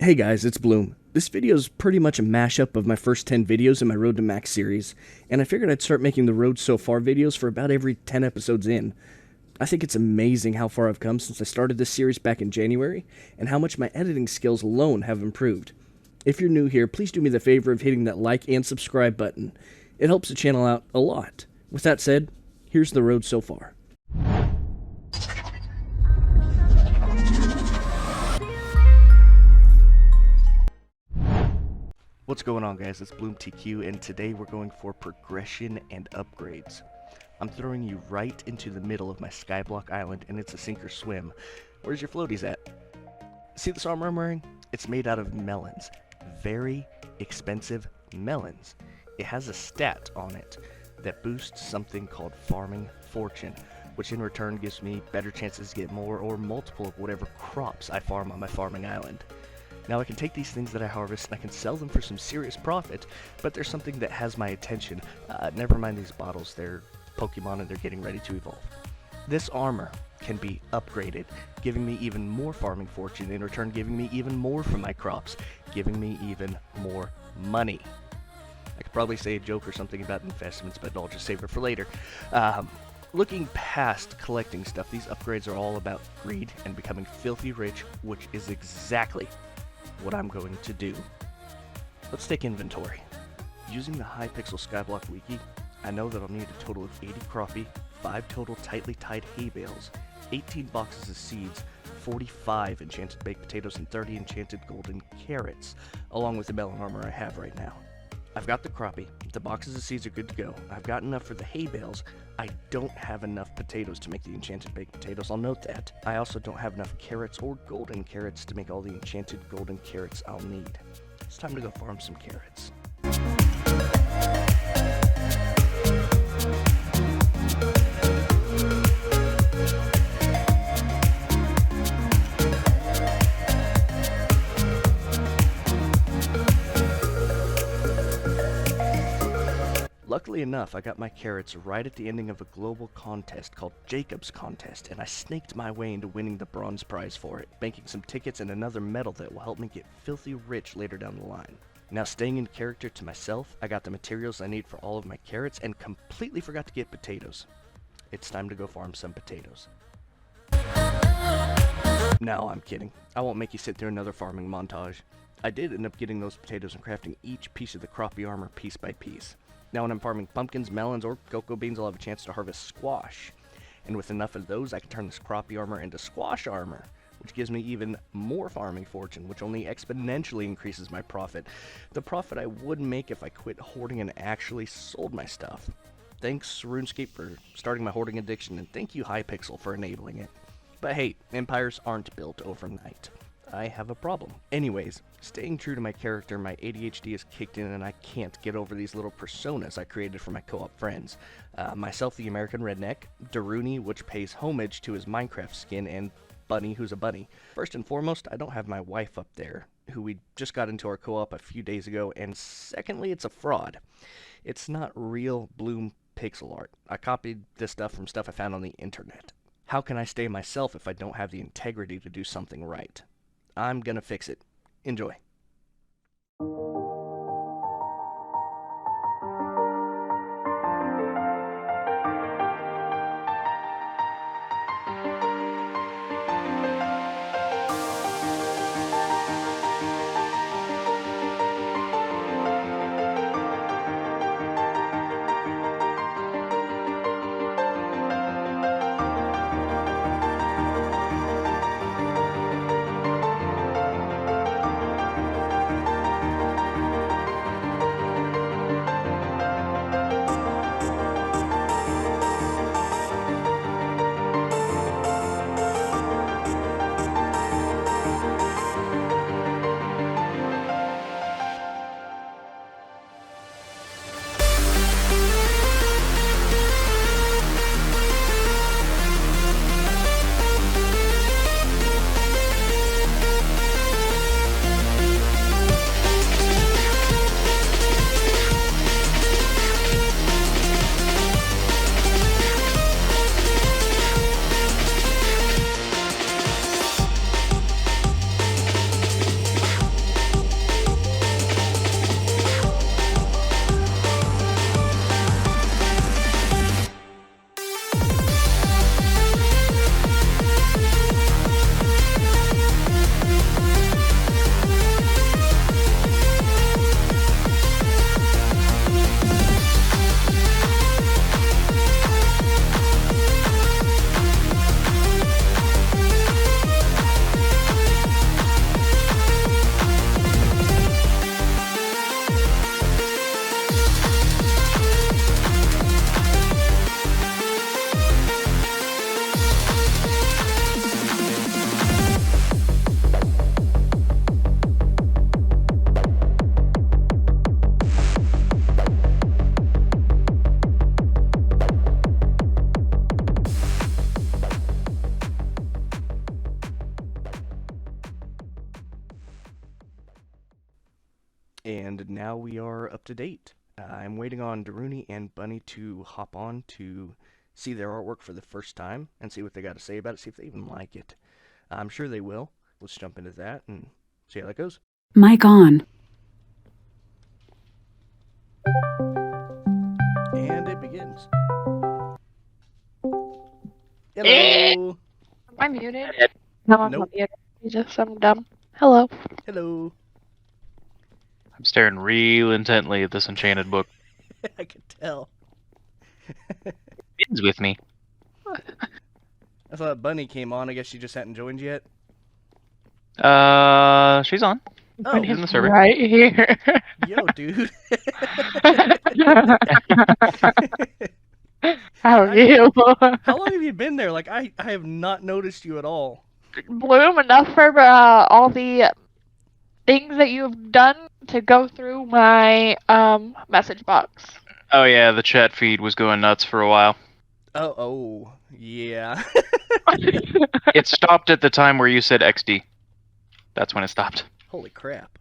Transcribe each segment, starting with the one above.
Hey guys, it's Bloom. This video is pretty much a mashup of my first 10 videos in my Road to Max series, and I figured I'd start making the Road So Far videos for about every 10 episodes in. I think it's amazing how far I've come since I started this series back in January, and how much my editing skills alone have improved. If you're new here, please do me the favor of hitting that like and subscribe button. It helps the channel out a lot. With that said, here's the Road So Far. What's going on, guys? It's Bloom TQ, and today we're going for progression and upgrades. I'm throwing you right into the middle of my Skyblock Island, and it's a sink or swim. Where's your floaties at? See this armor I'm wearing? It's made out of melons. Very expensive melons. It has a stat on it that boosts something called Farming Fortune, which in return gives me better chances to get more or multiple of whatever crops I farm on my farming island. Now I can take these things that I harvest and I can sell them for some serious profit, but there's something that has my attention. Never mind these bottles, they're Pokemon and they're getting ready to evolve. This armor can be upgraded, giving me even more farming fortune, in return giving me even more from my crops, giving me even more money. I could probably say a joke or something about investments, but I'll just save it for later. Looking past collecting stuff, these upgrades are all about greed and becoming filthy rich, which is exactly what I'm going to do. Let's take inventory. Using the Hypixel Skyblock Wiki, I know that I'll need a total of 80 crappie, 5 total tightly tied hay bales, 18 boxes of seeds, 45 enchanted baked potatoes, and 30 enchanted golden carrots, along with the melon armor I have right now. I've got the crappie, the boxes of seeds are good to go, I've got enough for the hay bales. I don't have enough potatoes to make the enchanted baked potatoes, I'll note that. I also don't have enough carrots or golden carrots to make all the enchanted golden carrots I'll need. It's time to go farm some carrots. Luckily enough, I got my carrots right at the ending of a global contest called Jacob's Contest, and I snaked my way into winning the bronze prize for it, banking some tickets and another medal that will help me get filthy rich later down the line. Now, staying in character to myself, I got the materials I need for all of my carrots and completely forgot to get potatoes. It's time to go farm some potatoes. No, I'm kidding. I won't make you sit through another farming montage. I did end up getting those potatoes and crafting each piece of the crappie armor piece by piece. Now when I'm farming pumpkins, melons, or cocoa beans, I'll have a chance to harvest squash. And with enough of those, I can turn this crappie armor into squash armor, which gives me even more farming fortune, which only exponentially increases my profit. The profit I would make if I quit hoarding and actually sold my stuff. Thanks RuneScape for starting my hoarding addiction, and thank you Hypixel for enabling it. But hey, empires aren't built overnight. I have a problem. Anyways, staying true to my character, my ADHD is kicked in and I can't get over these little personas I created for my co-op friends. Myself, the American Redneck, Daruni, which pays homage to his Minecraft skin, and Bunny, who's a bunny. First and foremost, I don't have my wife up there, who we just got into our co-op a few days ago, and secondly, it's a fraud. It's not real Bloom pixel art. I copied this stuff from stuff I found on the internet. How can I stay myself if I don't have the integrity to do something right? I'm gonna fix it. Enjoy. And now we are up to date. I'm waiting on Daruni and Bunny to hop on to see their artwork for the first time and see what they got to say about it, see if they even like it. I'm sure they will. Let's jump into that and see how that goes. Mic on. And it begins. Hello. Am I muted? No, I'm Nope. not muted. I'm dumb. Hello. Hello. I'm staring real intently at this enchanted book. I can tell. It's with me. I thought Bunny came on. I guess she just hadn't joined yet. She's on. Oh, She's in the server. Right here. yo, dude. How are you? How long have you been there? Like, I have not noticed you at all. Bloom, enough for all the things that you've done to go through my message box. Oh yeah, the chat feed was going nuts for a while. Oh, yeah. It stopped at the time where you said XD. That's when it stopped. Holy crap.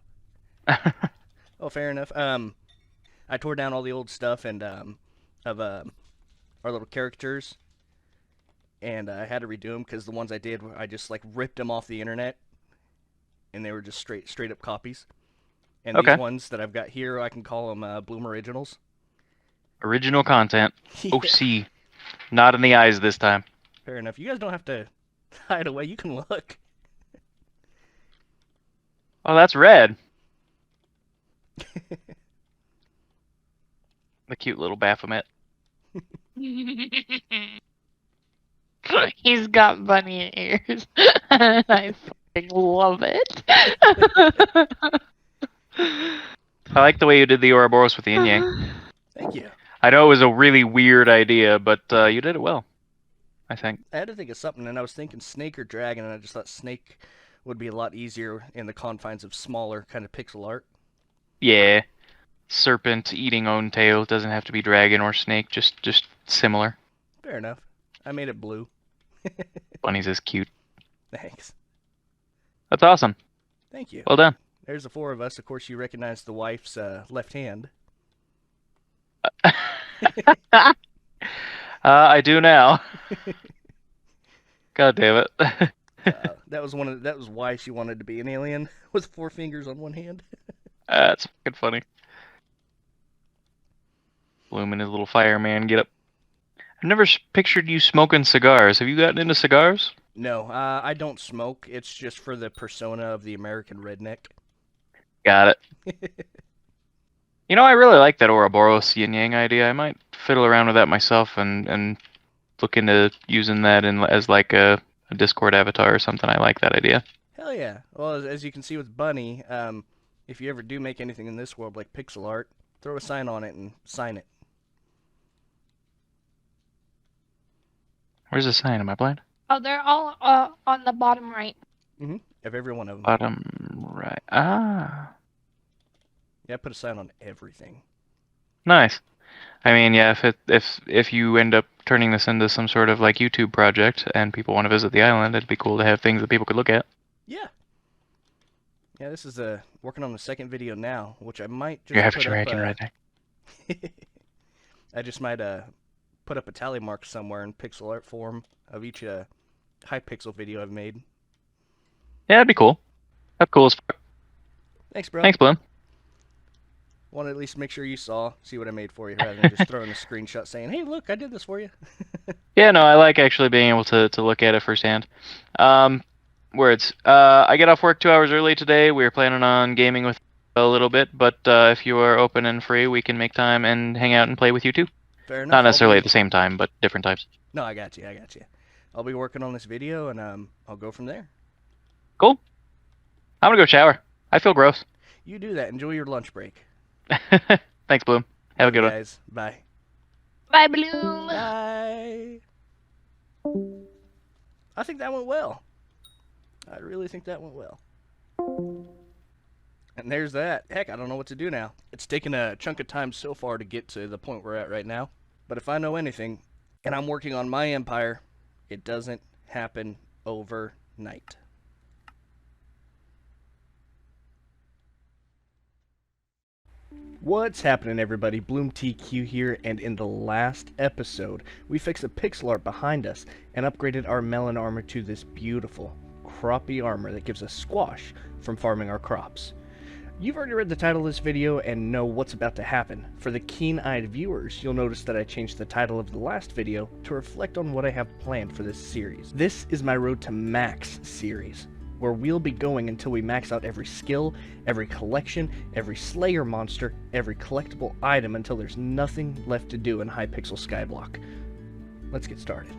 Oh, fair enough. I tore down all the old stuff and of our little characters, and I had to redo them because the ones I did, I just like ripped them off the internet, and they were just straight up copies. And Okay. these ones that I've got here, I can call them Bloom Originals. Original content. Yeah, OC. Not in the eyes this time. fair enough. You guys don't have to hide away. You can look. Oh, that's red. The cute little Baphomet. He's got bunny ears. And I fucking love it. I like the way you did the Ouroboros with the yin yang. Thank you. I know it was a really weird idea, but you did it well, I think. I had to think of something, and I was thinking snake or dragon, and I just thought snake would be a lot easier in the confines of smaller kind of pixel art. Yeah. Serpent eating own tail. Doesn't have to be dragon or snake, just similar. Fair enough. I made it blue. Bunny's is cute. Thanks. That's awesome. Thank you. Well done. There's the four of us. Of course, you recognize the wife's left hand. I do now. God damn it. That was why she wanted to be an alien with four fingers on one hand. That's fucking funny. Bloom and his little fireman get up. I've never pictured you smoking cigars. Have you gotten into cigars? No, I don't smoke. It's just for the persona of the American redneck. Got it. You know, I really like that Ouroboros yin yang idea. I might fiddle around with that myself and look into using that as like a Discord avatar or something. I like that idea. Hell yeah. Well, as you can see with Bunny, if you ever do make anything in this world like pixel art, throw a sign on it and sign it. Where's the sign? Am I blind? Oh, they're all on the bottom right. Of every one of them. Bottom right. Ah. Yeah, put a sign on everything. Nice. I mean, yeah, if you end up turning this into some sort of like YouTube project and people want to visit the island, it'd be cool to have things that people could look at. Yeah. Yeah, this is working on the second video now, which I might just You have put your up, dragon right there. I just might put up a tally mark somewhere in pixel art form of each Hypixel video I've made. Yeah, that'd be cool. That's cool as fuck. Thanks, bro. Thanks, Bloom. Want to at least make sure you see what I made for you, rather than just throwing a screenshot saying, "Hey, look, I did this for you." Yeah, no, I like actually being able to look at it firsthand. Words. I get off work 2 hours early today. We're planning on gaming with a little bit, but if you are open and free, we can make time and hang out and play with you too. Fair enough. Not necessarily at the same time, but different times. No, I got you. I'll be working on this video, and I'll go from there. Cool. I'm gonna go shower. I feel gross. You do that. Enjoy your lunch break. Thanks, Bloom. Have a good one. Guys. Bye. Bye, Bloom. Bye. I think that went well. I really think that went well. And there's that. Heck, I don't know what to do now. It's taken a chunk of time so far to get to the point we're at right now. But if I know anything, and I'm working on my empire, it doesn't happen overnight. What's happening, everybody? BloomTQ here, and in the last episode, we fixed the pixel art behind us and upgraded our melon armor to this beautiful, croppy armor that gives us squash from farming our crops. You've already read the title of this video and know what's about to happen. For the keen-eyed viewers, you'll notice that I changed the title of the last video to reflect on what I have planned for this series. This is my Road to Max series, where we'll be going until we max out every skill, every collection, every Slayer monster, every collectible item until there's nothing left to do in Hypixel Skyblock. Let's get started.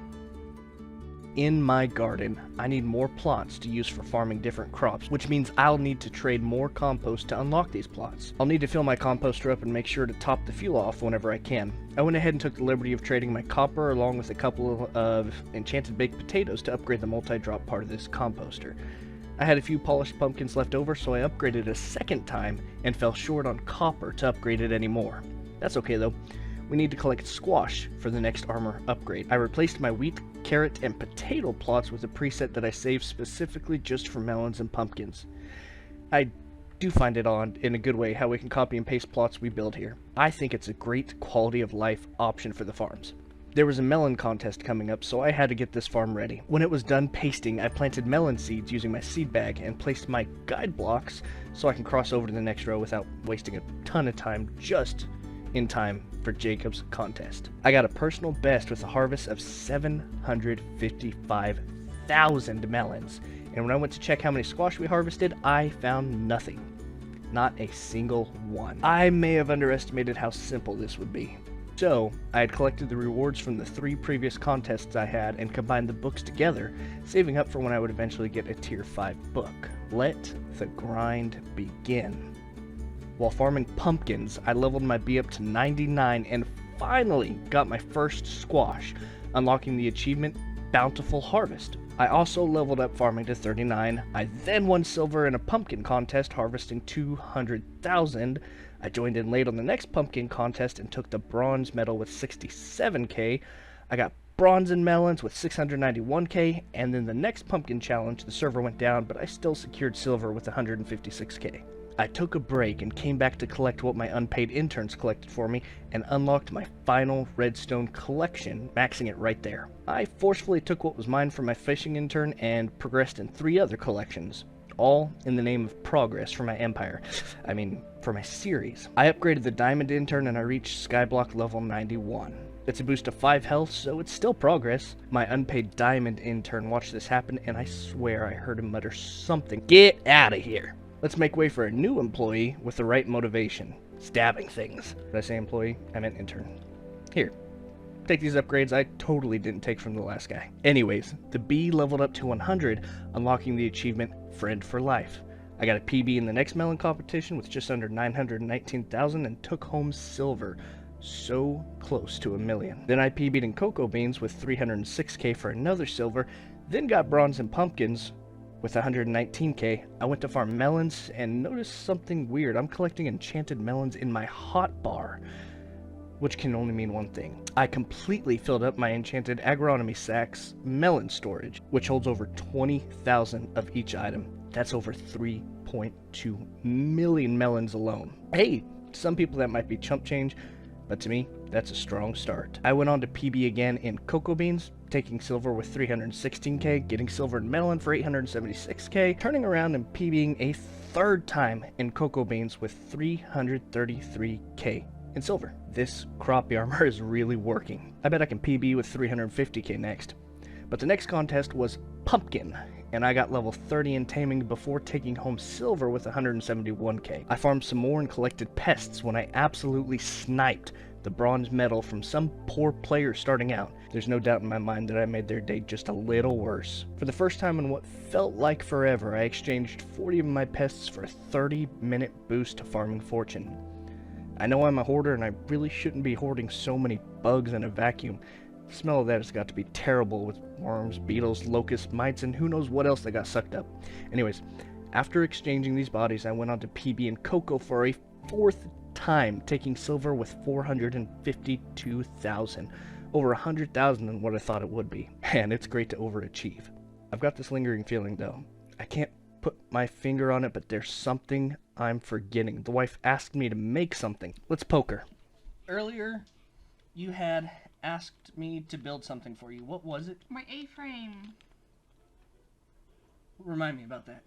In my garden, I need more plots to use for farming different crops, which means I'll need to trade more compost to unlock these plots. I'll need to fill my composter up and make sure to top the fuel off whenever I can. I went ahead and took the liberty of trading my copper along with a couple of enchanted baked potatoes to upgrade the multi-drop part of this composter. I had a few polished pumpkins left over, so I upgraded a second time and fell short on copper to upgrade it anymore. That's okay though. We need to collect squash for the next armor upgrade. I replaced my wheat, carrot, and potato plots with a preset that I saved specifically just for melons and pumpkins. I do find it odd, in a good way, how we can copy and paste plots we build here. I think it's a great quality of life option for the farms. There was a melon contest coming up, so I had to get this farm ready. When it was done pasting, I planted melon seeds using my seed bag and placed my guide blocks so I can cross over to the next row without wasting a ton of time, just in time for Jacob's contest. I got a personal best with a harvest of 755,000 melons, and when I went to check how many squash we harvested, I found nothing. Not a single one. I may have underestimated how simple this would be. So, I had collected the rewards from the 3 previous contests I had and combined the books together, saving up for when I would eventually get a tier 5 book. Let the grind begin. While farming pumpkins, I leveled my bee up to 99 and finally got my first squash, unlocking the achievement Bountiful Harvest. I also leveled up farming to 39. I then won silver in a pumpkin contest, harvesting 200,000. I joined in late on the next pumpkin contest and took the bronze medal with 67k. I got bronze in melons with 691k, and then the next pumpkin challenge, the server went down, but I still secured silver with 156k. I took a break and came back to collect what my unpaid interns collected for me and unlocked my final redstone collection, maxing it right there. I forcefully took what was mine from my fishing intern and progressed in 3 other collections, all in the name of progress for my empire. For my series. I upgraded the diamond intern and I reached Skyblock level 91. It's a boost of 5 health, so it's still progress. My unpaid diamond intern watched this happen and I swear I heard him mutter something. Get out of here! Let's make way for a new employee with the right motivation. Stabbing things. Did I say employee? I meant intern. Here. Take these upgrades I totally didn't take from the last guy. Anyways, the bee leveled up to 100, unlocking the achievement Friend for Life. I got a PB in the next melon competition with just under 919,000 and took home silver. So close to 1 million. Then I PB'd in cocoa beans with 306k for another silver, then got bronze in pumpkins with 119k. I went to farm melons and noticed something weird. I'm collecting enchanted melons in my hotbar, which can only mean one thing. I completely filled up my enchanted agronomy sacks melon storage, which holds over 20,000 of each item. That's over 3.2 million melons alone. Hey, to some people that might be chump change, but to me, that's a strong start. I went on to PB again in cocoa beans, taking silver with 316k, getting silver in melon for 876k, turning around and PBing a 3rd time in cocoa beans with 333k in silver. This croppy armor is really working. I bet I can PB with 350k next. But the next contest was pumpkin, and I got level 30 in taming before taking home silver with 171k. I farmed some more and collected pests when I absolutely sniped the bronze medal from some poor player starting out. There's no doubt in my mind that I made their day just a little worse. For the first time in what felt like forever, I exchanged 40 of my pests for a 30-minute boost to farming fortune. I know I'm a hoarder and I really shouldn't be hoarding so many bugs in a vacuum. The smell of that has got to be terrible with worms, beetles, locusts, mites, and who knows what else that got sucked up. Anyways, after exchanging these bodies, I went on to PB and cocoa for a 4th time, taking silver with 452,000. Over 100,000 than what I thought it would be. And it's great to overachieve. I've got this lingering feeling though. I can't put my finger on it, but there's something I'm forgetting. The wife asked me to make something. Let's poke her. Earlier, you had asked me to build something for you. What was it? My A-frame. Remind me about that.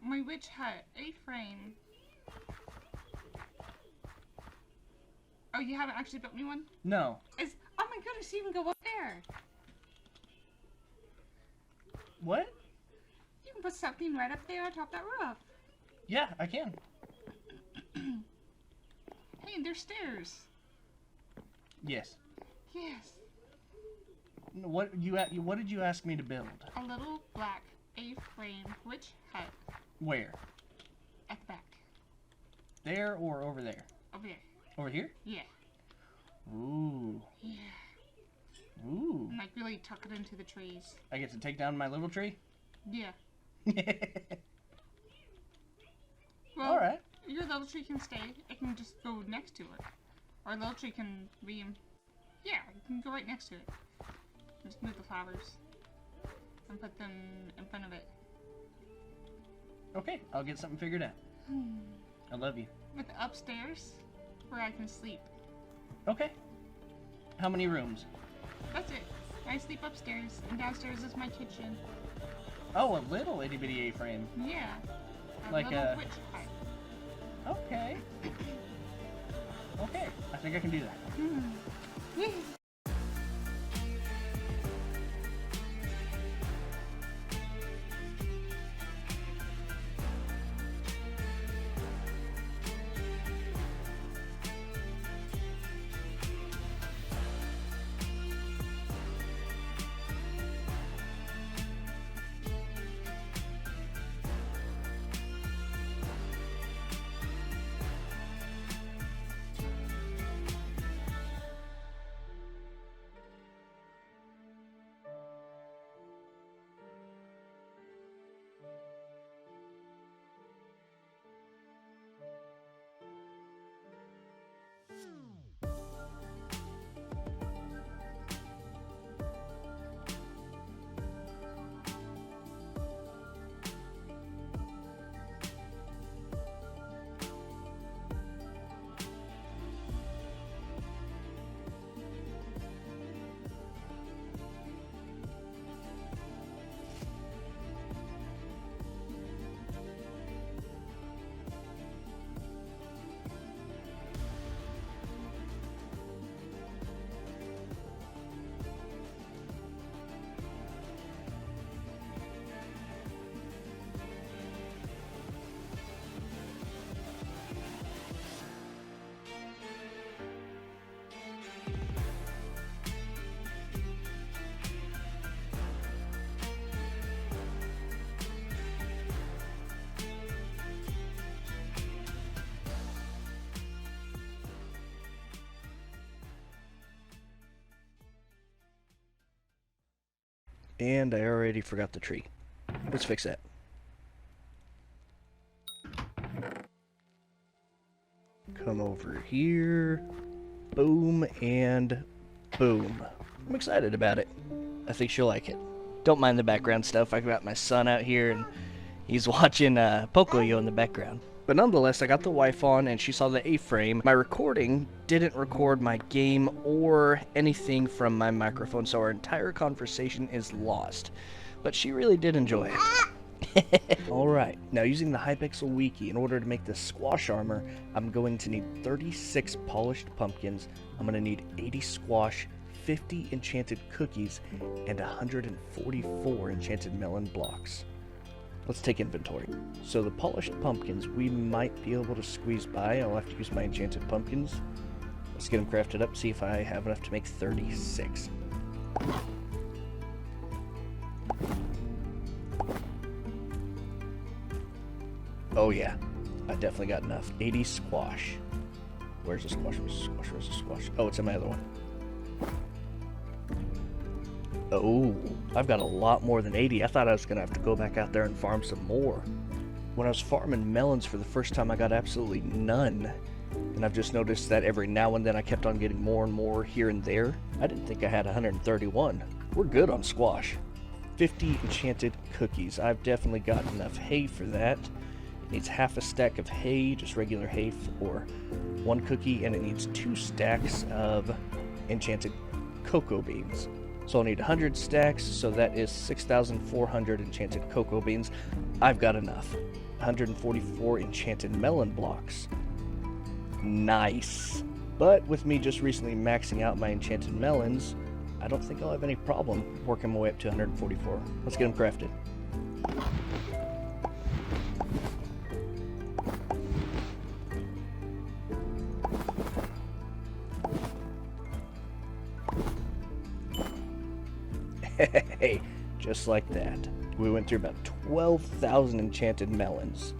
My witch hut. A-frame. Oh, you haven't actually built me one? No. Oh my goodness, you can go up there. What? You can put something right up there on top of that roof. Yeah, I can. Hey, there's stairs. Yes. Yes. What did you ask me to build? A little black A-frame witch hut Where? at the back. There or over there? Over there. Over here? Yeah. Ooh. Yeah. Ooh. And like really tuck it into the trees. I get to take down my little tree? Yeah. Well, Alright. your little tree can stay. It can just go next to it. Or little tree can be yeah, you can go right next to it. Just move the flowers. And put them in front of it. Okay, I'll get something figured out. I love you. With the upstairs where I can sleep. Okay. How many rooms? That's it. I sleep upstairs, and downstairs is my kitchen. Oh, a little itty bitty A-frame. Yeah. Like little a- witch hut. Okay. Okay, I think I can do that. And I already forgot the tree. Let's fix that. Come over here. Boom and boom. I'm excited about it. I think she'll like it. Don't mind the background stuff. I got my son out here and he's watching Pocoyo in the background. But nonetheless, I got the wife on and she saw the A-frame. My recording didn't record my game or anything from my microphone, so our entire conversation is lost. But she really did enjoy it. Alright, now using the Hypixel Wiki, in order to make this squash armor, I'm going to need 36 polished pumpkins, I'm going to need 80 squash, 50 enchanted cookies, and 144 enchanted melon blocks. Let's take inventory. So the polished pumpkins, we might be able to squeeze by. I'll have to use my enchanted pumpkins. Let's get them crafted up, see if I have enough to make 36. Oh yeah, I definitely got enough. 80 squash. Where's the squash? Where's the squash? Where's the squash? Oh, it's in my other one. Oh, I've got a lot more than 80. I thought I was going to have to go back out there and farm some more. When I was farming melons for the first time, I got absolutely none. And I've just noticed that every now and then I kept on getting more and more here and there. I didn't think I had 131. We're good on squash. 50 enchanted cookies. I've definitely got enough hay for that. needs half a stack of hay, just regular hay for 1 cookie, and it needs 2 stacks of enchanted cocoa beans. So I'll need 100 stacks, so that is 6,400 enchanted cocoa beans. I've got enough. 144 enchanted melon blocks. Nice. But with me just recently maxing out my enchanted melons, I don't think I'll have any problem working my way up to 144. Let's get them crafted. Hey, just like that. We went through about 12,000 enchanted melons,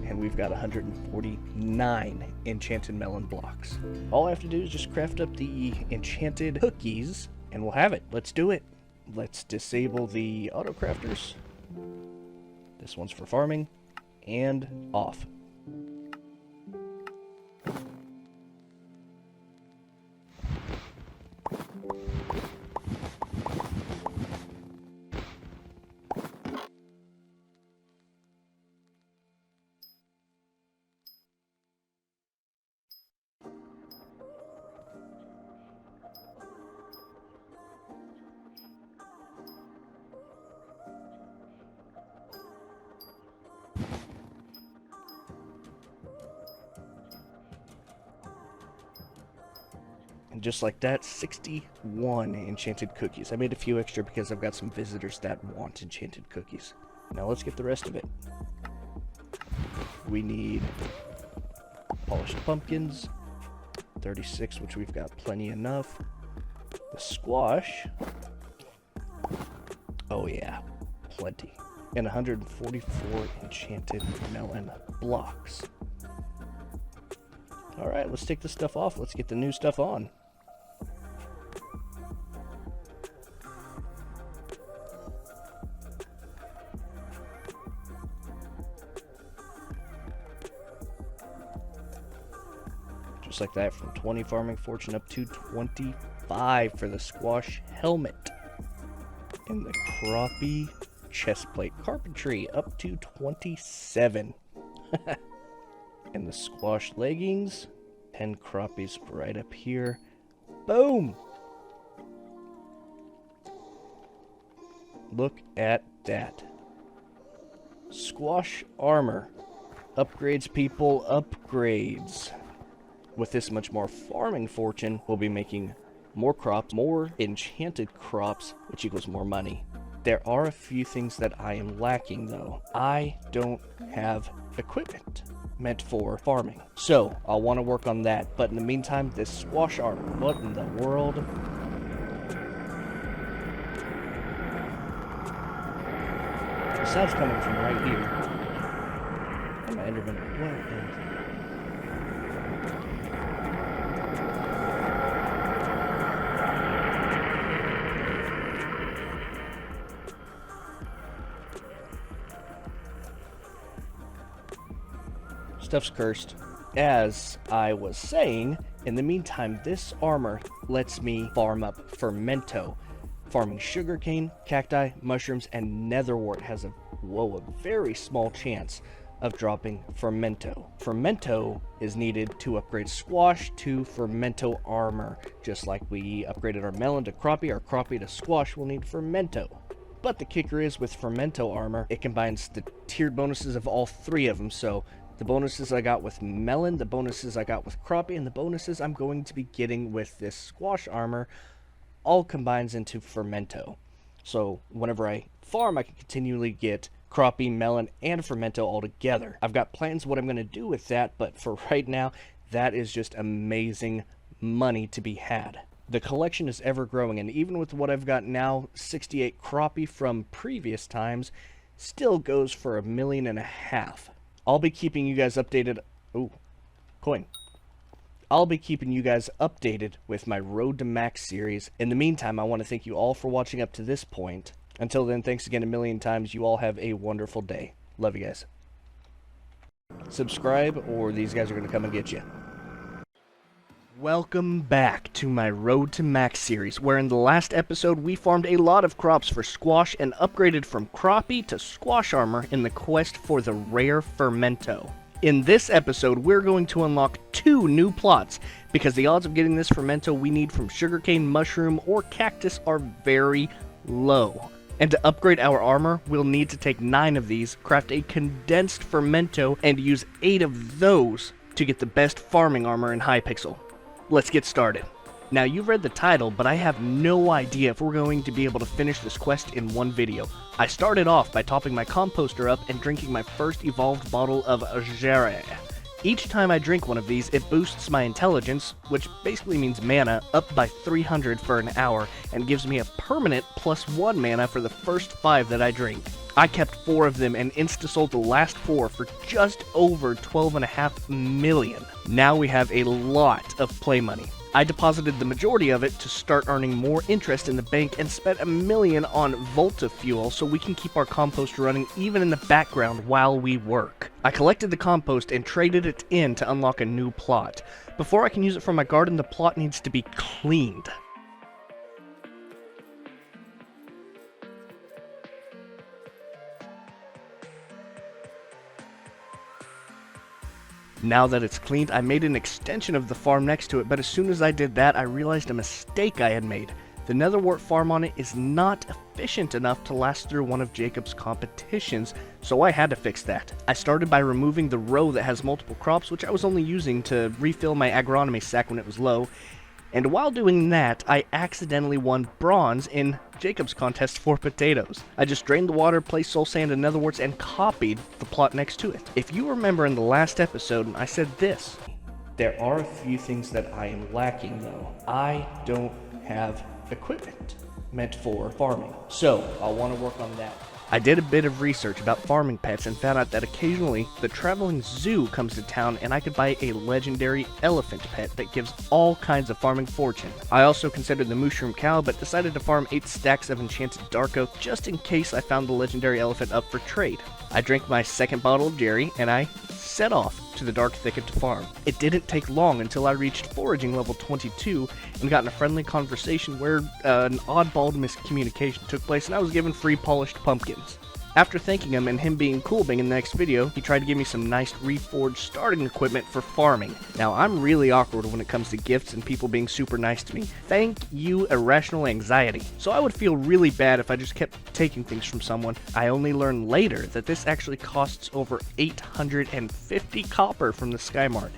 and we've got 149 enchanted melon blocks. All I have to do is just craft up the enchanted cookies, and we'll have it. Let's do it. Let's disable the auto crafters. This one's for farming, and off. And just like that, 61 enchanted cookies. I made a few extra because I've got some visitors that want enchanted cookies. Now let's get the rest of it. We need polished pumpkins, 36, which we've got plenty enough. The squash, oh yeah, plenty. And 144 enchanted melon blocks. Alright, let's take this stuff off. Let's get the new stuff on. Just like that, from 20 farming fortune up to 25 for the squash helmet. And the crappie chestplate carpentry up to 27. And the squash leggings, 10 crappies right up here. Boom! Look at that. Squash armor. Upgrades, people, upgrades. With this much more farming fortune, we'll be making more crops, more enchanted crops, which equals more money. There are a few things that I am lacking though. I don't have equipment meant for farming. So I'll want to work on that. But in the meantime, this squash armor, what in the world? The sound's coming from right here. And my Enderman, what in... Stuff's cursed. As I was saying, in the meantime, this armor lets me farm up fermento. Farming sugarcane, cacti, mushrooms, and netherwort has a very small chance of dropping fermento. Fermento is needed to upgrade squash to fermento armor. Just like we upgraded our melon to crappie, our crappie to squash will need fermento. But the kicker is with fermento armor, it combines the tiered bonuses of all 3 of them, so the bonuses I got with melon, the bonuses I got with crappie, and the bonuses I'm going to be getting with this squash armor all combines into fermento. So whenever I farm, I can continually get crappie, melon, and fermento all together. I've got plans what I'm going to do with that, but for right now, that is just amazing money to be had. The collection is ever growing, and even with what I've got now, 68 crappie from previous times, still goes for $1.5 million. I'll be keeping you guys updated. Ooh, coin. I'll be keeping you guys updated with my Road to Max series. In the meantime, I want to thank you all for watching up to this point. Until then, thanks again a million times. You all have a wonderful day. Love you guys. Subscribe, or these guys are going to come and get you. Welcome back to my Road to Max series, where in the last episode we farmed a lot of crops for squash and upgraded from crappie to squash armor in the quest for the rare Fermento. In this episode, we're going to unlock 2 new plots, because the odds of getting this Fermento we need from sugarcane, mushroom, or cactus are very low. And to upgrade our armor, we'll need to take 9 of these, craft a condensed Fermento, and use 8 of those to get the best farming armor in Hypixel. Let's get started. Now, you've read the title, but I have no idea if we're going to be able to finish this quest in one video. I started off by topping my composter up and drinking my first evolved bottle of Jarre. Each time I drink one of these, it boosts my intelligence, which basically means mana, up by 300 for an hour, and gives me a permanent +1 mana for the first 5 that I drink. I kept 4 of them and insta-sold the last 4 for just over 12.5 million. Now we have a lot of play money. I deposited the majority of it to start earning more interest in the bank and spent $1 million on Volta fuel so we can keep our compost running even in the background while we work. I collected the compost and traded it in to unlock a new plot. Before I can use it for my garden, the plot needs to be cleaned. Now that it's cleaned, I made an extension of the farm next to it, but as soon as I did that, I realized a mistake I had made. The netherwort farm on it is not efficient enough to last through one of Jacob's competitions, so I had to fix that. I started by removing the row that has multiple crops, which I was only using to refill my agronomy sack when it was low, and while doing that, I accidentally won bronze in Jacob's contest for potatoes. I just drained the water, placed soul sand and netherworts, and copied the plot next to it. If you remember in the last episode, I said this. There are a few things that I am lacking though. I don't have equipment meant for farming, so I'll want to work on that. I did a bit of research about farming pets and found out that occasionally the traveling zoo comes to town and I could buy a legendary elephant pet that gives all kinds of farming fortune. I also considered the mushroom cow but decided to farm 8 stacks of enchanted dark oak just in case I found the legendary elephant up for trade. I drank my second bottle of Jerry and I set off to the dark thicket to farm. It didn't take long until I reached foraging level 22 and got in a friendly conversation where an oddball miscommunication took place and I was given free polished pumpkins. After thanking him and him being cool being in the next video, he tried to give me some nice reforged starting equipment for farming. Now, I'm really awkward when it comes to gifts and people being super nice to me. Thank you, irrational anxiety. So I would feel really bad if I just kept taking things from someone. I only learned later that this actually costs over 850 copper from the Skymart.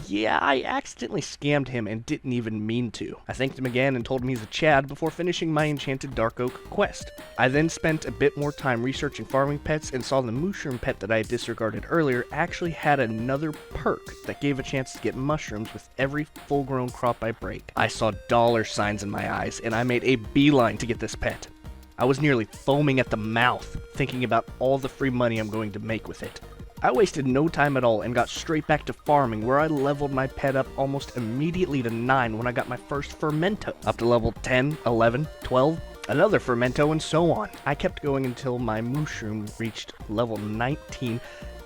Yeah, I accidentally scammed him and didn't even mean to. I thanked him again and told him he's a Chad before finishing my enchanted dark oak quest. I then spent a bit more time researching farming pets and saw the mushroom pet that I had disregarded earlier actually had another perk that gave a chance to get mushrooms with every full-grown crop I break. I saw dollar signs in my eyes and I made a beeline to get this pet. I was nearly foaming at the mouth thinking about all the free money I'm going to make with it. I wasted no time at all and got straight back to farming where I leveled my pet up almost immediately to 9 when I got my first Fermento. Up to level 10, 11, 12, another Fermento and so on. I kept going until my mushroom reached level 19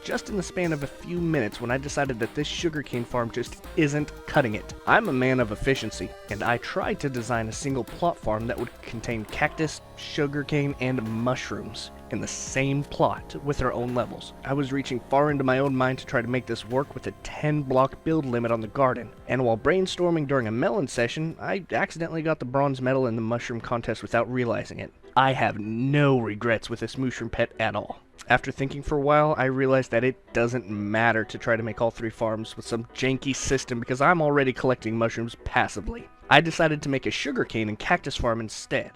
just in the span of a few minutes when I decided that this sugarcane farm just isn't cutting it. I'm a man of efficiency, and I tried to design a single plot farm that would contain cactus, sugarcane, and mushrooms in the same plot with their own levels. I was reaching far into my own mind to try to make this work with a 10 block build limit on the garden, and while brainstorming during a melon session, I accidentally got the bronze medal in the mushroom contest without realizing it. I have no regrets with this mushroom pet at all. After thinking for a while, I realized that it doesn't matter to try to make all 3 farms with some janky system because I'm already collecting mushrooms passively. I decided to make a sugarcane and cactus farm instead.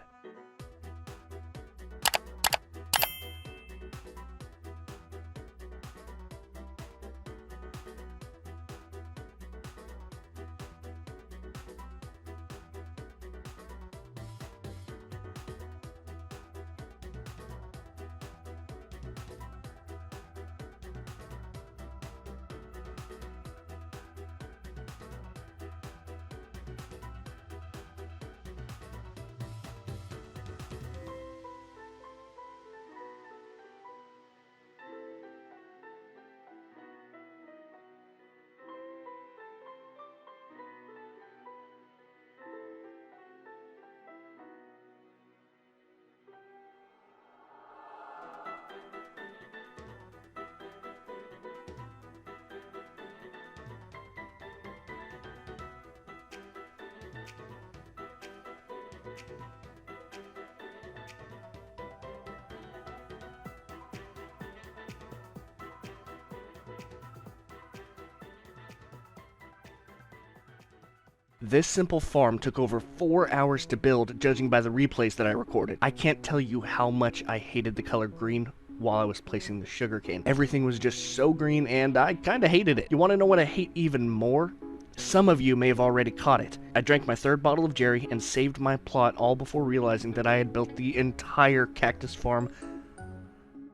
This simple farm took over 4 hours to build, judging by the replays that I recorded. I can't tell you how much I hated the color green while I was placing the sugarcane. Everything was just so green, and I kinda hated it. You wanna know what I hate even more? Some of you may have already caught it. I drank my 3rd bottle of Jerry and saved my plot all before realizing that I had built the entire cactus farm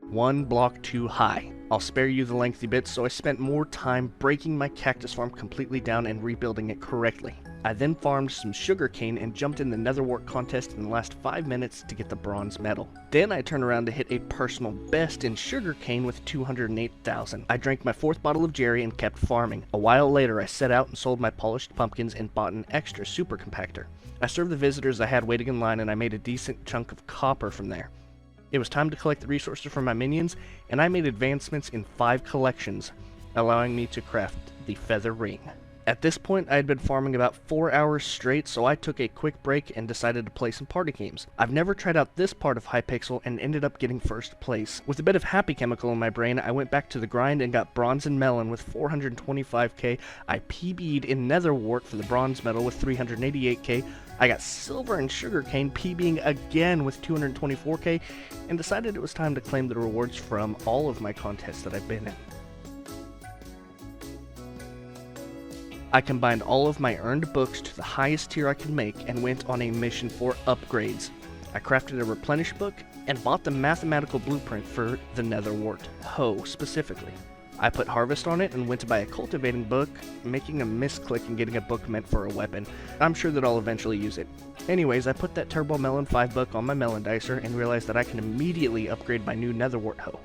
1 block too high. I'll spare you the lengthy bits, so I spent more time breaking my cactus farm completely down and rebuilding it correctly. I then farmed some sugarcane and jumped in the netherwort contest in the last 5 minutes to get the bronze medal. Then I turned around to hit a personal best in sugarcane with 208,000. I drank my 4th bottle of Jerry and kept farming. A while later I set out and sold my polished pumpkins and bought an extra super compactor. I served the visitors I had waiting in line, and I made a decent chunk of copper from there. It was time to collect the resources from my minions, and I made advancements in 5 collections, allowing me to craft the feather ring. At this point, I had been farming about 4 hours straight, so I took a quick break and decided to play some party games. I've never tried out this part of Hypixel and ended up getting 1st place. With a bit of happy chemical in my brain, I went back to the grind and got bronze in melon with 425k. I PB'd in netherwort for the bronze medal with 388k. I got silver in sugarcane, PBing again with 224k, and decided it was time to claim the rewards from all of my contests that I've been in. I combined all of my earned books to the highest tier I could make and went on a mission for upgrades. I crafted a replenish book and bought the mathematical blueprint for the netherwort hoe specifically. I put harvest on it and went to buy a cultivating book, making a misclick and getting a book meant for a weapon. I'm sure that I'll eventually use it. Anyways, I put that turbo melon 5 book on my melon dicer and realized that I can immediately upgrade my new netherwort hoe.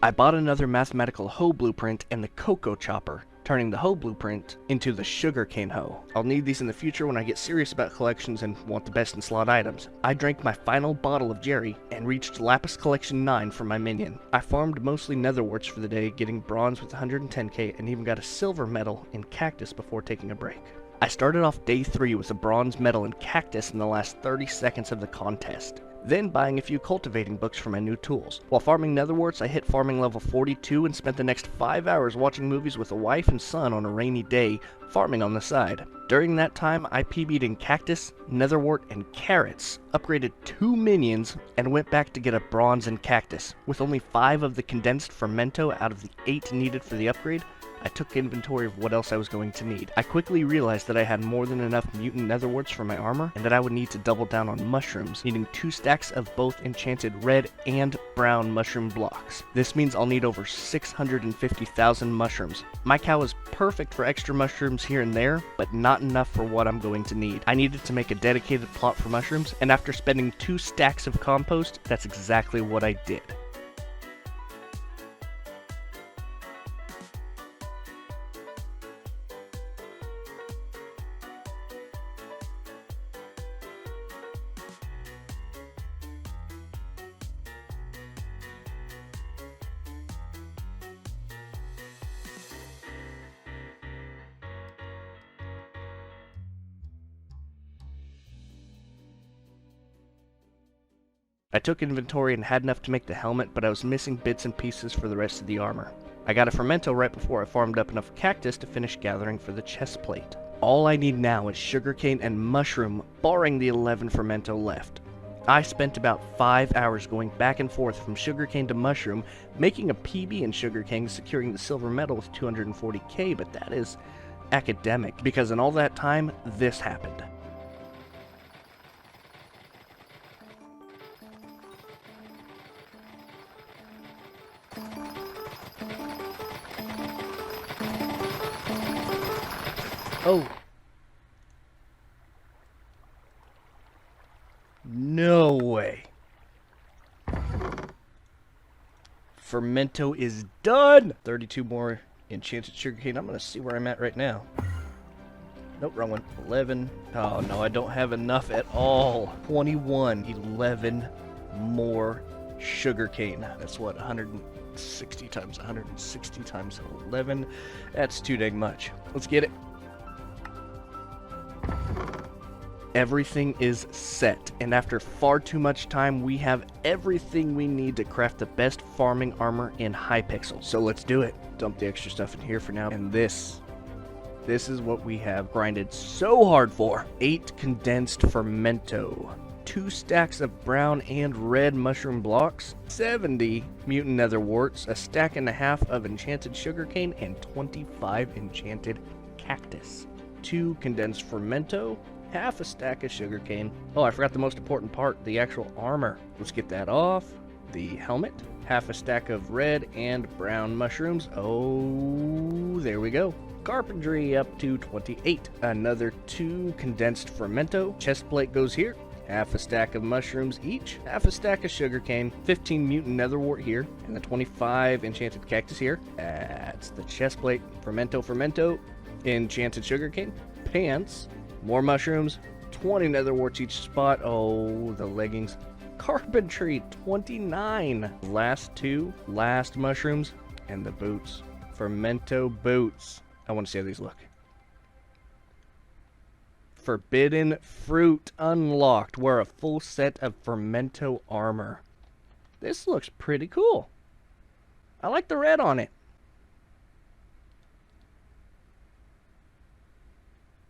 I bought another mathematical hoe blueprint and the cocoa chopper, turning the hoe blueprint into the sugarcane hoe. I'll need these in the future when I get serious about collections and want the best in slot items. I drank my final bottle of Jerry and reached Lapis Collection 9 for my minion. I farmed mostly netherworts for the day, getting bronze with 110k and even got a silver medal in cactus before taking a break. I started off day 3 with a bronze medal in cactus in the last 30 seconds of the contest. Then buying a few cultivating books for my new tools. While farming netherworts, I hit farming level 42 and spent the next 5 hours watching movies with a wife and son on a rainy day, farming on the side. During that time, I PB'd in cactus, netherwort, and carrots, upgraded 2 minions, and went back to get a bronze in cactus. With only 5 of the condensed fermento out of the 8 needed for the upgrade, I took inventory of what else I was going to need. I quickly realized that I had more than enough mutant netherworts for my armor, and that I would need to double down on mushrooms, needing 2 stacks of both enchanted red and brown mushroom blocks. This means I'll need over 650,000 mushrooms. My cow is perfect for extra mushrooms here and there, but not enough for what I'm going to need. I needed to make a dedicated plot for mushrooms, and after spending 2 stacks of compost, that's exactly what I did. I took inventory and had enough to make the helmet, but I was missing bits and pieces for the rest of the armor. I got a fermento right before I farmed up enough cactus to finish gathering for the chest plate. All I need now is sugarcane and mushroom, barring the 11 fermento left. I spent about 5 hours going back and forth from sugarcane to mushroom, making a PB in sugarcane, securing the silver medal with 240k, but that is academic, because in all that time, this happened. Oh. No way. Fermento is done! 32 more enchanted sugarcane. I'm gonna see where I'm at right now. Nope, wrong one. 11. Oh no, I don't have enough at all. 21. 11 more sugarcane. That's what, 160 times 160 times 11. That's too dang much. Let's get it. Everything is set, and after far too much time, we have everything we need to craft the best farming armor in Hypixel. So let's do it. Dump the extra stuff in here for now, and this this is what we have grinded so hard for. 8 condensed fermento, 2 stacks of brown and red mushroom blocks, 70 mutant nether warts, a stack and a half of enchanted sugarcane, and 25 enchanted cactus. 2 condensed fermento, half a stack of sugarcane. Oh, I forgot the most important part, the actual armor. Let's get that off. The helmet, half a stack of red and brown mushrooms. Oh, there we go. Carpentry up to 28. Another 2 condensed fermento. Chest plate goes here. Half a stack of mushrooms each. Half a stack of sugarcane. 15 mutant netherwort here. And the 25 enchanted cactus here. That's the chest plate. Fermento. Enchanted sugarcane. Pants. More mushrooms. 20 netherwarts each spot. Oh, the leggings. Carpentry 29. Last 2. Last mushrooms. And the boots. Fermento boots. I want to see how these look. Forbidden fruit unlocked. Wear a full set of fermento armor. This looks pretty cool. I like the red on it.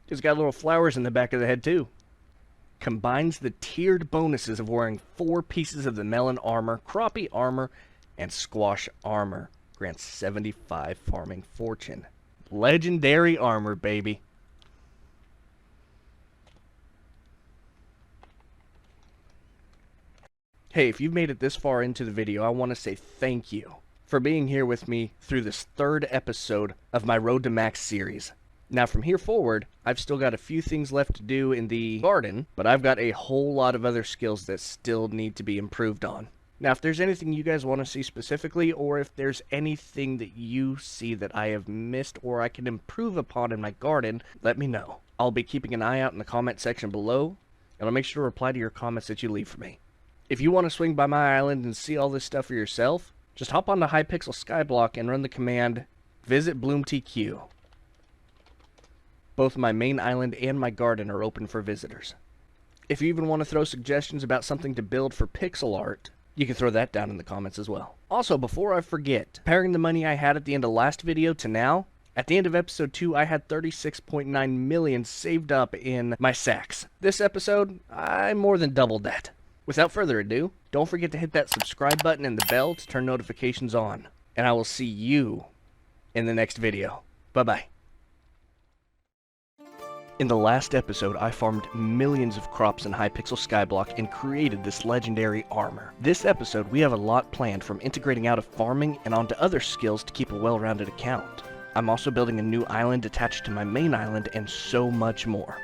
It's got little flowers in the back of the head too. Combines the tiered bonuses of wearing 4 pieces of the melon armor, crappie armor, and squash armor. Grants 75 farming fortune. Legendary armor, baby. Hey, if you've made it this far into the video, I want to say thank you for being here with me through this 3rd episode of my Road to Max series. Now from here forward, I've still got a few things left to do in the garden, but I've got a whole lot of other skills that still need to be improved on. Now, if there's anything you guys want to see specifically, or if there's anything that you see that I have missed or I can improve upon in my garden, let me know. I'll be keeping an eye out in the comment section below, and I'll make sure to reply to your comments that you leave for me. If you want to swing by my island and see all this stuff for yourself, just hop onto Hypixel Skyblock and run the command visit BloomTQ. Both my main island and my garden are open for visitors. If you even want to throw suggestions about something to build for pixel art, you can throw that down in the comments as well. Also, before I forget, comparing the money I had at the end of last video to now, at the end of episode 2, I had 36.9 million saved up in my sacks. This episode, I more than doubled that. Without further ado, don't forget to hit that subscribe button and the bell to turn notifications on. And I will see you in the next video. Bye-bye. In the last episode, I farmed millions of crops in Hypixel Skyblock and created this legendary armor. This episode, we have a lot planned, from integrating out of farming and onto other skills to keep a well-rounded account. I'm also building a new island attached to my main island and so much more.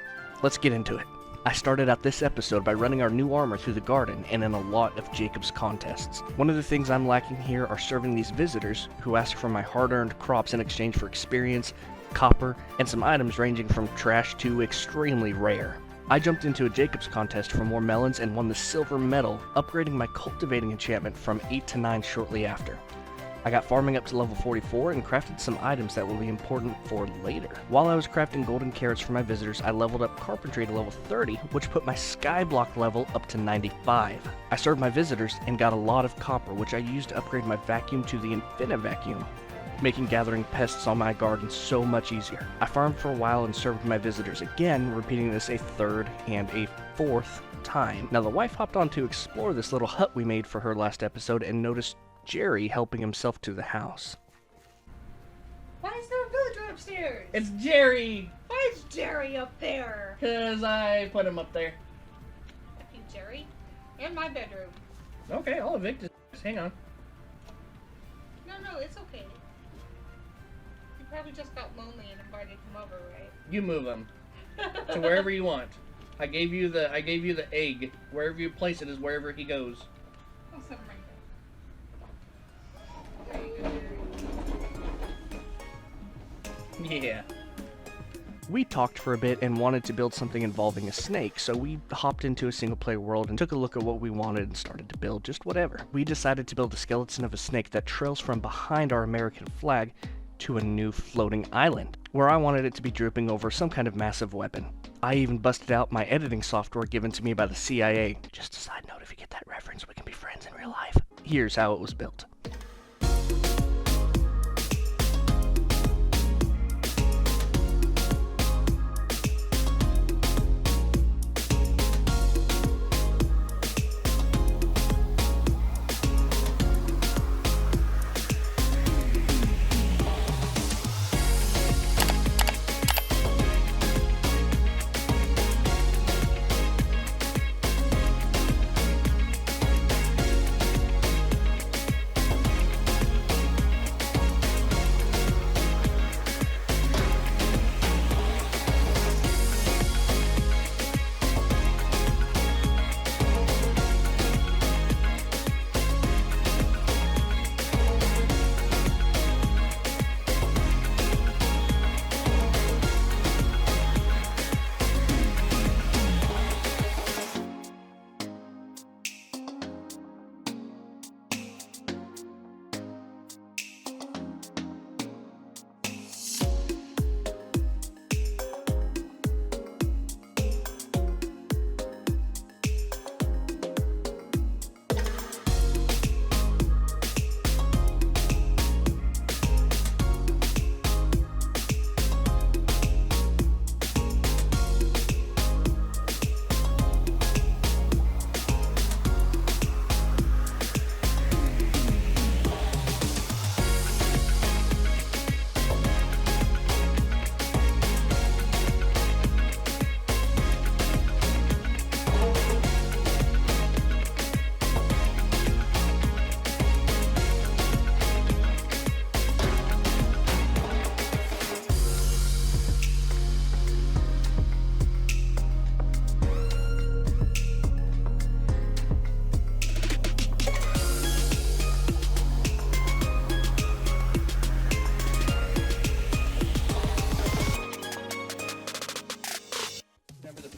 Let's get into it. I started out this episode by running our new armor through the garden and in a lot of Jacob's contests. One of the things I'm lacking here are serving these visitors who ask for my hard-earned crops in exchange for experience, copper, and some items ranging from trash to extremely rare. I jumped into a Jacob's contest for more melons and won the silver medal, upgrading my cultivating enchantment from 8 to 9 shortly after. I got farming up to level 44 and crafted some items that will be important for later. While I was crafting golden carrots for my visitors, I leveled up carpentry to level 30, which put my skyblock level up to 95. I served my visitors and got a lot of copper, which I used to upgrade my vacuum to the Infinivaccuum, making gathering pests on my garden so much easier. I farmed for a while and served my visitors again, repeating this a 3rd and a 4th time. Now the wife hopped on to explore this little hut we made for her last episode and noticed Jerry helping himself to the house. Why is there a villager upstairs? It's Jerry! Why is Jerry up there? 'Cause I put him up there. I think Jerry. In my bedroom. Okay, I'll evict his. Hang on. No, it's okay. You probably just got lonely and invited him over, right? You move him to wherever you want. I gave you the egg. Wherever you place it is wherever he goes. Oh, something like that. There you go, Jerry. Yeah. We talked for a bit and wanted to build something involving a snake, so we hopped into a single-player world and took a look at what we wanted and started to build just whatever. We decided to build a skeleton of a snake that trails from behind our American flag to a new floating island, where I wanted it to be drooping over some kind of massive weapon. I even busted out my editing software given to me by the CIA. Just a side note, if you get that reference, we can be friends in real life. Here's how it was built.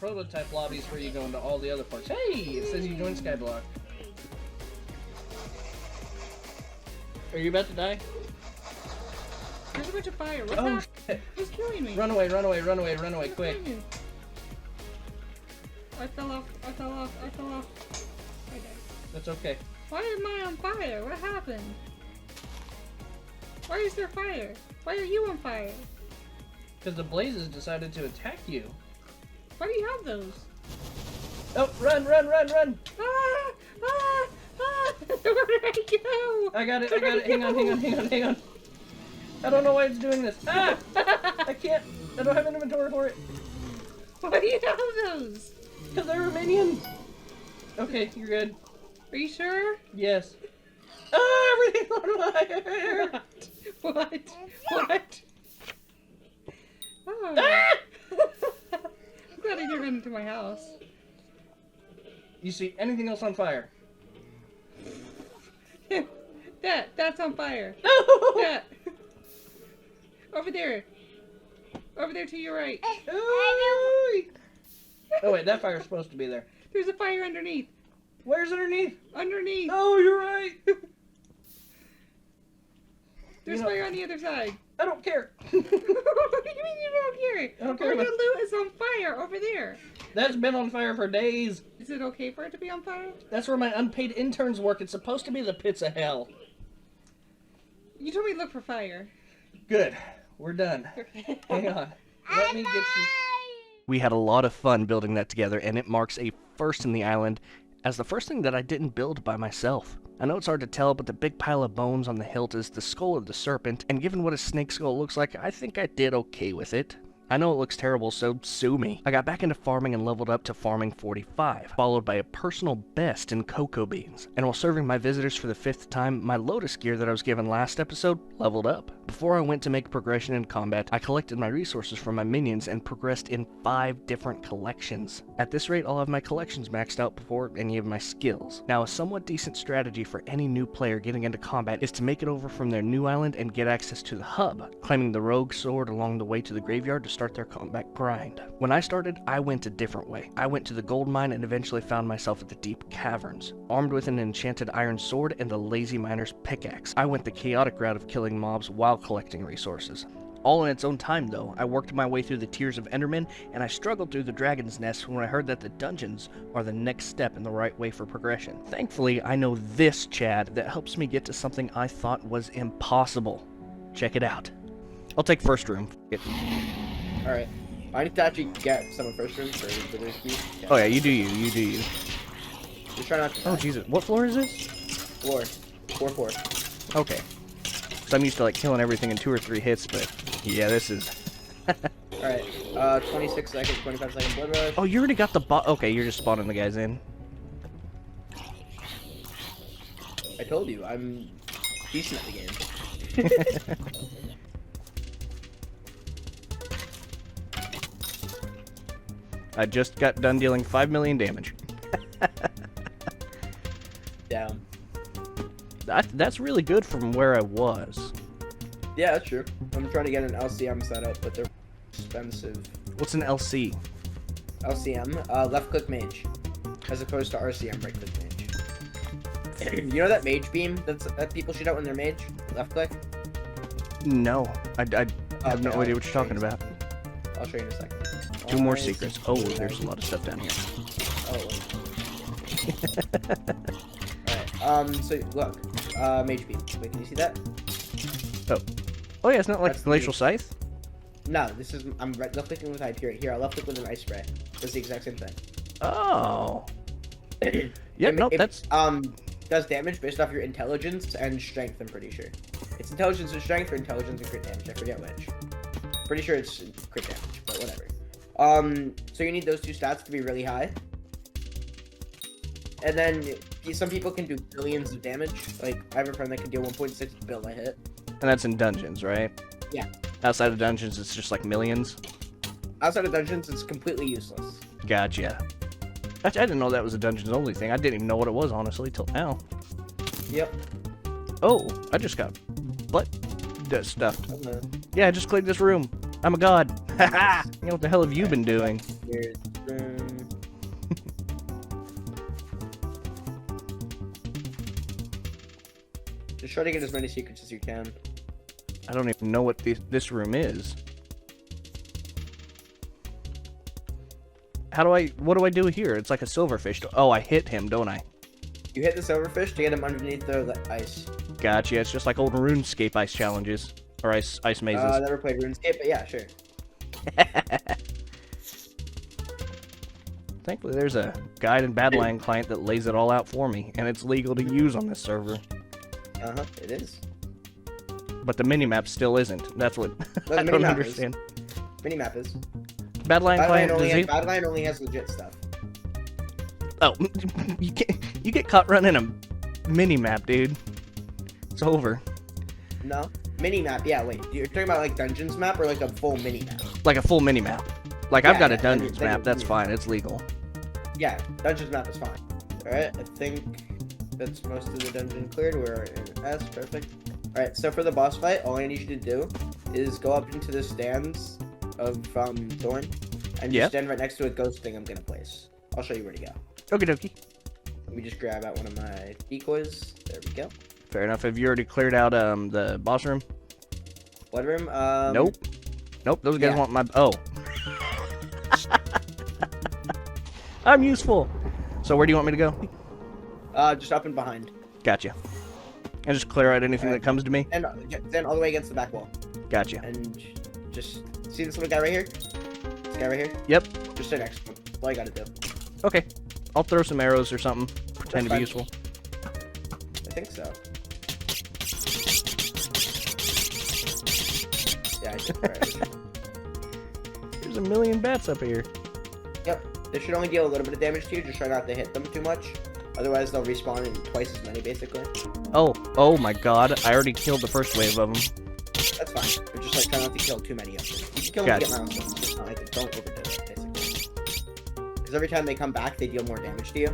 prototype lobbies where you go into all the other parts. Hey, it says you joined Skyblock. Are you about to die? There's a bunch of fire. What's Oh, that? shit. Who's killing me? Run away, run away, run away, run away, Who's quick. killing me? I fell off. I fell off. I fell off. I died. That's okay. Why am I on fire? What happened? Why is there fire? Why are you on fire? Because the blazes decided to attack you. Why do you have those? Oh, run, run, run, run! Ah! Ah! Ah! Where did I go? I got it, I got it. Hang on, hang on, hang on, hang on. I don't know why it's doing this. Ah! I can't. I don't have an inventory for it. Why do you have those? Because they're a minion. Okay, you're good. Are you sure? Yes. Ah, everything's on fire! What? What? Oh. Ah! I'm glad I didn't run into my house. You see anything else on fire? That's on fire. No! That. Over there. Over there to your right. Oh wait, that fire's supposed to be there. There's a fire underneath. Where's underneath? Underneath. Oh, you're right. There's You know- fire on the other side. I don't care. What do you mean you don't hear it? I don't care Your about- loot is on fire over there. That's been on fire for days. Is it okay for it to be on fire? That's where my unpaid interns work. It's supposed to be the pits of hell. You told me to look for fire. Good. We're done. Hang on. Let me get you. We had a lot of fun building that together, and it marks a first in the island as the first thing that I didn't build by myself. I know it's hard to tell, but the big pile of bones on the hilt is the skull of the serpent, and given what a snake skull looks like, I think I did okay with it. I know it looks terrible, so sue me. I got back into farming and leveled up to farming 45, followed by a personal best in cocoa beans. And while serving my visitors for the 5th time, my Lotus gear that I was given last episode leveled up. Before I went to make progression in combat, I collected my resources from my minions and progressed in 5 different collections. At this rate, I'll have my collections maxed out before any of my skills. Now, a somewhat decent strategy for any new player getting into combat is to make it over from their new island and get access to the hub, claiming the rogue sword along the way to the graveyard to start their combat grind. When I started, I went a different way. I went to the gold mine and eventually found myself at the deep caverns. Armed with an enchanted iron sword and a lazy miner's pickaxe, I went the chaotic route of killing mobs while collecting resources. All in its own time though, I worked my way through the Tears of Enderman, and I struggled through the Dragon's Nest when I heard that the dungeons are the next step in the right way for progression. Thankfully, I know this Chad that helps me get to something I thought was impossible. Check it out. I'll take first room. Alright. I need to actually get someone first room for the key. Oh yeah, you do you, you do you. Just try not to Oh die. Jesus, what floor is this? Floor. 4-4. Okay. So I'm used to like killing everything in 2 or 3 hits, but yeah, this is... Alright. 26 seconds, 25 second blood rush. Oh, you already got the okay, you're just spawning the guys in. I told you, I'm decent at the game. I just got done dealing 5 million damage. Down. That's really good from where I was. Yeah, that's true. I'm trying to get an LCM set up, but they're expensive. What's an LC? LCM, left click mage. As opposed to RCM, right click mage. You know that mage beam that people shoot out when they're mage? Left click? No, I have no Okay, idea what you're talking about. I'll show you in a second. 2 more Alright, secrets. Oh, there's a lot of stuff down here. Oh. Alright, so look, mage beam. Wait, can you see that? Oh yeah, it's not like That's Glacial the- Scythe? No, this is, I'm left clicking with Hyperion. Here, I left click with an ice spray. Does the exact same thing. Oh. Yeah, no, that's... Does damage based off your intelligence and strength, I'm pretty sure. It's intelligence and strength or intelligence and crit damage, I forget which. Pretty sure it's crit damage, but whatever. So you need those 2 stats to be really high. And then some people can do billions of damage. Like, I have a friend that can deal 1.6 bill a hit. And that's in dungeons, right? Yeah. Outside of dungeons, it's just like millions? Outside of dungeons, it's completely useless. Gotcha. I didn't know that was a dungeons only thing. I didn't even know what it was, honestly, till now. Yep. Oh, I just got butt stuff. I'm gonna- Yeah, I just cleared this room. I'm a god. Haha! You know what the hell have you been doing? Here's, Just try to get as many secrets as you can. I don't even know what this room is. What do I do here? It's like a silverfish. Oh, I hit him, don't I? You hit the silverfish to get him underneath the ice. Gotcha. It's just like old RuneScape ice challenges. Or ice mazes. Never played RuneScape, but yeah, sure. Thankfully, there's a guide and Badlion client that lays it all out for me, and it's legal to use on this server. It is. But the minimap still isn't. That's what No, I don't understand. Minimap is. Badlion client Badlion only has legit stuff. Oh, you get caught running a minimap, dude. It's over. No? Minimap, yeah, wait. You're talking about like Dungeons map or like a full minimap? Like a full minimap. Like Yeah, I've got a yeah, Dungeons then map. That's yeah. fine. It's legal. Yeah, Dungeons map is fine. Alright, I think that's most of the dungeon cleared. We're in S, perfect. Alright, so for the boss fight, all I need you to do is go up into the stands of Thorn and Yeah. just stand right next to a ghost thing I'm gonna place. I'll show you where to go. Okie dokie. Let me just grab out one of my decoys. There we go. Fair enough. Have you already cleared out the boss room? Blood room? Nope. Nope. Those guys yeah. want my. Oh. I'm useful. So where do you want me to go? Just up and behind. Gotcha. And just clear out anything Alright. that comes to me. And stand all the way against the back wall. Gotcha. And just see this little guy right here? This guy right here? Yep. Just stand next to him. That's all you gotta do. Okay. I'll throw some arrows or something. Pretend to be fine. useful. I think so. Yeah, I think right. There's a million bats up here. Yep. They should only deal a little bit of damage to you. Just try not to hit them too much. Otherwise, they'll respawn in twice as many, basically. Oh my god. I already killed the first wave of them. That's fine. But just like try not to kill too many of them. You can kill them to get milestones. Just not like don't overdo it, basically. Because every time they come back, they deal more damage to you.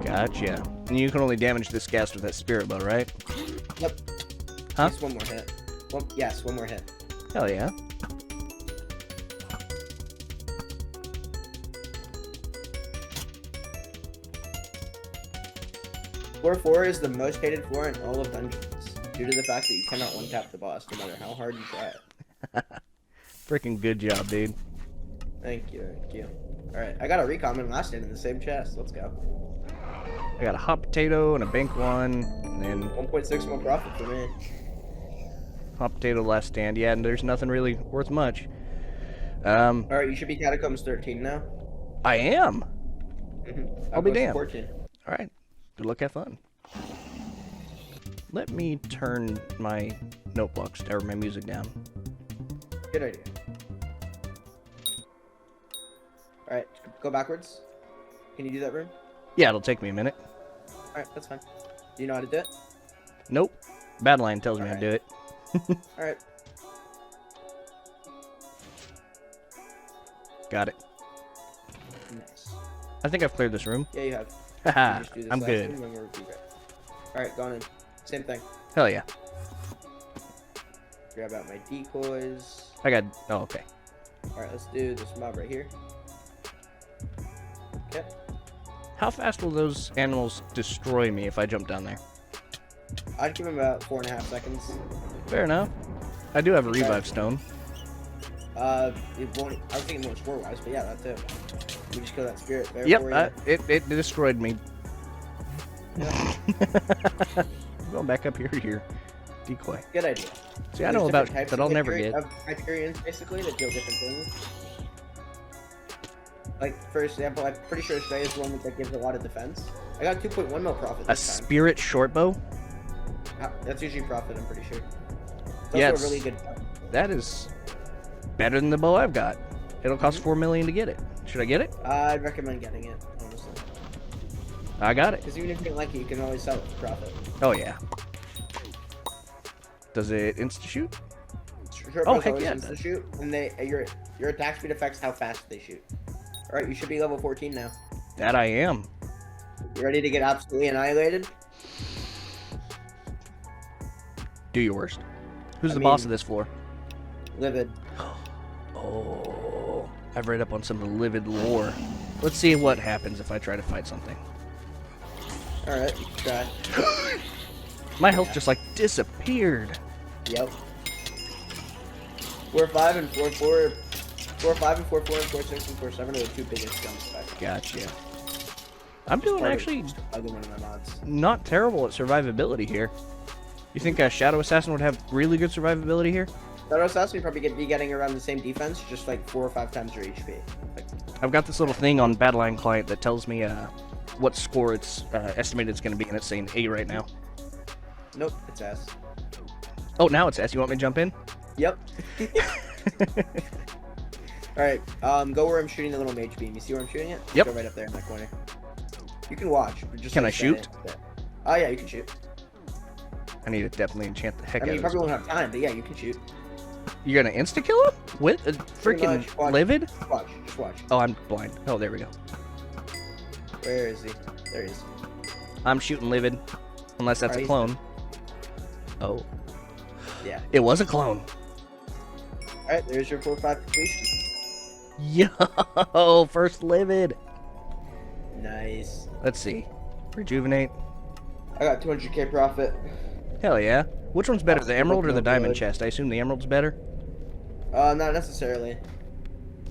Gotcha. And you can only damage this ghast with that spirit bow, right? Yep. Huh? Just one more hit. Yes, one more hit. Hell yeah. Floor 4 is the most hated floor in all of Dungeons, due to the fact that you cannot one-tap the boss, no matter how hard you try it. Freaking good job, dude. Thank you, thank you. Alright, I got a recon and last stand in the same chest, let's go. I got a hot potato and a bank one, and then 1.6 more profit for me. hot potato last stand. Yeah, and there's nothing really worth much. Alright, you should be Catacombs 13 now. I am. I'll be Outpost damned. 14. Alright. Good luck, have fun. Let me turn my note blocks or my music down. Good idea. Alright, go backwards. Can you do that room? Yeah, it'll take me a minute. Alright, that's fine. Do you know how to do it? Nope. Badlion tells me how to do it. Alright. Got it. Nice. I think I've cleared this room. Yeah, you have. Haha, Just do this I'm last good. room and we'll repeat it. Alright, going in. Same thing. Hell yeah. Grab out my decoys. I got. Oh, okay. Alright, let's do this mob right here. Okay. How fast will those animals destroy me if I jump down there? I'd give him about 4.5 seconds. Fair enough. I do have a Okay. revive stone. It won't. I was thinking more score wise, but yeah, that too. We just kill that spirit there Yep, for you. it destroyed me. Yeah. Going back up here. Decoy. Good idea. See, I There's know about different types that of I'll never get. Of Hyperions, basically, that deal different things. Like, for example, I'm pretty sure Stray is the one that gives a lot of defense. I got 2.1 mil profit A this time. spirit shortbow? That's usually profit, I'm pretty sure. It's Yeah, also a it's- really good. That is better than the bow I've got. It'll cost 4 million to get it. Should I get it? I'd recommend getting it, honestly. I got it. Because even if you don't like it, you can always sell it for profit. Oh yeah. Does it insta shoot? Short Oh, bows heck always yeah, it instant does. shoot, and your attack speed affects how fast they shoot. Alright, you should be level 14 now. That I am. You ready to get absolutely annihilated? Do your worst. Who's I the boss mean- of this floor? Livid. Oh, I've read up on some of the Livid lore. Let's see what happens if I try to fight something. Alright, you can try. My health just like disappeared. Yep. 4-5 and 4-4. 4-5 and 4-4 and 4-6 and 4-7 are the 2 biggest jumps back. Gotcha. I'm doing actually Other one of my mods. not terrible at survivability here. You think a Shadow Assassin would have really good survivability here? Shadow Assassin would probably be getting around the same defense, just like 4 or 5 times your HP. Like, I've got this little thing on Battleline Client that tells me what score it's estimated it's going to be, and it's saying A right now. nope, it's S. Oh, now it's S. You want me to jump in? Yep. Alright, go where I'm shooting the little mage beam. You see where I'm shooting it? Yep. Go right up there in that corner. You can watch, but just Can like, I shoot? stand it. Oh yeah, you can shoot. I need to definitely enchant the heck I mean, out you of this. probably won't have time, but yeah, you can shoot. You're going to insta-kill him? With Pretty freaking much. Watch. livid? Watch, just watch. Oh, I'm blind. Oh, there we go. Where is he? There he is. I'm shooting livid. Unless that's a Alright. clone. Oh. Yeah. It was a clone. Alright, there's your 4-5 completion. Yo, first livid. Nice. Let's see. Rejuvenate. I got 200k profit. Hell yeah. Which one's better, the emerald or the No diamond good. chest? I assume the emerald's better. Not necessarily.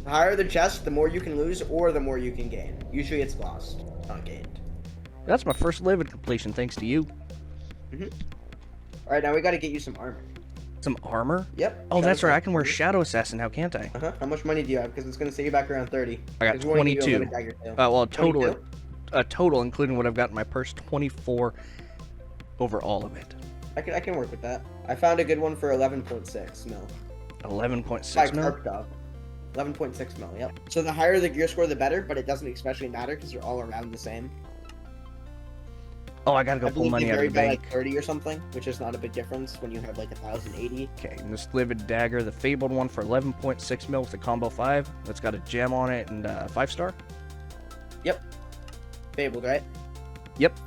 The higher the chest, the more you can lose or the more you can gain. Usually it's lost, not gained. That's my first livid completion, thanks to you. Alright, now we gotta get you some armor. Some armor? Yep. Oh, that's Shadow right. I can wear Assassin. Shadow Assassin now, can't I? Uh-huh. How much money do you have? Because it's gonna set you back around 30. I got 'Cause we wanna give you a 22. limit dagger too. Well, total, 22? total, including what I've got in my purse, 24 over all of it. I can work with that. I found a good one for 11.6 mil. 11.6 By mil? Karpdog. 11.6 mil, yep. So the higher the gear score, the better, but it doesn't especially matter because they're all around the same. Oh, I gotta go I pull believe money they out vary of the by bank. like 30 or something, which is not a big difference when you have like 1,080. Okay, and this livid dagger, the fabled one for 11.6 mil with the combo 5. That's got a gem on it and 5-star. Fabled, right? Yep.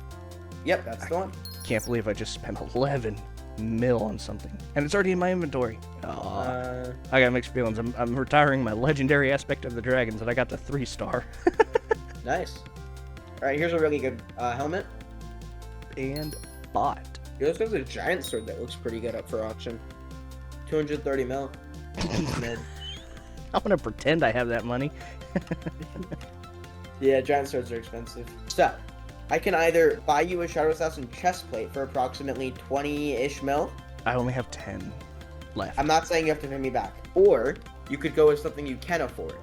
Yep, that's the one. Can't believe I just spent 11 mil on something. And it's already in my inventory. Aw. I got mixed feelings. I'm retiring my legendary aspect of the dragons, and I got the 3-star. Nice. Alright, here's a really good helmet. And bot. Here's a giant sword that looks pretty good up for auction. 230 mil. Mid. I'm gonna pretend I have that money. Yeah, giant swords are expensive. So, I can either buy you a Shadow Assassin chest plate for approximately 20-ish mil. I only have 10 left. I'm not saying you have to pay me back. Or, you could go with something you can afford.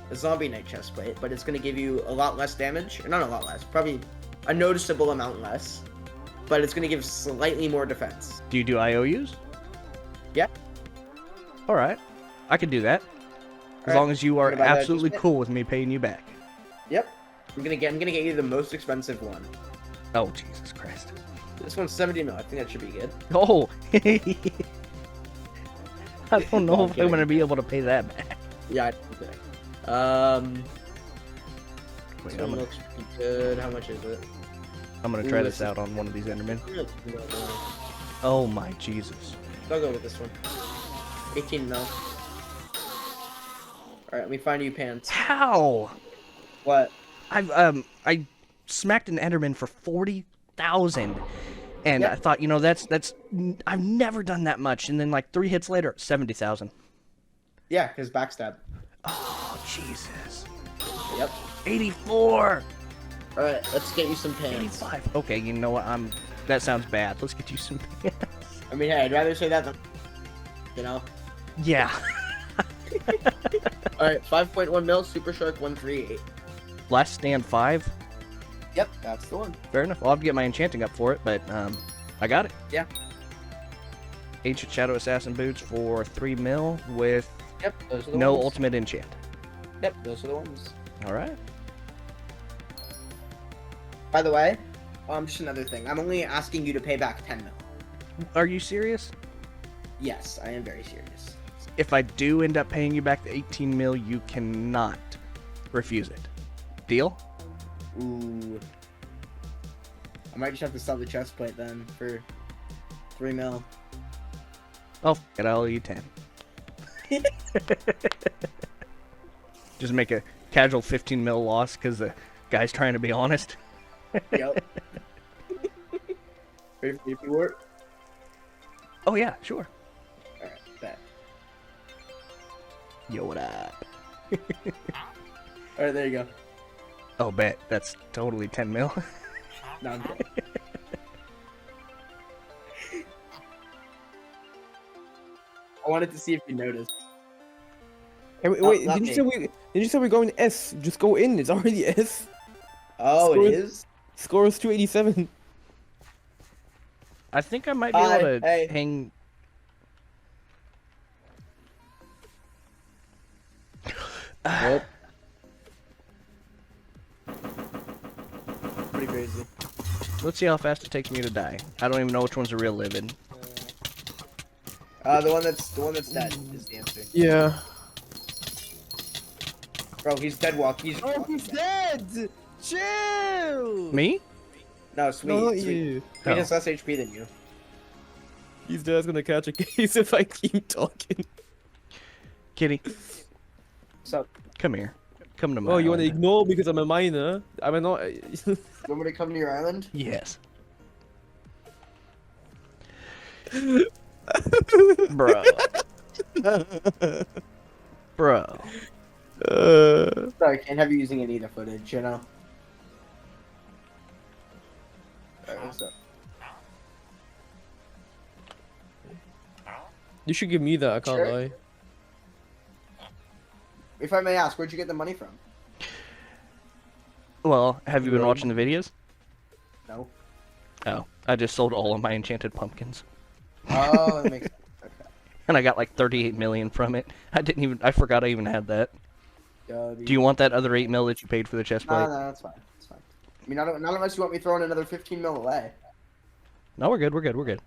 A Zombie Knight chest plate, but it's going to give you a lot less damage. Or not a lot less, probably a noticeable amount less. But it's going to give slightly more defense. Do you do IOUs? Yeah. Alright. I can do that. As Alright, long as you are gonna buy that absolutely chest plate? cool with me paying you back. Yep. I'm gonna get you the most expensive one. Oh, Jesus Christ. This one's 70 mil. I think that should be good. Oh! I don't know I'm if I'm kidding. gonna be able to pay that back. Yeah. I think so. Wait, This one looks pretty good. How much is it? I'm gonna Ooh, try this this is- out on one of these Endermen. No. Oh my Jesus. I'll go with this one. 18 mil. Alright, let me find you pants. How? What? I smacked an Enderman for 40,000, and Yep. I thought, I've never done that much, and then like 3 hits later, 70,000. Yeah, his backstab. Oh Jesus. Yep. 84. Alright, let's get you some pants. 85. Okay, you know what? That sounds bad. Let's get you some. I mean, hey, I'd rather say that than. You know? Yeah. Alright, 5.1 mil, Super Shark 138. Last stand 5. Yep, that's the one. Fair enough. I'll have to get my enchanting up for it, but I got it. Yeah. Ancient Shadow Assassin boots for 3 mil with Yep, those are the no ones. ultimate enchant. Yep, those are the ones. All right. By the way, just another thing. I'm only asking you to pay back 10 mil. Are you serious? Yes, I am very serious. If I do end up paying you back the 18 mil, you cannot refuse it. Deal? Ooh. I might just have to sell the chest plate then for 3 mil. Oh, f- it, I'll owe you 10. Just make a casual 15 mil loss because the guy's trying to be honest. Yep. Ready for your reward? Oh yeah, sure. Alright, bet. Yo, what up? Alright, there you go. Oh, bet. That's totally 10 mil. No, I'm kidding. I wanted to see if you noticed. Hey, wait, Not- not didn't you say we're going S? Just go in. It's already S. Oh, Score- it is? Score is 287. I think I might be Hi, able to hey. hang. Yep. Pretty crazy. Let's see how fast it takes me to die. I don't even know which one's a real livid. The one that's dead is the answer. Yeah. Bro, he's dead walk. He's Oh, he's dead! Chill! Me? No, sweet. No, not sweet. you. Sweet Oh. has less HP than you. He's dead gonna catch a case if I keep talking. Kitty, So, come here. Come to my Oh, you wanna island. ignore because I'm a minor? I'm not. you want me to come to your island? Yes. Bro. Bro. Sorry, can't have you using any of the footage, you know? Alright, what's up? You should give me that. I can't Sure. lie. If I may ask, where'd you get the money from? Well, have you been watching the videos? No. Oh, I just sold all of my enchanted pumpkins. Oh, that makes sense. Okay. And I got like 38 million from it. I forgot I even had that. Do Do you want that other 8 mil that you paid for the chest No, plate? no, that's fine. That's fine. I mean, not unless you want me throwing another 15 mil away. No, we're good, we're good, we're good.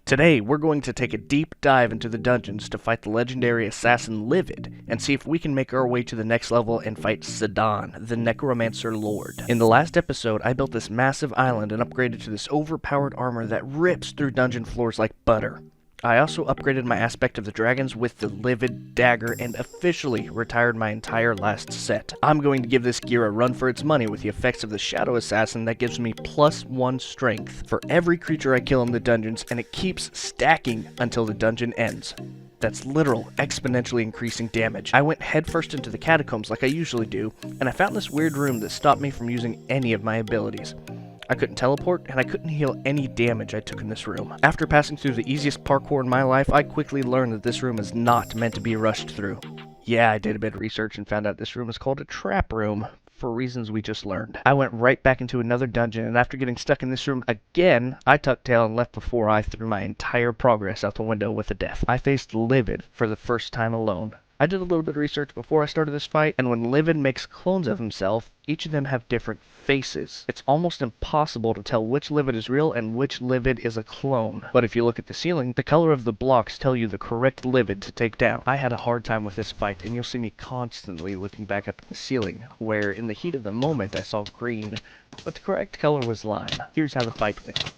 Today, we're going to take a deep dive into the dungeons to fight the legendary assassin Livid, and see if we can make our way to the next level and fight Zidane, the Necromancer Lord. In the last episode, I built this massive island and upgraded to this overpowered armor that rips through dungeon floors like butter. I also upgraded my aspect of the dragons with the Livid dagger and officially retired my entire last set. I'm going to give this gear a run for its money with the effects of the Shadow Assassin that gives me +1 strength for every creature I kill in the dungeons, and it keeps stacking until the dungeon ends. That's literal, exponentially increasing damage. I went headfirst into the catacombs like I usually do, and I found this weird room that stopped me from using any of my abilities. I couldn't teleport, and I couldn't heal any damage I took in this room. After passing through the easiest parkour in my life, I quickly learned that this room is not meant to be rushed through. Yeah, I did a bit of research and found out this room is called a trap room, for reasons we just learned. I went right back into another dungeon, and after getting stuck in this room again, I tucked tail and left before I threw my entire progress out the window with a death. I faced Livid for the first time alone. I did a little bit of research before I started this fight, and when Livid makes clones of himself, each of them have different faces. It's almost impossible to tell which Livid is real and which Livid is a clone. But if you look at the ceiling, the color of the blocks tell you the correct Livid to take down. I had a hard time with this fight, and you'll see me constantly looking back up at the ceiling, where in the heat of the moment I saw green, but the correct color was lime. Here's how the fight went.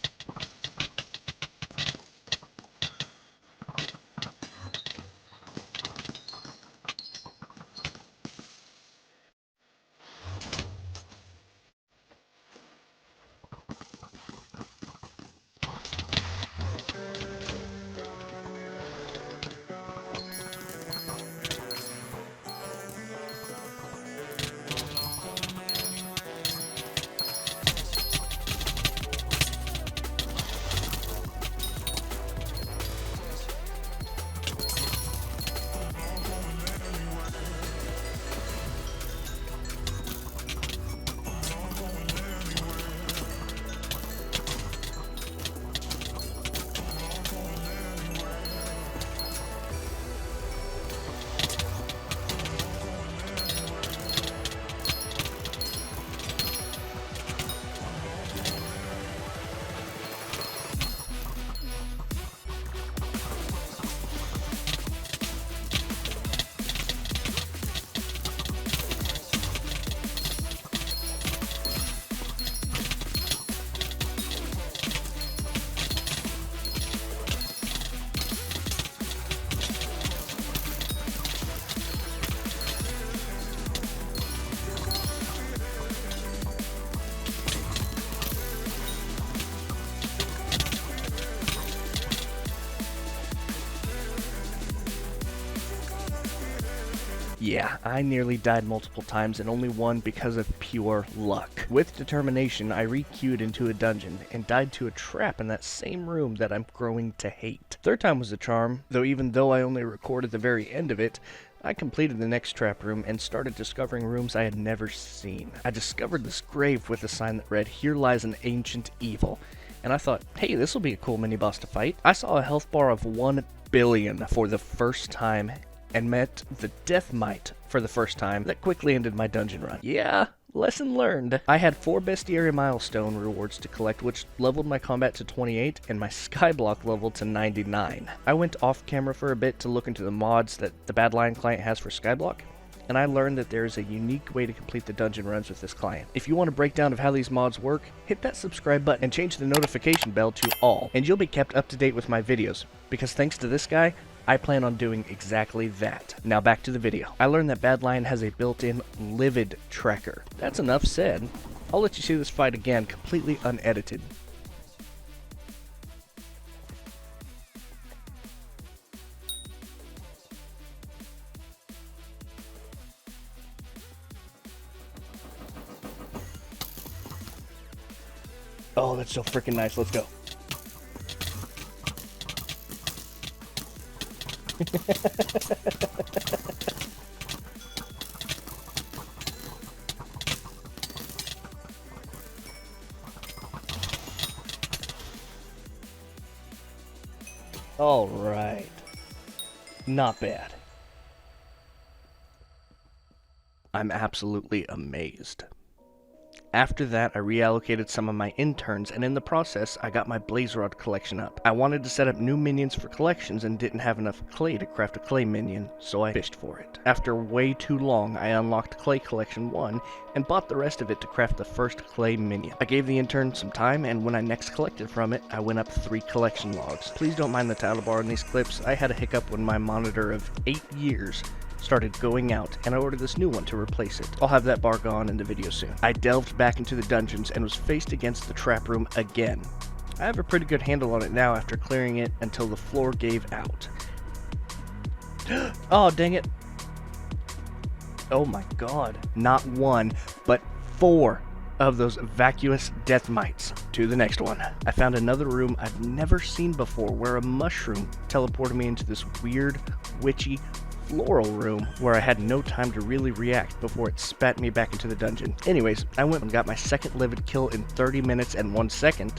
Yeah, I nearly died multiple times and only won because of pure luck. With determination, I re-queued into a dungeon and died to a trap in that same room that I'm growing to hate. Third time was a charm, though even though I only recorded the very end of it, I completed the next trap room and started discovering rooms I had never seen. I discovered this grave with a sign that read, "Here lies an ancient evil." And I thought, hey, this will be a cool mini-boss to fight. I saw a health bar of 1 billion for the first time and met the Death Mite for the first time. That quickly ended my dungeon run. Yeah, lesson learned. I had 4 bestiary milestone rewards to collect, which leveled my combat to 28 and my skyblock level to 99. I went off camera for a bit to look into the mods that the Badlion client has for skyblock, and I learned that there is a unique way to complete the dungeon runs with this client. If you want a breakdown of how these mods work, hit that subscribe button and change the notification bell to all, and you'll be kept up to date with my videos, because thanks to this guy, I plan on doing exactly that. Now back to the video. I learned that Badlion has a built-in Livid tracker. That's enough said. I'll let you see this fight again, completely unedited. Oh, that's so freaking nice. Let's go. All right. Not bad. I'm absolutely amazed. After that, I reallocated some of my interns, and in the process, I got my Blaze Rod collection up. I wanted to set up new minions for collections and didn't have enough clay to craft a clay minion, so I fished for it. After way too long, I unlocked Clay Collection 1 and bought the rest of it to craft the first clay minion. I gave the intern some time, and when I next collected from it, I went up 3 collection logs. Please don't mind the title bar in these clips. I had a hiccup when my monitor of 8 years started going out, and I ordered this new one to replace it. I'll have that bar gone in the video soon. I delved back into the dungeons and was faced against the trap room again. I have a pretty good handle on it now after clearing it until the floor gave out. Oh, dang it. Oh my god. Not 1, but 4 of those vacuous death mites. To the next one. I found another room I've never seen before where a mushroom teleported me into this weird, witchy, floral room where I had no time to really react before it spat me back into the dungeon. Anyways, I went and got my second Livid kill in 30 minutes and 1 second,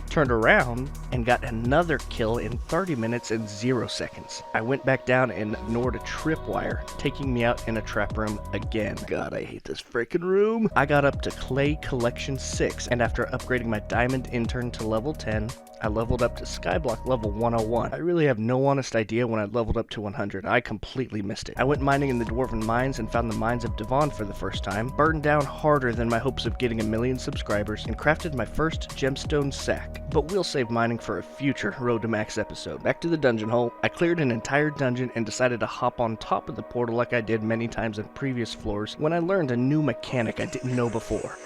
turned around and got another kill in 30 minutes and 0 seconds. I went back down and ignored a tripwire, taking me out in a trap room again. God, I hate this freaking room. I got up to Clay Collection 6, and after upgrading my Diamond Intern to level 10, I leveled up to Skyblock level 101. I really have no honest idea when I leveled up to 100. I completely missed it. I went mining in the Dwarven Mines and found the Mines of Devon for the first time, burned down harder than my hopes of getting 1 million subscribers, and crafted my first gemstone sack. But we'll save mining for a future Road to Max episode. Back to the dungeon hole. I cleared an entire dungeon and decided to hop on top of the portal like I did many times in previous floors when I learned a new mechanic I didn't know before.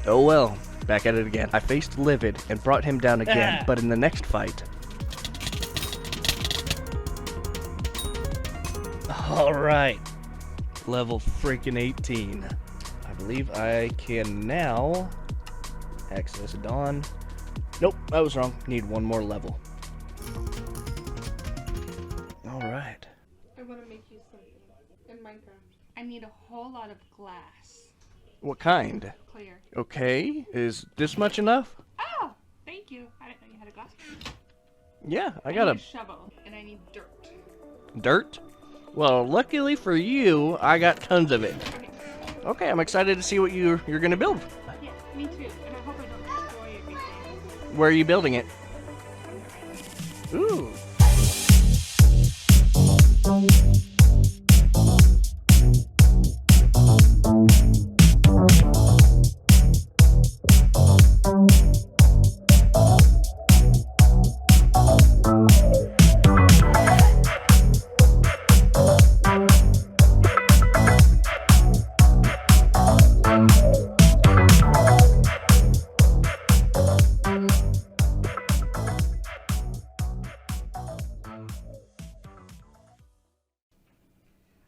Oh well, back at it again. I faced Livid and brought him down again, but in the next fight... Alright, level freaking 18. I believe I can now access Dawn. Nope, I was wrong. Need 1 more level. Alright. I want to make you something in Minecraft. I need a whole lot of glass. What kind? Clear. Okay, is this much enough? Oh! Thank you. I didn't know you had a glass. Yeah, I need got a a shovel, and I need dirt. dirt. Well, luckily for you, I got tons of it. Okay. Okay, I'm excited to see what you're gonna build. Yeah, me too. And I hope I don't destroy everything. Where are you building it? Ooh.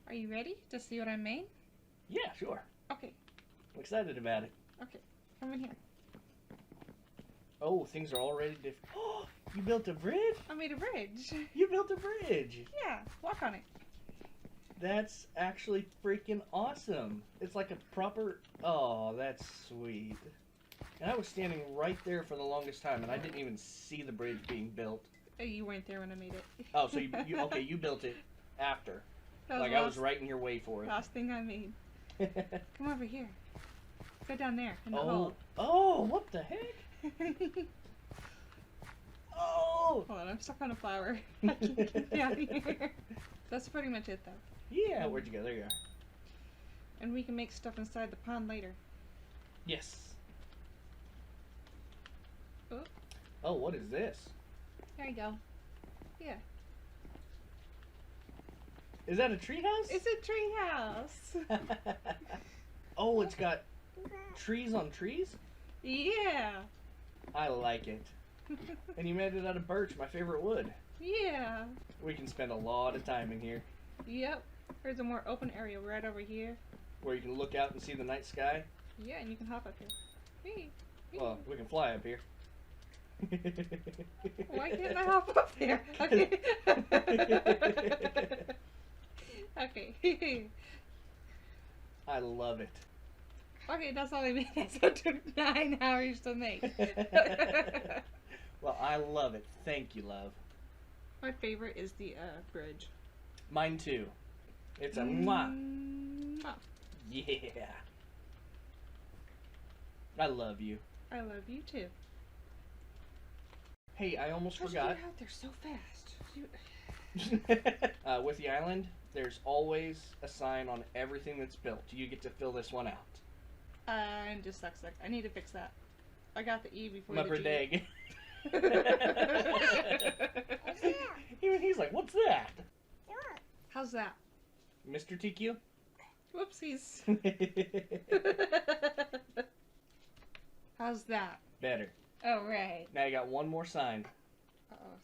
Are you ready to see what I made? Yeah, sure. Okay, I'm excited about it. okay. Come in here. Oh, things are already different. Oh, you built a bridge? I made a bridge. You built a bridge. Yeah, walk on it. That's actually freaking awesome. It's like a proper... Oh, that's sweet. And I was standing right there for the longest time, and I didn't even see the bridge being built. You weren't there when I made it. Oh, so you built it after. That Like the I was last- right in your way for it. Last thing I made. Come over here. Go down there in the Oh, oh, what the heck? hole. Oh! Hold on, I'm stuck on a flower. I can't get down here. That's pretty much it, though. Yeah, where'd you go? There you are. And we can make stuff inside the pond later. Yes. Oh. Oh, what is this? There you go. Yeah. Is that a treehouse? It's a treehouse. Oh, it's got trees on trees? Yeah. I like it. And you made it out of birch, my favorite wood. Yeah. We can spend a lot of time in here. Yep. There's a more open area right over here. Where you can look out and see the night sky. Yeah, and you can hop up here. Whee! Whee. Well, we can fly up here. Why can't I hop up there? Okay. Okay. I love it. Okay, that's all I made. That took 9 hours to make. Well, I love it. Thank you, love. My favorite is the bridge. Mine too. It's a mwah. Mwah. Yeah. I love you. I love you too. Hey, I almost How'd you forgot. get out there so fast? With the island, there's always a sign on everything that's built. You get to fill this one out. I'm dyslexic. I need to fix that. I got the E before the G. Mupperdag. Even he's like, what's that? How's that? Mr. TQ? Whoopsies. How's that? Better. Oh, right. Now you got one more sign. Uh-oh.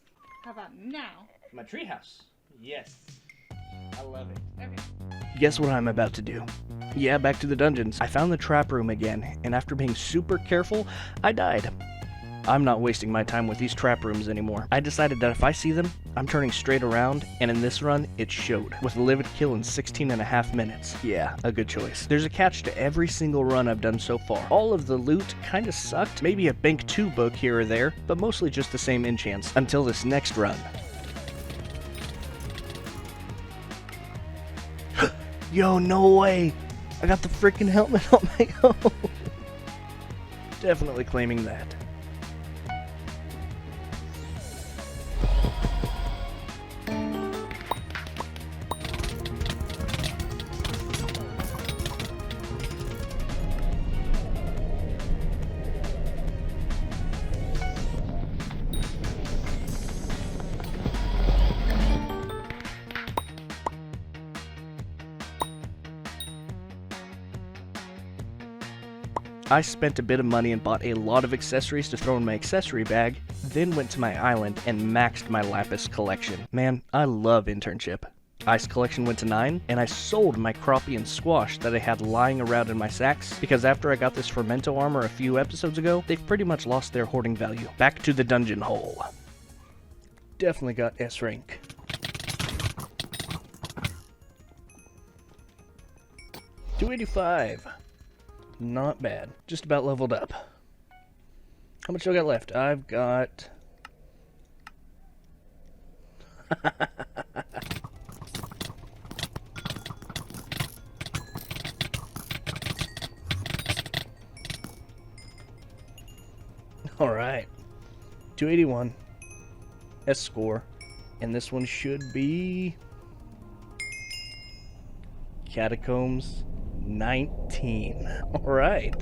How about now? My treehouse. Yes. I love it. Okay. Guess what I'm about to do? Yeah, back to the dungeons. I found the trap room again, and after being super careful, I died. I'm not wasting my time with these trap rooms anymore. I decided that if I see them, I'm turning straight around, and in this run, it showed, with a livid kill in 16.5 minutes. Yeah, a good choice. There's a catch to every single run I've done so far. All of the loot kinda sucked, maybe a Bank 2 book here or there, but mostly just the same enchants, until this next run. Yo, no way! I got the freaking helmet on my own! Definitely claiming that. I spent a bit of money and bought a lot of accessories to throw in my accessory bag, then went to my island and maxed my Lapis collection. Man, I love internship. Ice collection went to 9, and I sold my crappie and squash that I had lying around in my sacks, because after I got this Fermento armor a few episodes ago, they've pretty much lost their hoarding value. Back to the dungeon hole. Definitely got S rank. $285. Not bad. Just about leveled up. How much do I got left? I've got... Alright. 281. S score. And this one should be... Catacombs 19. Alright.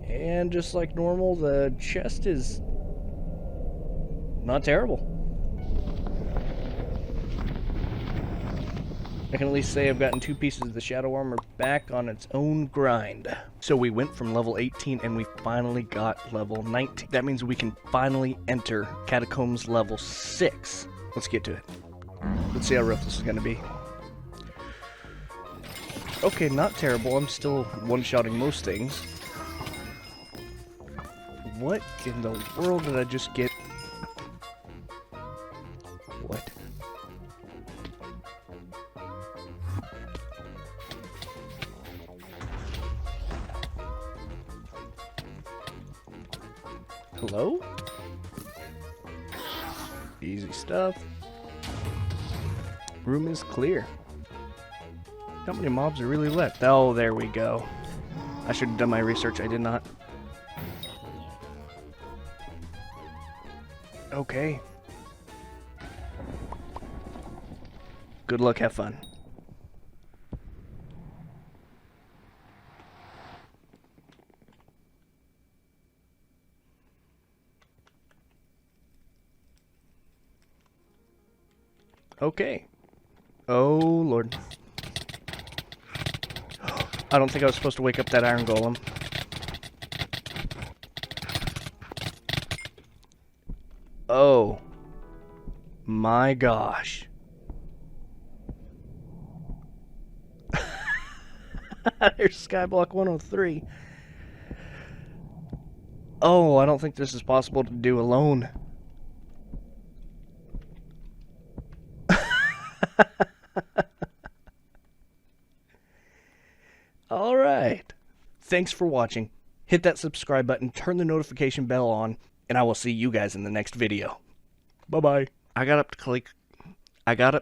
And just like normal, the chest is not terrible. I can at least say I've gotten 2 pieces of the Shadow Armor back on its own grind. So we went from level 18 and we finally got level 19. That means we can finally enter Catacombs level 6. Let's get to it. Let's see how rough this is going to be. Okay, not terrible. I'm still one-shotting most things. What in the world did I just get? What? Hello? Easy stuff. Room is clear. How many mobs are really left? Oh, there we go. I should have done my research. I did not. Okay. Good luck, have fun. Okay. Oh, Lord. I don't think I was supposed to wake up that iron golem. Oh. My gosh. There's Skyblock 103. Oh, I don't think this is possible to do alone. Alright. Thanks for watching. Hit that subscribe button, turn the notification bell on, and I will see you guys in the next video. Bye-bye. I got up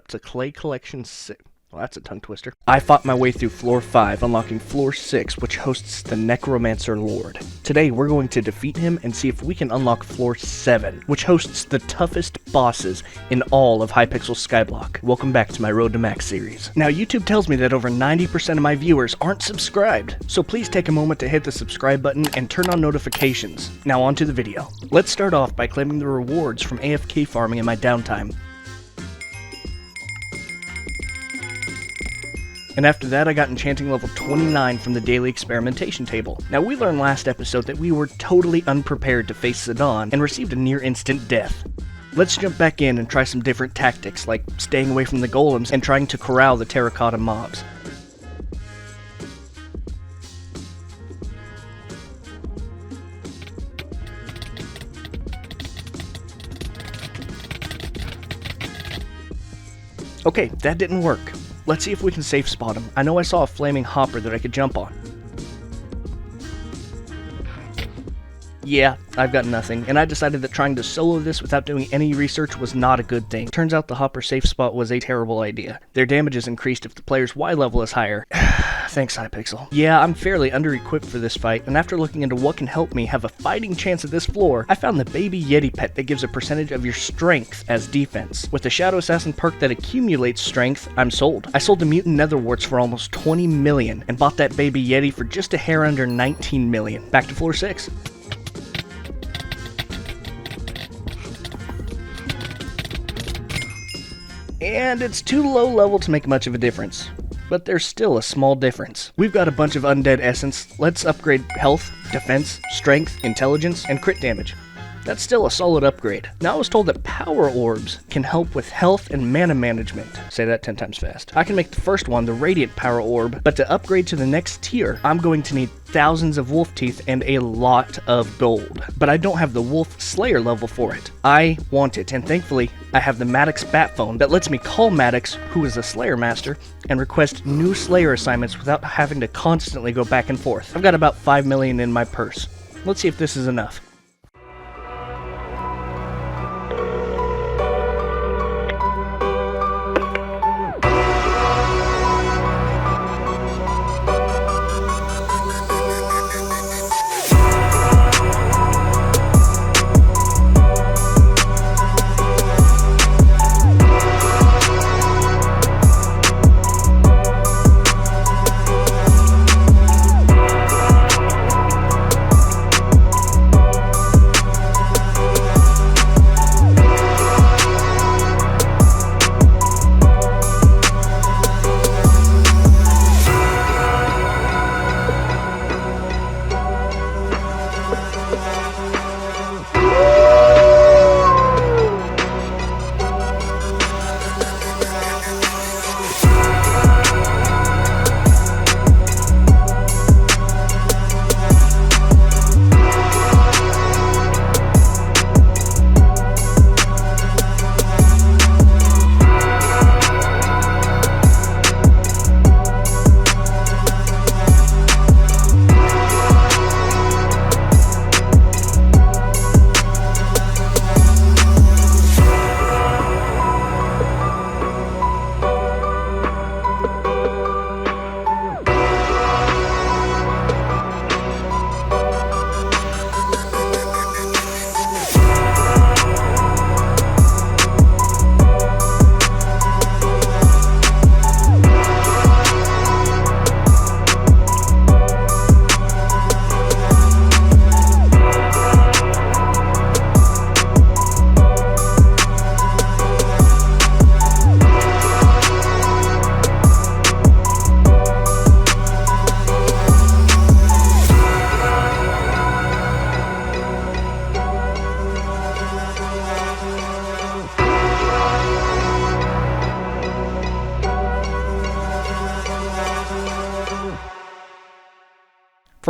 to Clay Collection 6. Well, that's a tongue twister. I fought my way through Floor 5, unlocking Floor 6, which hosts the Necromancer Lord. Today, we're going to defeat him and see if we can unlock Floor 7, which hosts the toughest bosses in all of Hypixel Skyblock. Welcome back to my Road to Max series. Now, YouTube tells me that over 90% of my viewers aren't subscribed, so please take a moment to hit the subscribe button and turn on notifications. Now, on to the video. Let's start off by claiming the rewards from AFK farming in my downtime. And after that, I got enchanting level 29 from the daily experimentation table. Now, we learned last episode that we were totally unprepared to face Zidane and received a near instant death. Let's jump back in and try some different tactics, like staying away from the golems and trying to corral the terracotta mobs. Okay, that didn't work. Let's see if we can safe spot him. I know I saw a flaming hopper that I could jump on. Yeah, I've got nothing, and I decided that trying to solo this without doing any research was not a good thing. Turns out the hopper safe spot was a terrible idea. Their damage is increased if the player's Y level is higher. Thanks, Hypixel. Yeah, I'm fairly under-equipped for this fight, and after looking into what can help me have a fighting chance at this floor, I found the Baby Yeti pet that gives a percentage of your strength as defense. With the Shadow Assassin perk that accumulates strength, I'm sold. I sold the Mutant Netherwarts for almost 20 million, and bought that Baby Yeti for just a hair under 19 million. Back to floor 6. And it's too low level to make much of a difference. But there's still a small difference. We've got a bunch of undead essence. Let's upgrade health, defense, strength, intelligence, and crit damage. That's still a solid upgrade. Now I was told that power orbs can help with health and mana management. Say that 10 times fast. I can make the first one the radiant power orb, but to upgrade to the next tier, I'm going to need thousands of wolf teeth and a lot of gold. But I don't have the wolf slayer level for it. I want it, and thankfully, I have the Maddox bat phone that lets me call Maddox, who is a slayer master, and request new slayer assignments without having to constantly go back and forth. I've got about 5 million in my purse. Let's see if this is enough.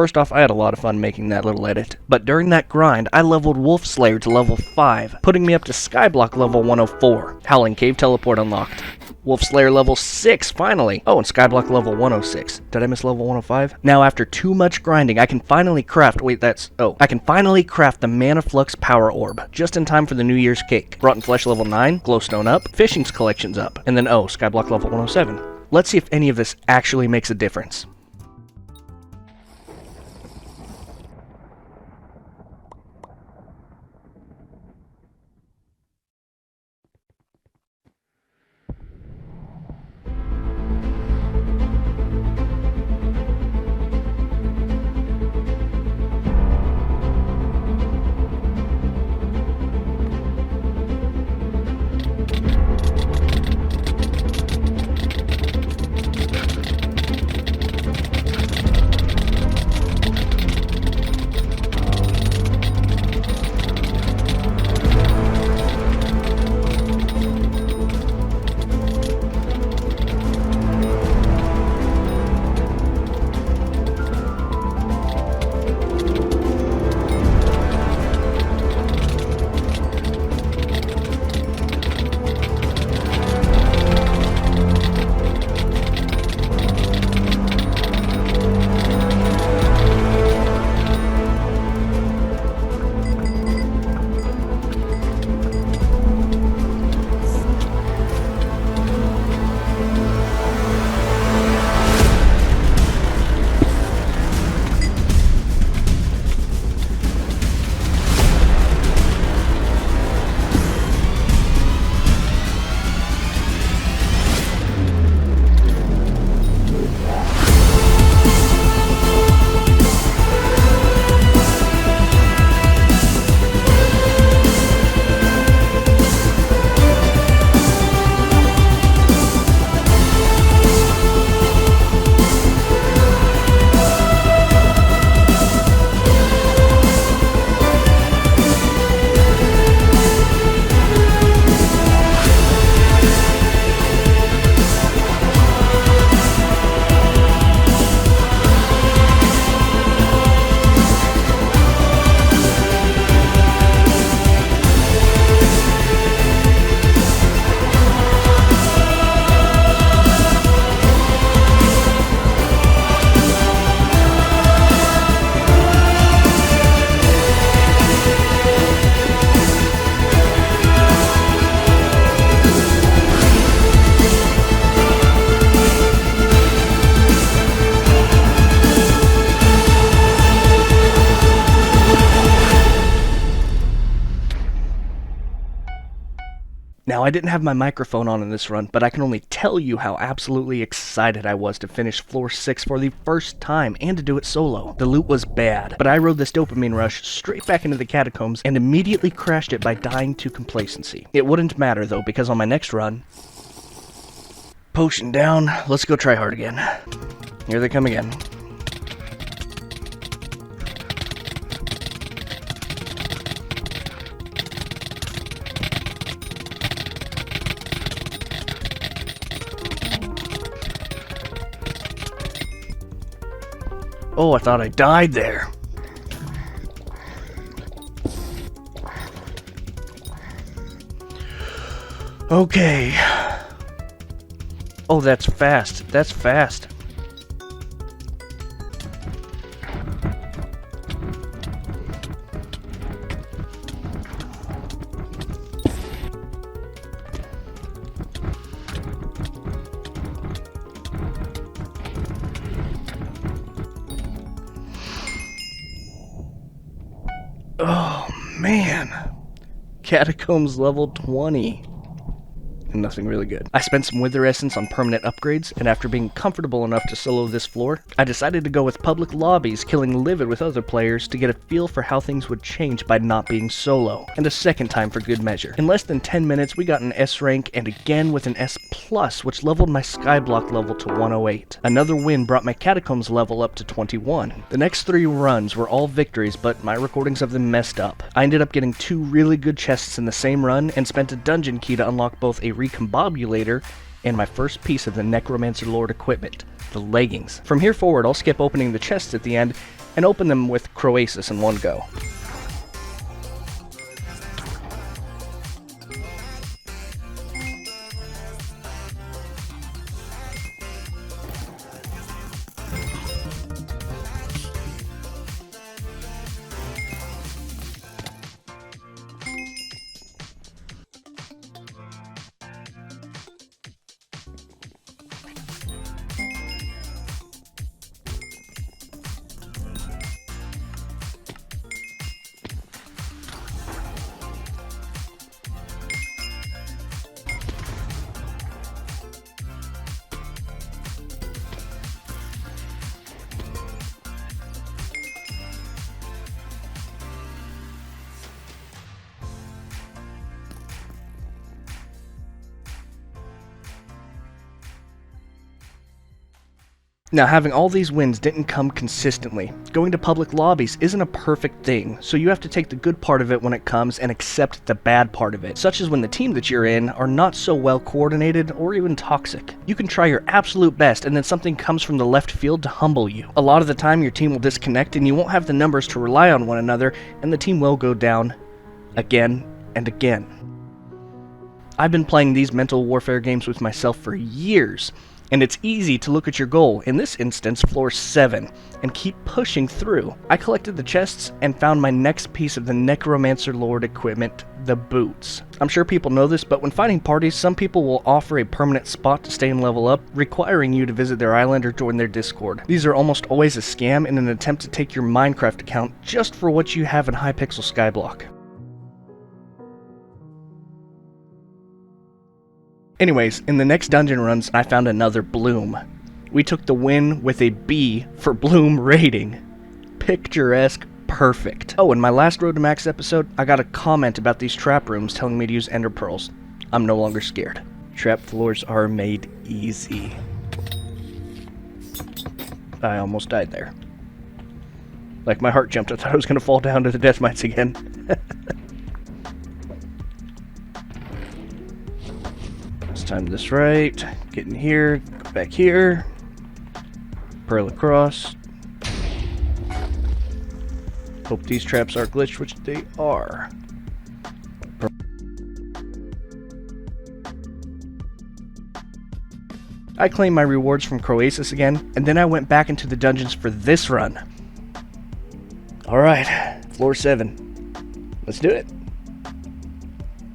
First off, I had a lot of fun making that little edit, but during that grind, I leveled Wolf Slayer to level 5, putting me up to Skyblock level 104. Howling Cave Teleport unlocked. Wolf Slayer level 6, finally! Oh, and Skyblock level 106. Did I miss level 105? Now, after too much grinding, I can finally craft the Mana Flux Power Orb, just in time for the New Year's cake. Rotten Flesh level 9, Glowstone up, Fishing's Collection's up, and then Skyblock level 107. Let's see if any of this actually makes a difference. Now, I didn't have my microphone on in this run, but I can only tell you how absolutely excited I was to finish floor 6 for the first time and to do it solo. The loot was bad, but I rode this dopamine rush straight back into the catacombs and immediately crashed it by dying to complacency. It wouldn't matter though, because on my next run... Potion down, let's go try hard again. Here they come again. Oh, I thought I died there. Okay. Oh, that's fast. That's fast. Oh, man. Catacombs level 20. And nothing really good. I spent some Wither Essence on permanent upgrades, and after being comfortable enough to solo this floor, I decided to go with public lobbies, killing Livid with other players to get a feel for how things would change by not being solo, and a second time for good measure. In less than 10 minutes, we got an S rank, and again with an S+, which leveled my Skyblock level to 108. Another win brought my Catacombs level up to 21. The next 3 runs were all victories, but my recordings of them messed up. I ended up getting 2 really good chests in the same run, and spent a dungeon key to unlock both a recombobulator and my first piece of the Necromancer Lord equipment, the leggings. From here forward, I'll skip opening the chests at the end and open them with Croasis in one go. Now, having all these wins didn't come consistently. Going to public lobbies isn't a perfect thing, so you have to take the good part of it when it comes and accept the bad part of it, such as when the team that you're in are not so well coordinated or even toxic. You can try your absolute best and then something comes from the left field to humble you. A lot of the time your team will disconnect and you won't have the numbers to rely on one another, and the team will go down again and again. I've been playing these mental warfare games with myself for years, and it's easy to look at your goal, in this instance floor 7, and keep pushing through. I collected the chests and found my next piece of the Necromancer Lord equipment, the boots. I'm sure people know this, but when fighting parties, some people will offer a permanent spot to stay and level up, requiring you to visit their island or join their Discord. These are almost always a scam in an attempt to take your Minecraft account just for what you have in Hypixel Skyblock. Anyways, in the next dungeon runs, I found another Bloom. We took the win with a B for Bloom rating. Picturesque perfect. Oh, in my last Road to Max episode, I got a comment about these trap rooms telling me to use ender pearls. I'm no longer scared. Trap floors are made easy. I almost died there. Like my heart jumped, I thought I was going to fall down to the death mites again. Time this right, get in here, go back here, pearl across. Hope these traps are glitched, which they are. I claimed my rewards from Croasis again, and then I went back into the dungeons for this run. Alright, floor 7. Let's do it.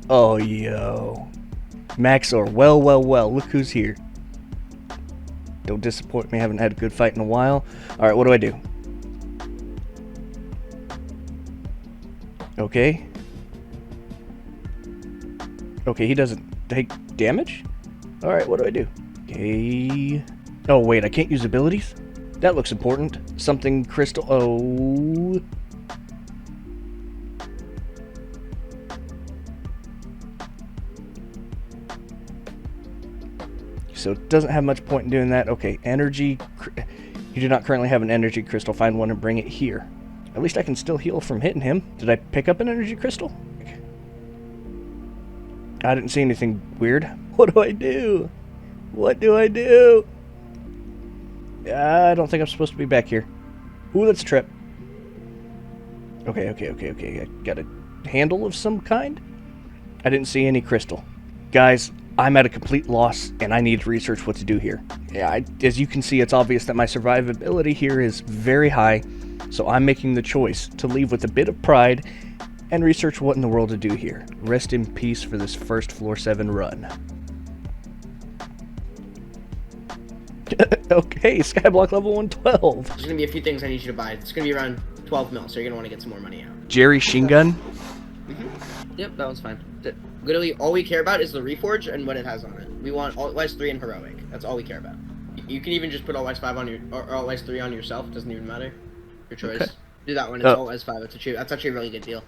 Oh, yo. Maxor, well, look who's here. Don't disappoint me, haven't had a good fight in a while. Alright, what do I do? Okay. Okay, he doesn't take damage? Alright, what do I do? Okay. Oh, wait, I can't use abilities? That looks important. Something crystal. Oh. So it doesn't have much point in doing that. Okay, energy. You do not currently have an energy crystal. Find one and bring it here. At least I can still heal from hitting him. Did I pick up an energy crystal? I didn't see anything weird. What do I do? What do I do? I don't think I'm supposed to be back here. Ooh, let's trip. Okay. I got a handle of some kind? I didn't see any crystal. Guys, I'm at a complete loss, and I need to research what to do here. Yeah, as you can see, it's obvious that my survivability here is very high, so I'm making the choice to leave with a bit of pride and research what in the world to do here. Rest in peace for this first floor 7 run. Okay, Skyblock level 112. There's gonna be a few things I need you to buy. It's gonna be around 12 mil, so you're gonna want to get some more money out. Jerry Shin Gun. Yep, that one's fine. Literally, all we care about is the Reforge and what it has on it. We want Alt-Wise 3 and Heroic. That's all we care about. You can even just put Alt-Wise 5 on your, or Alt-Wise 3 on yourself. Doesn't even matter. Your choice. Okay. Do that one. It's Alt-Wise 5. That's actually a really good deal.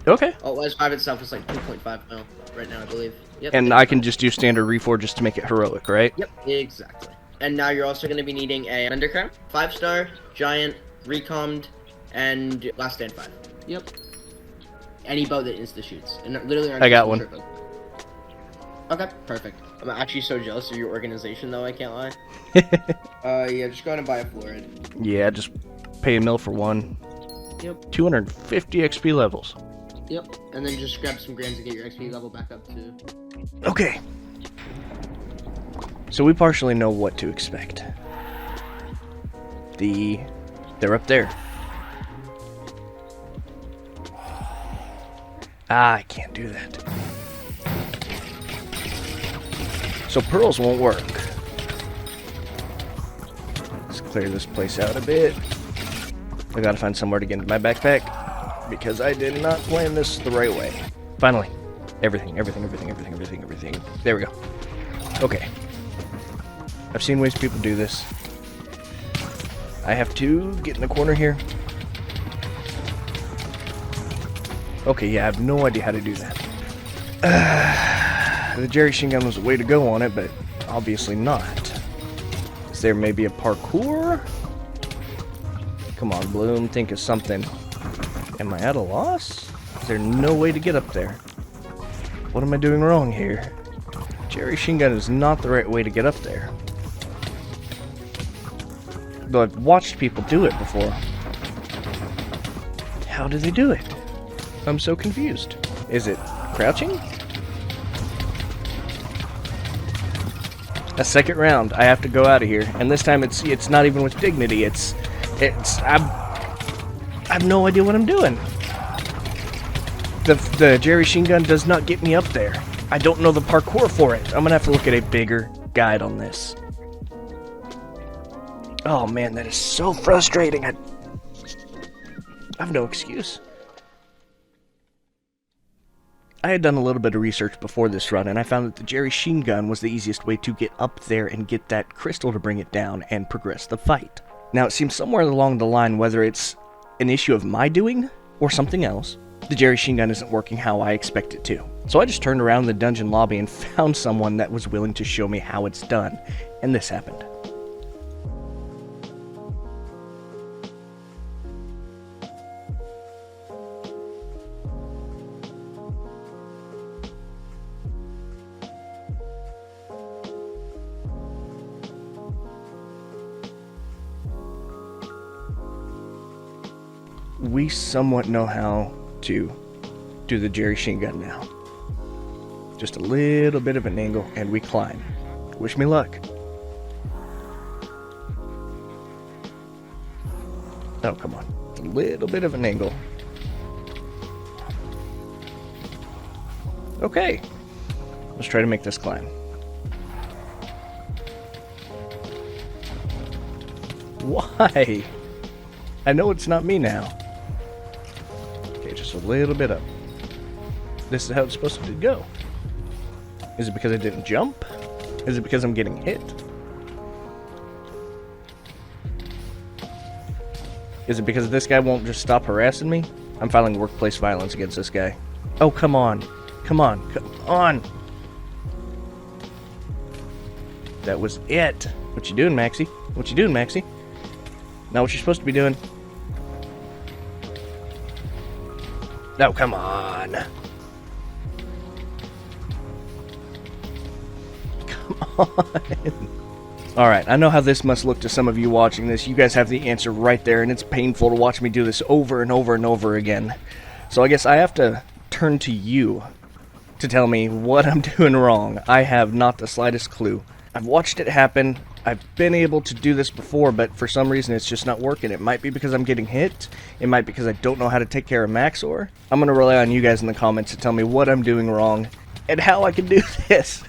Okay. Alt-Wise 5 itself is like 2.5 mil right now, I believe. Yep. And I can just do standard Reforge just to make it heroic, right? Yep, exactly. And now you're also going to be needing a Ender Crown, 5-star, Giant, Recommed, and Last Stand 5. Yep. Any bow that insta-shoots. And literally I got one. Okay, perfect. I'm actually so jealous of your organization, though, I can't lie. Yeah, just go ahead and buy a Florid. Yeah, just pay a mil for one. Yep. 250 XP levels. Yep. And then just grab some grams to get your XP level back up to. Okay. So we partially know what to expect. They're up there. I can't do that. So pearls won't work. Let's clear this place out a bit. I gotta find somewhere to get into my backpack because I did not plan this the right way. Finally. Everything. There we go. Okay. I've seen ways people do this. I have to get in the corner here. Okay, yeah, I have no idea how to do that. The Jerry Shin Gun was a way to go on it, but obviously not. Is there maybe a parkour? Come on, Bloom, think of something. Am I at a loss? Is there no way to get up there? What am I doing wrong here? Jerry Shin Gun is not the right way to get up there. Though I've watched people do it before. How do they do it? I'm so confused. Is it crouching? A second round. I have to go out of here, and this time it's not even with dignity. I have no idea what I'm doing. The Jerry Shin Gun does not get me up there. I don't know the parkour for it. I'm gonna have to look at a bigger guide on this. Oh man, that is so frustrating. I have no excuse. I had done a little bit of research before this run, and I found that the Jerry Shin Gun was the easiest way to get up there and get that crystal to bring it down and progress the fight. Now, it seems somewhere along the line, whether it's an issue of my doing or something else, the Jerry Shin Gun isn't working how I expect it to. So I just turned around in the dungeon lobby and found someone that was willing to show me how it's done, and this happened. We somewhat know how to do the Jerry Shin Gun now. Just a little bit of an angle and we climb. Wish me luck. Oh, come on. A little bit of an angle. Okay. Let's try to make this climb. Why? I know it's not me now. Okay, just a little bit up. This is how it's supposed to go. Is it because I didn't jump? Is it because I'm getting hit? Is it because this guy won't just stop harassing me? I'm filing workplace violence against this guy. Oh, come on. Come on. Come on. That was it. What you doing, Maxie? What you doing, Maxie? Not what you're supposed to be doing. No, come on. Come on. Alright, I know how this must look to some of you watching this. You guys have the answer right there, and it's painful to watch me do this over and over and over again. So I guess I have to turn to you to tell me what I'm doing wrong. I have not the slightest clue. I've watched it happen. I've been able to do this before, but for some reason it's just not working. It might be because I'm getting hit. It might be because I don't know how to take care of Maxor. I'm going to rely on you guys in the comments to tell me what I'm doing wrong and how I can do this.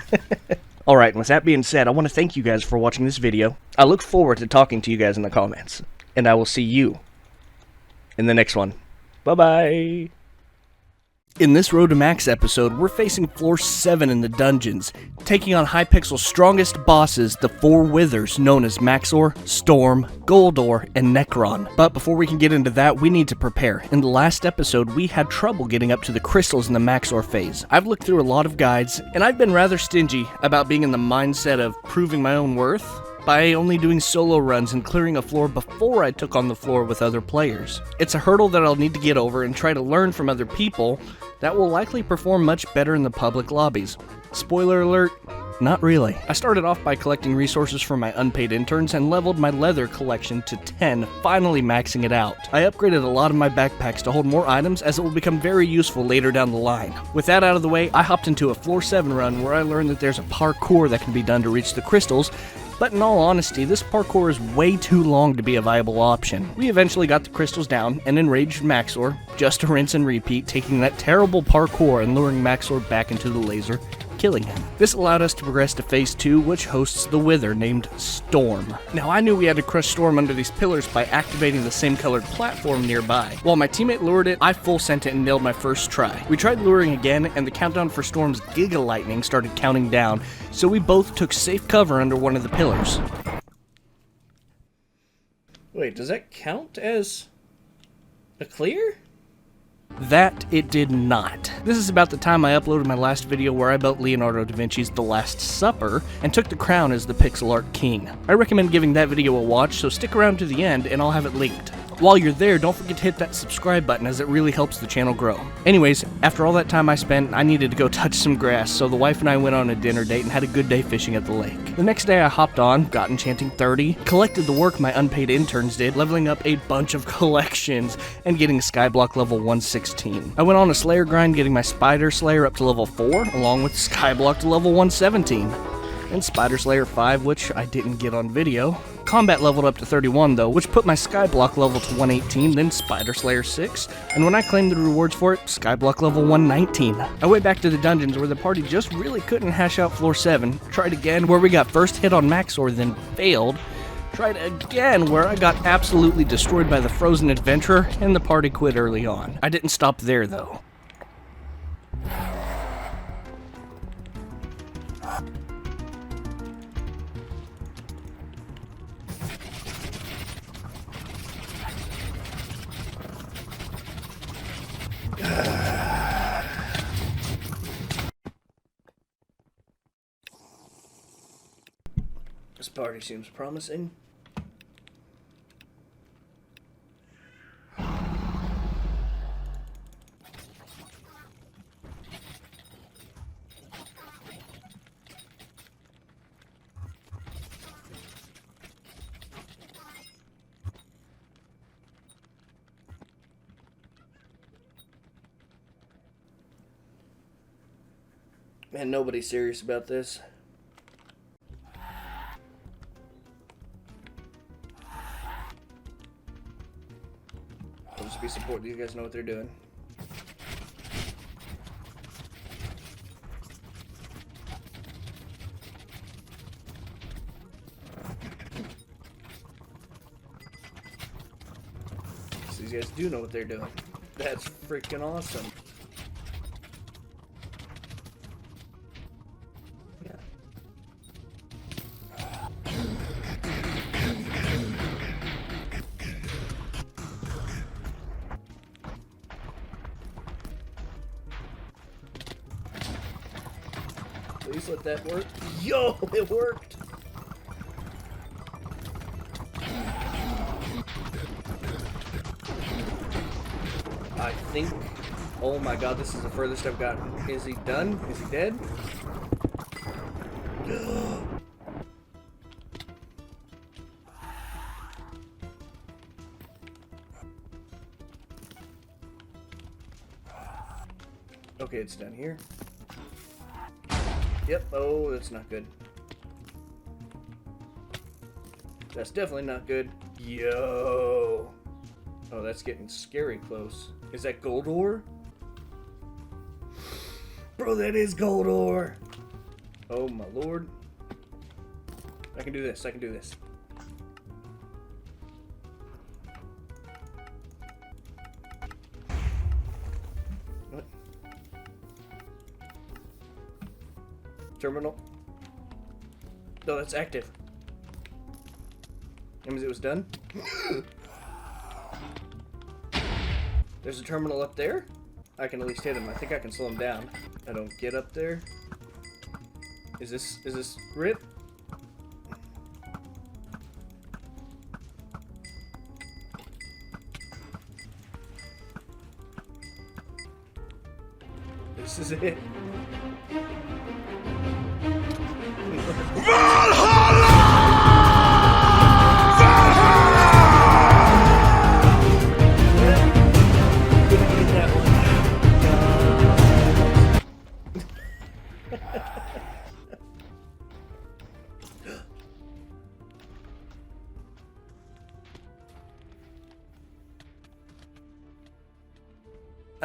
Alright, and with that being said, I want to thank you guys for watching this video. I look forward to talking to you guys in the comments. And I will see you in the next one. Bye-bye. In this Road to Max episode, we're facing Floor 7 in the dungeons, taking on Hypixel's strongest bosses, the four withers known as Maxor, Storm, Goldor, and Necron. But before we can get into that, we need to prepare. In the last episode, we had trouble getting up to the crystals in the Maxor phase. I've looked through a lot of guides, and I've been rather stingy about being in the mindset of proving my own worth by only doing solo runs and clearing a floor before I took on the floor with other players. It's a hurdle that I'll need to get over and try to learn from other people that will likely perform much better in the public lobbies. Spoiler alert, Not really. I started off by collecting resources from my unpaid interns and leveled my leather collection to 10, finally maxing it out. I upgraded a lot of my backpacks to hold more items as it will become very useful later down the line. With that out of the way, I hopped into a floor 7 run where I learned that there's a parkour that can be done to reach the crystals, but in all honesty, this parkour is way too long to be a viable option. We eventually got the crystals down and enraged Maxor, just to rinse and repeat, taking that terrible parkour and luring Maxor back into the laser, killing him. This allowed us to progress to phase 2, which hosts the wither named Storm. Now I knew we had to crush Storm under these pillars by activating the same colored platform nearby. While my teammate lured it, I full sent it and nailed my first try. We tried luring again, and the countdown for Storm's Giga Lightning started counting down, so we both took safe cover under one of the pillars. Wait, does that count as a clear? That it did not. This is about the time I uploaded my last video where I built Leonardo da Vinci's The Last Supper and took the crown as the pixel art king. I recommend giving that video a watch, so stick around to the end and I'll have it linked. While you're there, don't forget to hit that subscribe button as it really helps the channel grow. Anyways, after all that time I spent, I needed to go touch some grass, so the wife and I went on a dinner date and had a good day fishing at the lake. The next day I hopped on, got enchanting 30, collected the work my unpaid interns did, leveling up a bunch of collections, and getting Skyblock level 116. I went on a Slayer grind, getting my Spider Slayer up to level 4, along with Skyblock to level 117. And Spider Slayer 5, which I didn't get on video. Combat leveled up to 31 though, which put my Skyblock level to 118, then Spider Slayer 6, and when I claimed the rewards for it, Skyblock level 119. I went back to the dungeons where the party just really couldn't hash out floor 7, tried again where we got first hit on Maxor then failed, tried again where I got absolutely destroyed by the Frozen Adventurer, and the party quit early on. I didn't stop there though. This party seems promising. Man, nobody's serious about this. I'll just be supporting these guys, know what they're doing. So these guys do know what they're doing. That's freaking awesome. Please let that work. Yo, it worked! I think... Oh my god, this is the furthest I've gotten. Is he done? Is he dead? Okay, it's done here. Yep, oh, that's not good. That's definitely not good. Yo! Oh, that's getting scary close. Is that gold ore? Bro, that is gold ore! Oh my lord. I can do this, I can do this. What? Terminal. No, that's active. That means it was done. There's a terminal up there. I can at least hit him. I think I can slow him down. I don't get up there. Is this RIP? This is it.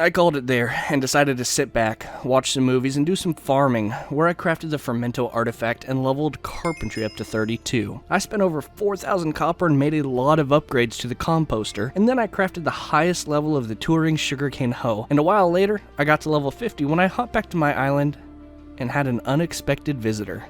I called it there and decided to sit back, watch some movies, and do some farming, where I crafted the Fermento artifact and leveled carpentry up to 32. I spent over 4,000 copper and made a lot of upgrades to the composter, and then I crafted the highest level of the Touring Sugarcane Hoe, and a while later, I got to level 50 when I hopped back to my island and had an unexpected visitor.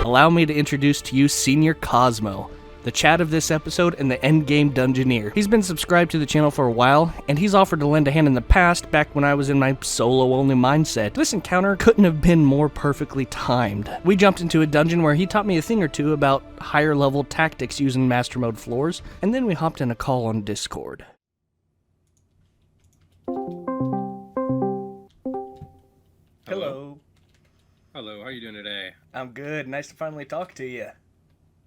Allow me to introduce to you Senior Cosmo, the chat of this episode and the endgame Dungeoneer. He's been subscribed to the channel for a while, and he's offered to lend a hand in the past back when I was in my solo-only mindset. This encounter couldn't have been more perfectly timed. We jumped into a dungeon where he taught me a thing or two about higher-level tactics using Master Mode floors, and then we hopped in a call on Discord. Hello. Hello, how are you doing today? I'm good. Nice to finally talk to you.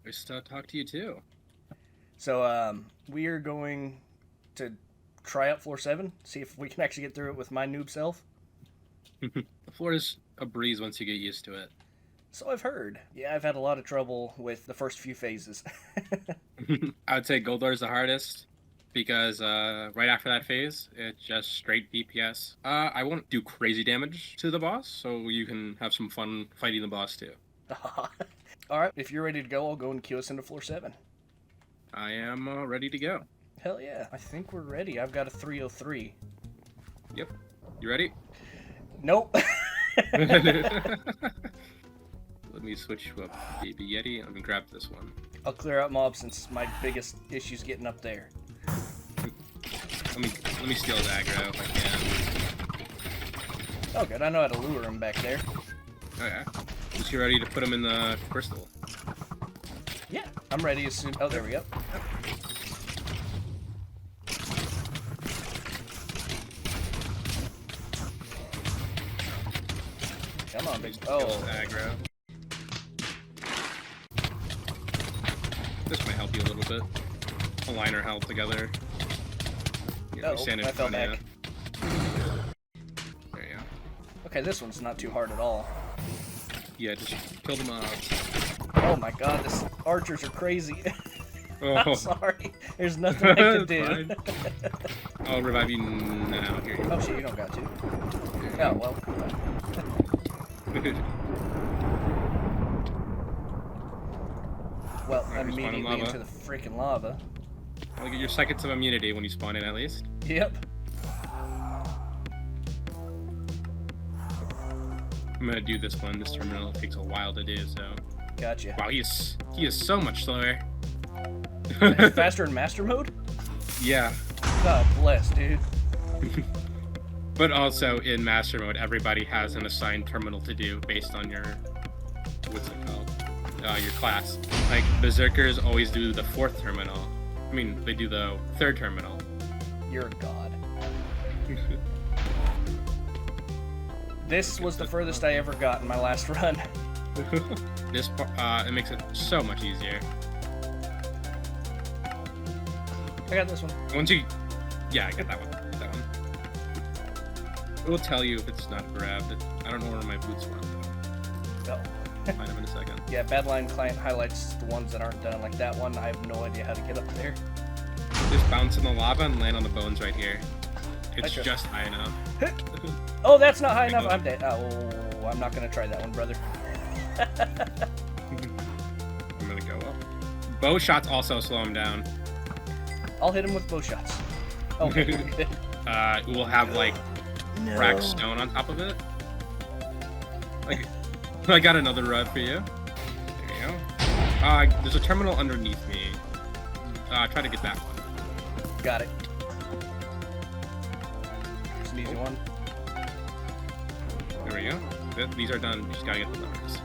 Nice to talk to you too. So, we are going to try out floor 7, see if we can actually get through it with my noob self. The floor is a breeze once you get used to it. So I've heard. Yeah, I've had a lot of trouble with the first few phases. I would say Goldar is the hardest because right after that phase, it's just straight DPS. I won't do crazy damage to the boss, so you can have some fun fighting the boss too. Alright, if you're ready to go, I'll go and queue us into floor 7. I am ready to go. Hell yeah, I think we're ready. I've got a 303. Yep. You ready? Nope. Let me switch to a Baby Yeti. I'm gonna grab this one. I'll clear out mobs since my biggest issue's getting up there. Let me steal his aggro if I can. Oh good, I know how to lure him back there. Oh yeah. Is you ready to put him in the crystal? Yeah, I'm ready as soon. Oh, there we go. Come on, big. Oh. Aggro. This might help you a little bit. Align our health together. You know, stand in I fell front of back. you. There you go. Okay, this one's not too hard at all. Yeah, just kill them up. Oh my god, this archers are crazy. Oh. I'm sorry. There's nothing I can do. Fine. I'll revive you now. Here you go. Oh shit, you don't got to. Oh well. Well, Alright, we spawn in immediately lava. into the freaking lava. I'll get your seconds of immunity when you spawn in, at least. Yep. I'm gonna do this one. This terminal takes a while to do, so. Gotcha. Wow, he is so much slower. Faster in master mode? Yeah. God bless, dude. But also in master mode, everybody has an assigned terminal to do based on your what's it called? Your class. Like berserkers always do the 4th terminal. I mean, they do the 3rd terminal. You're a god. This was the furthest I ever got in my last run. This it makes it so much easier. I got this one. Once you, yeah, I got that one. Get that one. It will tell you if it's not grabbed. I don't know where my boots went though. Oh. Find them in a second. Yeah, Badline client highlights the ones that aren't done like that one. I have no idea how to get up there. Just bounce in the lava and land on the bones right here. It's I just high enough. Oh, that's not high enough. I'm dead. Oh, I'm not gonna try that one, brother. I'm gonna go up. Bow shots also slow him down. I'll hit him with bow shots. Okay, good. It will have like cracked stone on top of it. Like, I got another rod for you. There you go. There's a terminal underneath me. Try to get that one. Got it. It's an easy one. There we go. These are done. You just gotta get the numbers.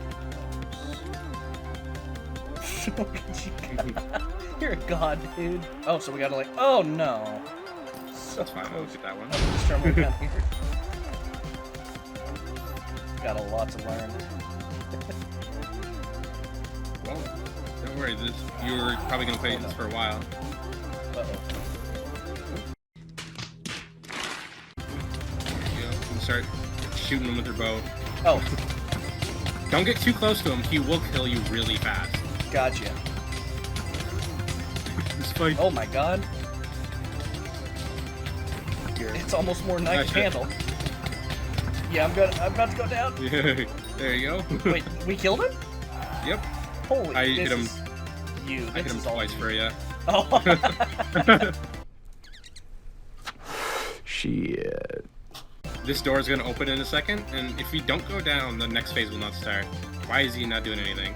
You're a god, dude. Oh, so we gotta like. Oh no. That's fine. I'll look at that one. I'm just trying to down here. Got a lot to learn. Well, don't worry. You're probably gonna play this for a while. Uh-oh. You know, and start shooting him with your bow. Oh, Don't get too close to him. He will kill you really fast. gotcha. This fight. Oh my god. It's almost more than I can handle. Yeah, I'm about to go down. There you go. Wait, we killed him? Yep. Holy, I hit him. You. I hit him twice for you. Oh. Shit. This door is gonna open in a second, and if we don't go down, the next phase will not start. Why is he not doing anything?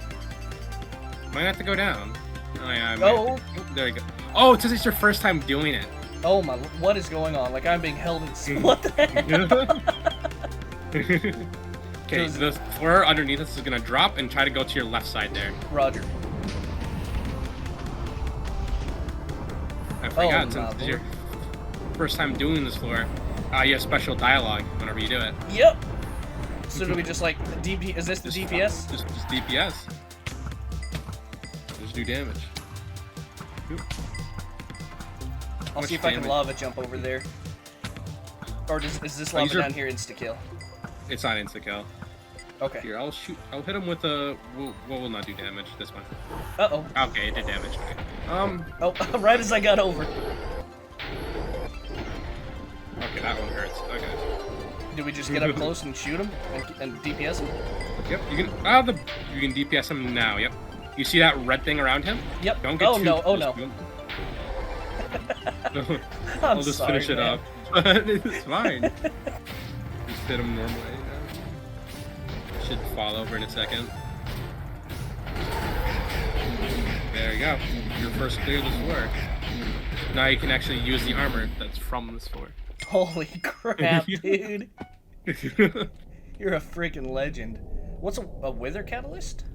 Might have to go down. Oh yeah. Oh. There you go. Oh, it's because it's your first time doing it. Oh my, what is going on? Like I'm being held in. What the hell? Okay, so the floor underneath us is gonna drop and try to go to your left side there. Roger. I forgot, Oh, since it's your first time doing this floor, you have special dialogue whenever you do it. Yep. So do we just like DP? Is this the DPS? Just DPS. Just do damage. Oop. I'll see if I can lava jump over there. Or is this lava down here insta kill? It's not insta kill. Okay. Here, I'll hit him with a. Will not do damage. This one. Uh oh. Okay, it did damage. Okay. Oh, right as I got over. Okay, that one hurts. Okay. Do we just get up close and shoot him and DPS him? Yep. You can DPS him now. Yep. You see that red thing around him? Yep. Don't get too no! Oh close no! to him. I'll just finish it up. It's fine. Just hit him normally. Should fall over in a second. There you go. Your first clear this floor. Now you can actually use the armor that's from this floor. Holy crap, dude! You're a freaking legend. What's a wither catalyst?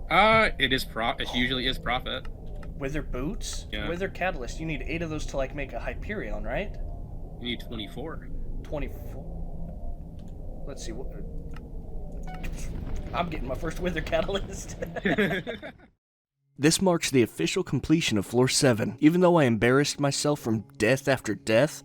It usually is profit. Wither boots? Yeah. Wither catalyst. You need 8 of those to like make a Hyperion, right? You need 24. 24. Let's see what. I'm getting my first wither catalyst. This marks the official completion of Floor 7. Even though I embarrassed myself from death after death,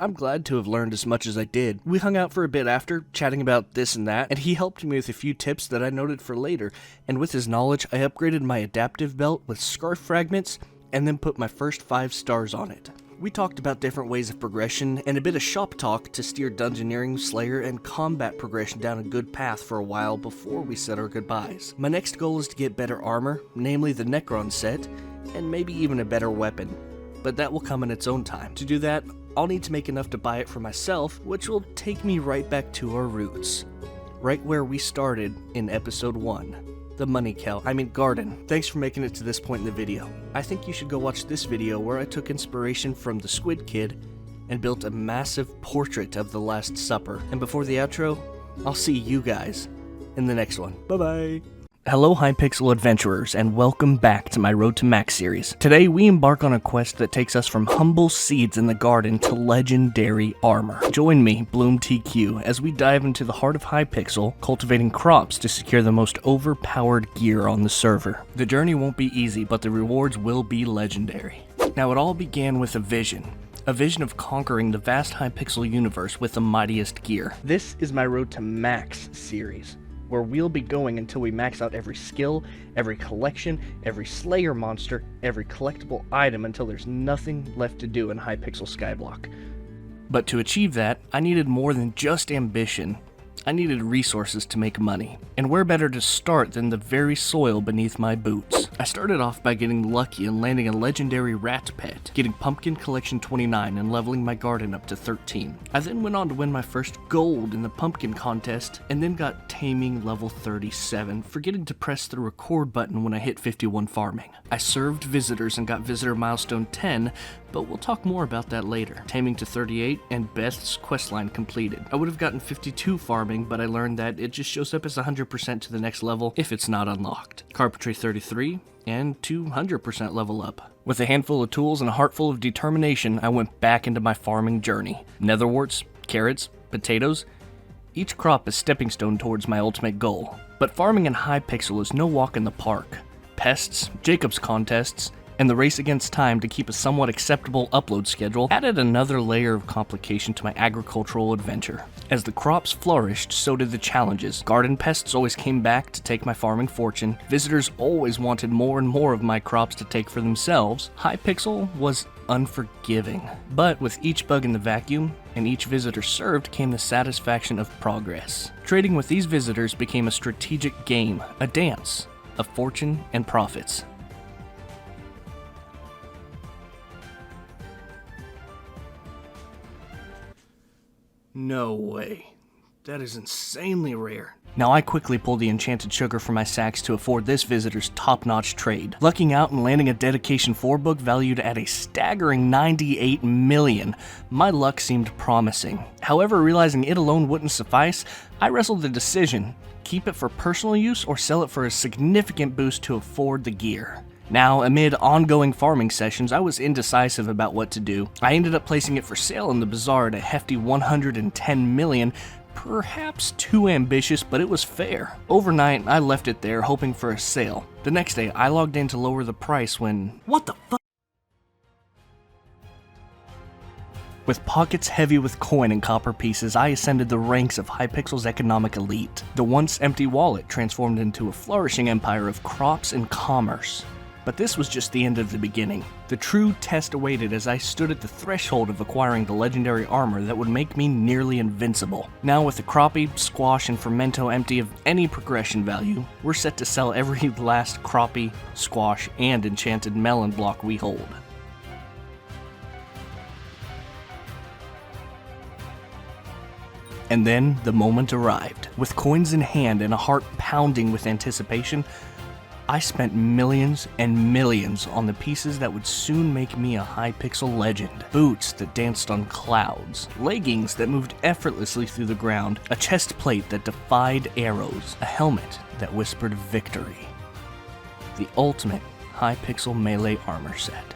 I'm glad to have learned as much as I did. We hung out for a bit after, chatting about this and that, and he helped me with a few tips that I noted for later, and with his knowledge, I upgraded my adaptive belt with scarf fragments, and then put my first 5 stars on it. We talked about different ways of progression, and a bit of shop talk to steer Dungeoneering, Slayer, and combat progression down a good path for a while before we said our goodbyes. My next goal is to get better armor, namely the Necron set, and maybe even a better weapon, but that will come in its own time. To do that, I'll need to make enough to buy it for myself, which will take me right back to our roots. Right where we started in episode 1. The money garden. Thanks for making it to this point in the video. I think you should go watch this video where I took inspiration from the Squid Kid and built a massive portrait of the Last Supper. And before the outro, I'll see you guys in the next one. Bye-bye. Hello Hypixel adventurers, and welcome back to my Road to Max series. Today we embark on a quest that takes us from humble seeds in the garden to legendary armor. Join me, BloomTQ, as we dive into the heart of Hypixel, cultivating crops to secure the most overpowered gear on the server. The journey won't be easy, but the rewards will be legendary. Now it all began with a vision of conquering the vast Hypixel universe with the mightiest gear. This is my Road to Max series, where we'll be going until we max out every skill, every collection, every Slayer monster, every collectible item until there's nothing left to do in Hypixel Skyblock. But to achieve that, I needed more than just ambition. I needed resources to make money, and where better to start than the very soil beneath my boots. I started off by getting lucky and landing a legendary rat pet, getting Pumpkin Collection 29 and leveling my garden up to 13. I then went on to win my first gold in the pumpkin contest, and then got Taming level 37, forgetting to press the record button when I hit 51 farming. I served visitors and got visitor milestone 10, but we'll talk more about that later. Taming to 38 and Beth's questline completed. I would have gotten 52 farming, but I learned that it just shows up as 100% to the next level if it's not unlocked. Carpentry 33 and 200% level up. With a handful of tools and a heart full of determination, I went back into my farming journey. Netherworts, carrots, potatoes, each crop a stepping stone towards my ultimate goal. But farming in Hypixel is no walk in the park. Pests, Jacob's contests, and the race against time to keep a somewhat acceptable upload schedule added another layer of complication to my agricultural adventure. As the crops flourished, so did the challenges. Garden pests always came back to take my farming fortune. Visitors always wanted more and more of my crops to take for themselves. Hypixel was unforgiving. But with each bug in the vacuum and each visitor served came the satisfaction of progress. Trading with these visitors became a strategic game, a dance of fortune and profits. No way. That is insanely rare. Now I quickly pulled the enchanted sugar from my sacks to afford this visitor's top-notch trade, lucking out and landing a Dedication 4 book valued at a staggering 98 million. My luck seemed promising. However, realizing it alone wouldn't suffice, I wrestled the decision: keep it for personal use or sell it for a significant boost to afford the gear. Now, amid ongoing farming sessions, I was indecisive about what to do. I ended up placing it for sale in the bazaar at a hefty 110 million, perhaps too ambitious, but it was fair. Overnight, I left it there hoping for a sale. The next day, I logged in to lower the price when... What the fuck? With pockets heavy with coin and copper pieces, I ascended the ranks of Hypixel's economic elite. The once empty wallet transformed into a flourishing empire of crops and commerce. But this was just the end of the beginning. The true test awaited as I stood at the threshold of acquiring the legendary armor that would make me nearly invincible. Now with the crappie, squash, and fermento empty of any progression value, we're set to sell every last crappie, squash, and enchanted melon block we hold. And then the moment arrived. With coins in hand and a heart pounding with anticipation, I spent millions and millions on the pieces that would soon make me a Hypixel legend. Boots that danced on clouds, leggings that moved effortlessly through the ground, a chest plate that defied arrows, a helmet that whispered victory. The ultimate Hypixel melee armor set.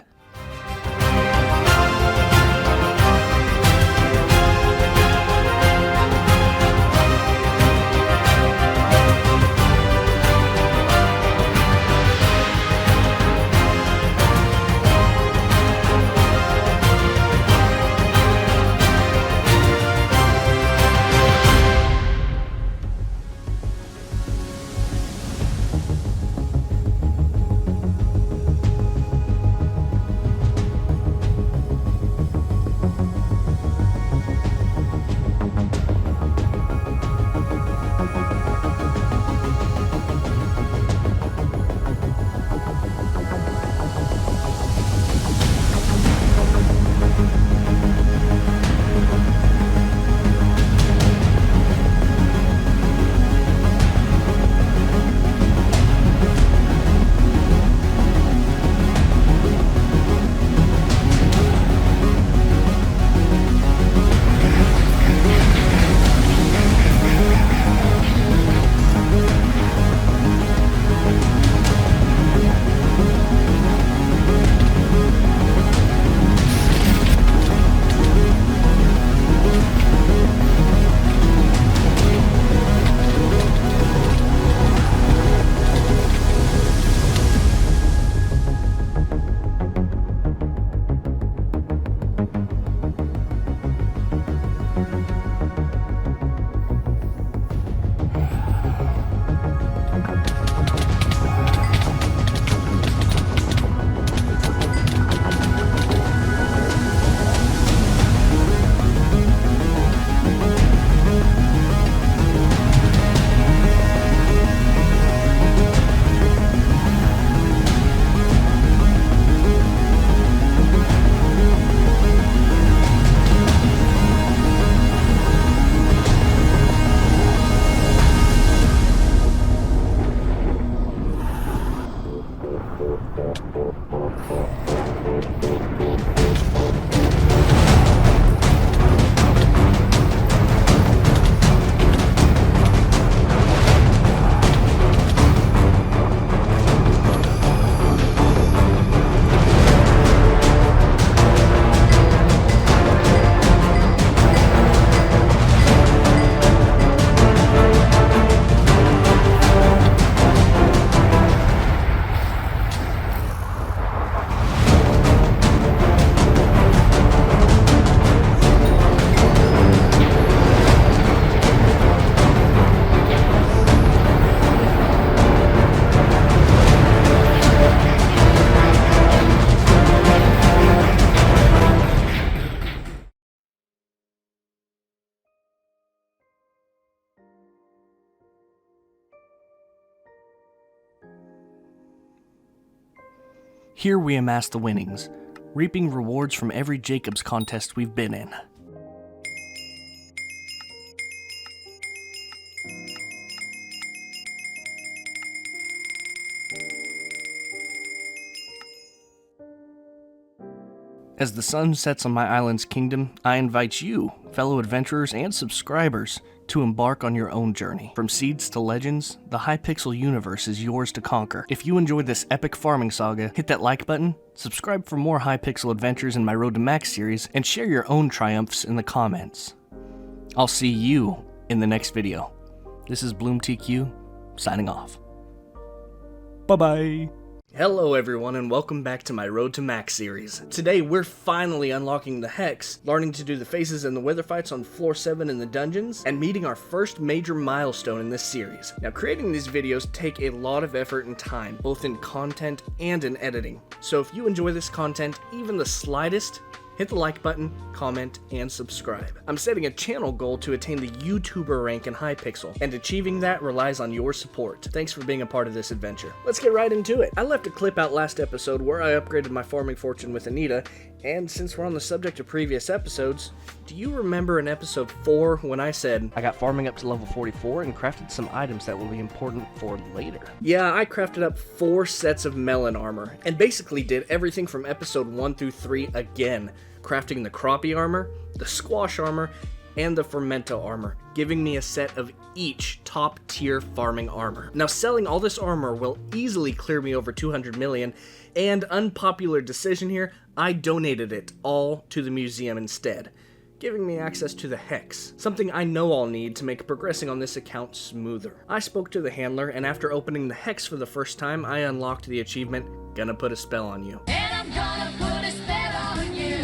Here we amass the winnings, reaping rewards from every Jacob's contest we've been in. As the sun sets on my island's kingdom, I invite you, fellow adventurers and subscribers, to embark on your own journey. From seeds to legends, the Hypixel universe is yours to conquer. If you enjoyed this epic farming saga, hit that like button, subscribe for more Hypixel adventures in my Road to Max series, and share your own triumphs in the comments. I'll see you in the next video. This is BloomTQ, signing off. Bye-bye! Hello everyone and welcome back to my Road to Max series. Today we're finally unlocking the Hex, learning to do the phases and the wither fights on floor 7 in the dungeons, and meeting our first major milestone in this series. Now creating these videos take a lot of effort and time, both in content and in editing. So if you enjoy this content, even the slightest, hit the like button, comment, and subscribe. I'm setting a channel goal to attain the YouTuber rank in Hypixel, and achieving that relies on your support. Thanks for being a part of this adventure. Let's get right into it. I left a clip out last episode where I upgraded my farming fortune with Anita, and since we're on the subject of previous episodes, do you remember in episode 4 when I said, I got farming up to level 44 and crafted some items that will be important for later. Yeah, I crafted up 4 sets of melon armor, and basically did everything from episode 1 through 3 again, crafting the crappie armor, the squash armor, and the fermento armor, giving me a set of each top tier farming armor. Now selling all this armor will easily clear me over 200 million, and unpopular decision here, I donated it all to the museum instead, giving me access to the Hex, something I know I'll need to make progressing on this account smoother. I spoke to the handler, and after opening the Hex for the first time, I unlocked the achievement, Gonna Put a Spell on You. And I'm gonna put a spell on you.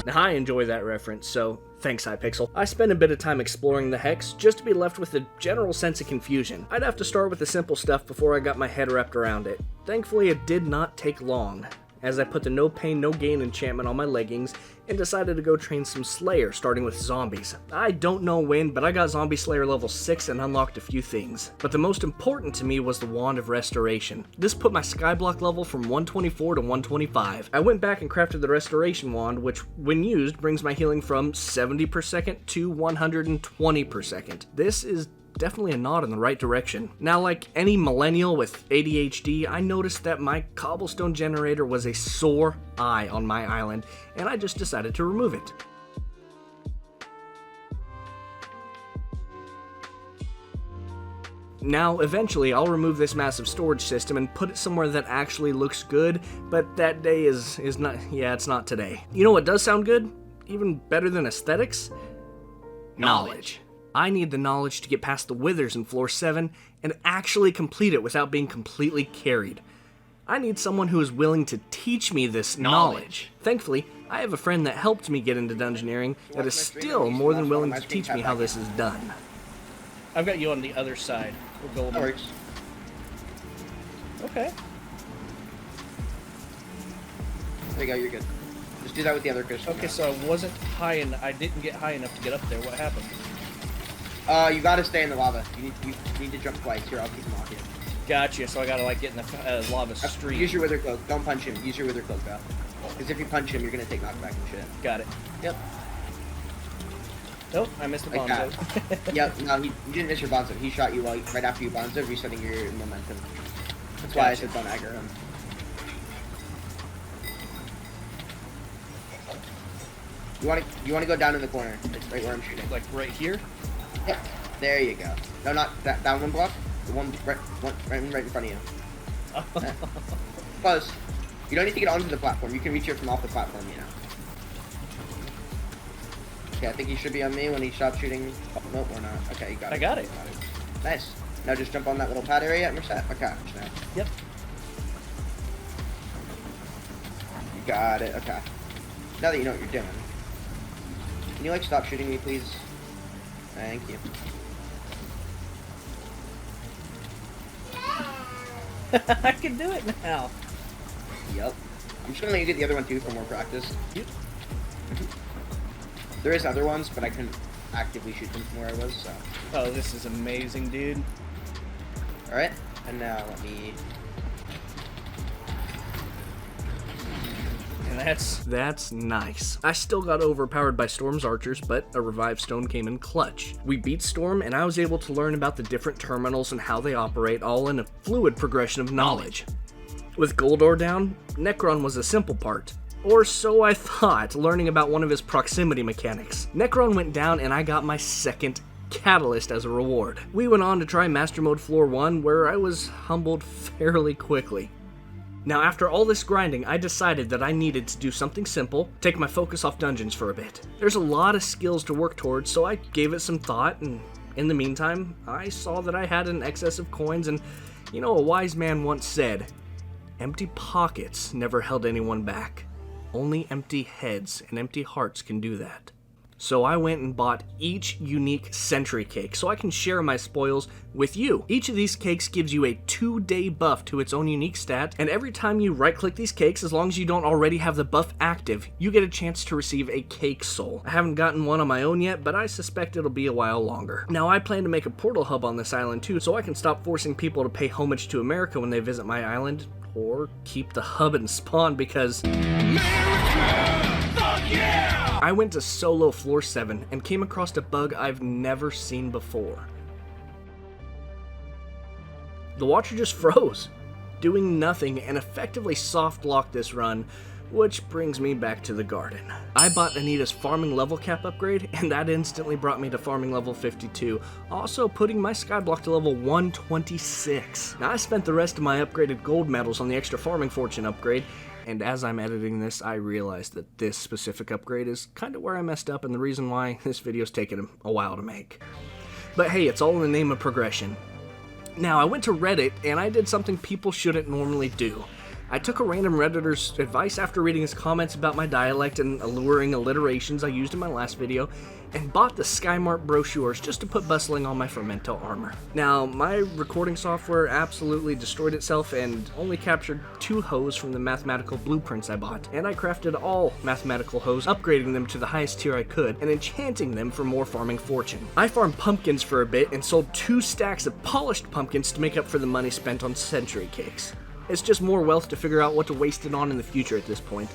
Now I enjoy that reference, so thanks Hypixel. I spent a bit of time exploring the Hex, just to be left with a general sense of confusion. I'd have to start with the simple stuff before I got my head wrapped around it. Thankfully it did not take long, as I put the no pain no gain enchantment on my leggings and decided to go train some Slayer, starting with zombies. I don't know when, but I got Zombie Slayer level 6 and unlocked a few things. But the most important to me was the Wand of Restoration. This put my Skyblock level from 124 to 125. I went back and crafted the Restoration Wand, which when used brings my healing from 70 per second to 120 per second. This is definitely a nod in the right direction. Now, like any millennial with ADHD, I noticed that my cobblestone generator was a sore eye on my island, and I just decided to remove it. Now, eventually, I'll remove this massive storage system and put it somewhere that actually looks good, but that day is not, yeah, it's not today. You know what does sound good? Even better than aesthetics? Knowledge. I need the knowledge to get past the withers in floor 7 and actually complete it without being completely carried. I need someone who is willing to teach me this knowledge. Thankfully, I have a friend that helped me get into dungeoneering that is still more than willing to teach me how this is done. I've got you on the other side. We'll go over. Okay. There you go, you're good. Just do that with the other crystals. Okay, so I wasn't high and I didn't get high enough to get up there. What happened? You gotta stay in the lava. You need to jump twice. Here, I'll keep him off you. Gotcha, so I gotta like get in the lava stream. Use your wither cloak. Don't punch him. Use your wither cloak, though. Because if you punch him, you're gonna take knockback and shit. Got it. Yep. Nope, I missed the like bonzo. Yep, no, you didn't miss your bonzo. He shot you right after you bonzo, resetting your momentum. That's why I said don't aggro him. You wanna go down in the corner, right where I'm shooting. Like right here? Yep. There you go. No, not that one block. The one right in front of you. Close. You don't need to get onto the platform. You can reach it from off the platform, you know. Okay, I think he should be on me when he stops shooting. Oh, nope, we're not. Okay, you got it. I got it. Nice. Now just jump on that little pad area and we're set. Okay, now. Yep. You got it. Okay. Now that you know what you're doing. Can you, like, stop shooting me, please? Thank you. I can do it now. Yep. I'm just gonna let you get the other one too for more practice. Yep. There is other ones, but I couldn't actively shoot them from where I was, so. Oh, this is amazing, dude. Alright, and now let me... That's nice. I still got overpowered by Storm's archers, but a revived stone came in clutch. We beat Storm, and I was able to learn about the different terminals and how they operate, all in a fluid progression of knowledge. With Goldor down, Necron was a simple part. Or so I thought, learning about one of his proximity mechanics. Necron went down, and I got my second Catalyst as a reward. We went on to try Master Mode Floor 1, where I was humbled fairly quickly. Now, after all this grinding, I decided that I needed to do something simple, take my focus off dungeons for a bit. There's a lot of skills to work towards, so I gave it some thought, and in the meantime, I saw that I had an excess of coins, and you know, a wise man once said, empty pockets never held anyone back. Only empty heads and empty hearts can do that. So I went and bought each unique sentry cake so I can share my spoils with you. Each of these cakes gives you a 2-day buff to its own unique stat, and every time you right-click these cakes, as long as you don't already have the buff active, you get a chance to receive a cake soul. I haven't gotten one on my own yet, but I suspect it'll be a while longer. Now, I plan to make a portal hub on this island too, so I can stop forcing people to pay homage to America when they visit my island, or keep the hub and spawn because... I went to solo floor 7 and came across a bug I've never seen before. The Watcher just froze, doing nothing, and effectively soft locked this run, which brings me back to the garden. I bought Anita's farming level cap upgrade, and that instantly brought me to farming level 52, also putting my skyblock to level 126. Now I spent the rest of my upgraded gold medals on the extra farming fortune upgrade, and as I'm editing this, I realized that this specific upgrade is kind of where I messed up and the reason why this video's taken a while to make. But hey, it's all in the name of progression. Now, I went to Reddit, and I did something people shouldn't normally do. I took a random Redditor's advice after reading his comments about my dialect and alluring alliterations I used in my last video, and bought the Skymart brochures just to put bustling on my Fermento armor. Now, my recording software absolutely destroyed itself and only captured 2 hoes from the mathematical blueprints I bought, and I crafted all mathematical hoes, upgrading them to the highest tier I could, and enchanting them for more farming fortune. I farmed pumpkins for a bit and sold 2 stacks of polished pumpkins to make up for the money spent on century cakes. It's just more wealth to figure out what to waste it on in the future at this point.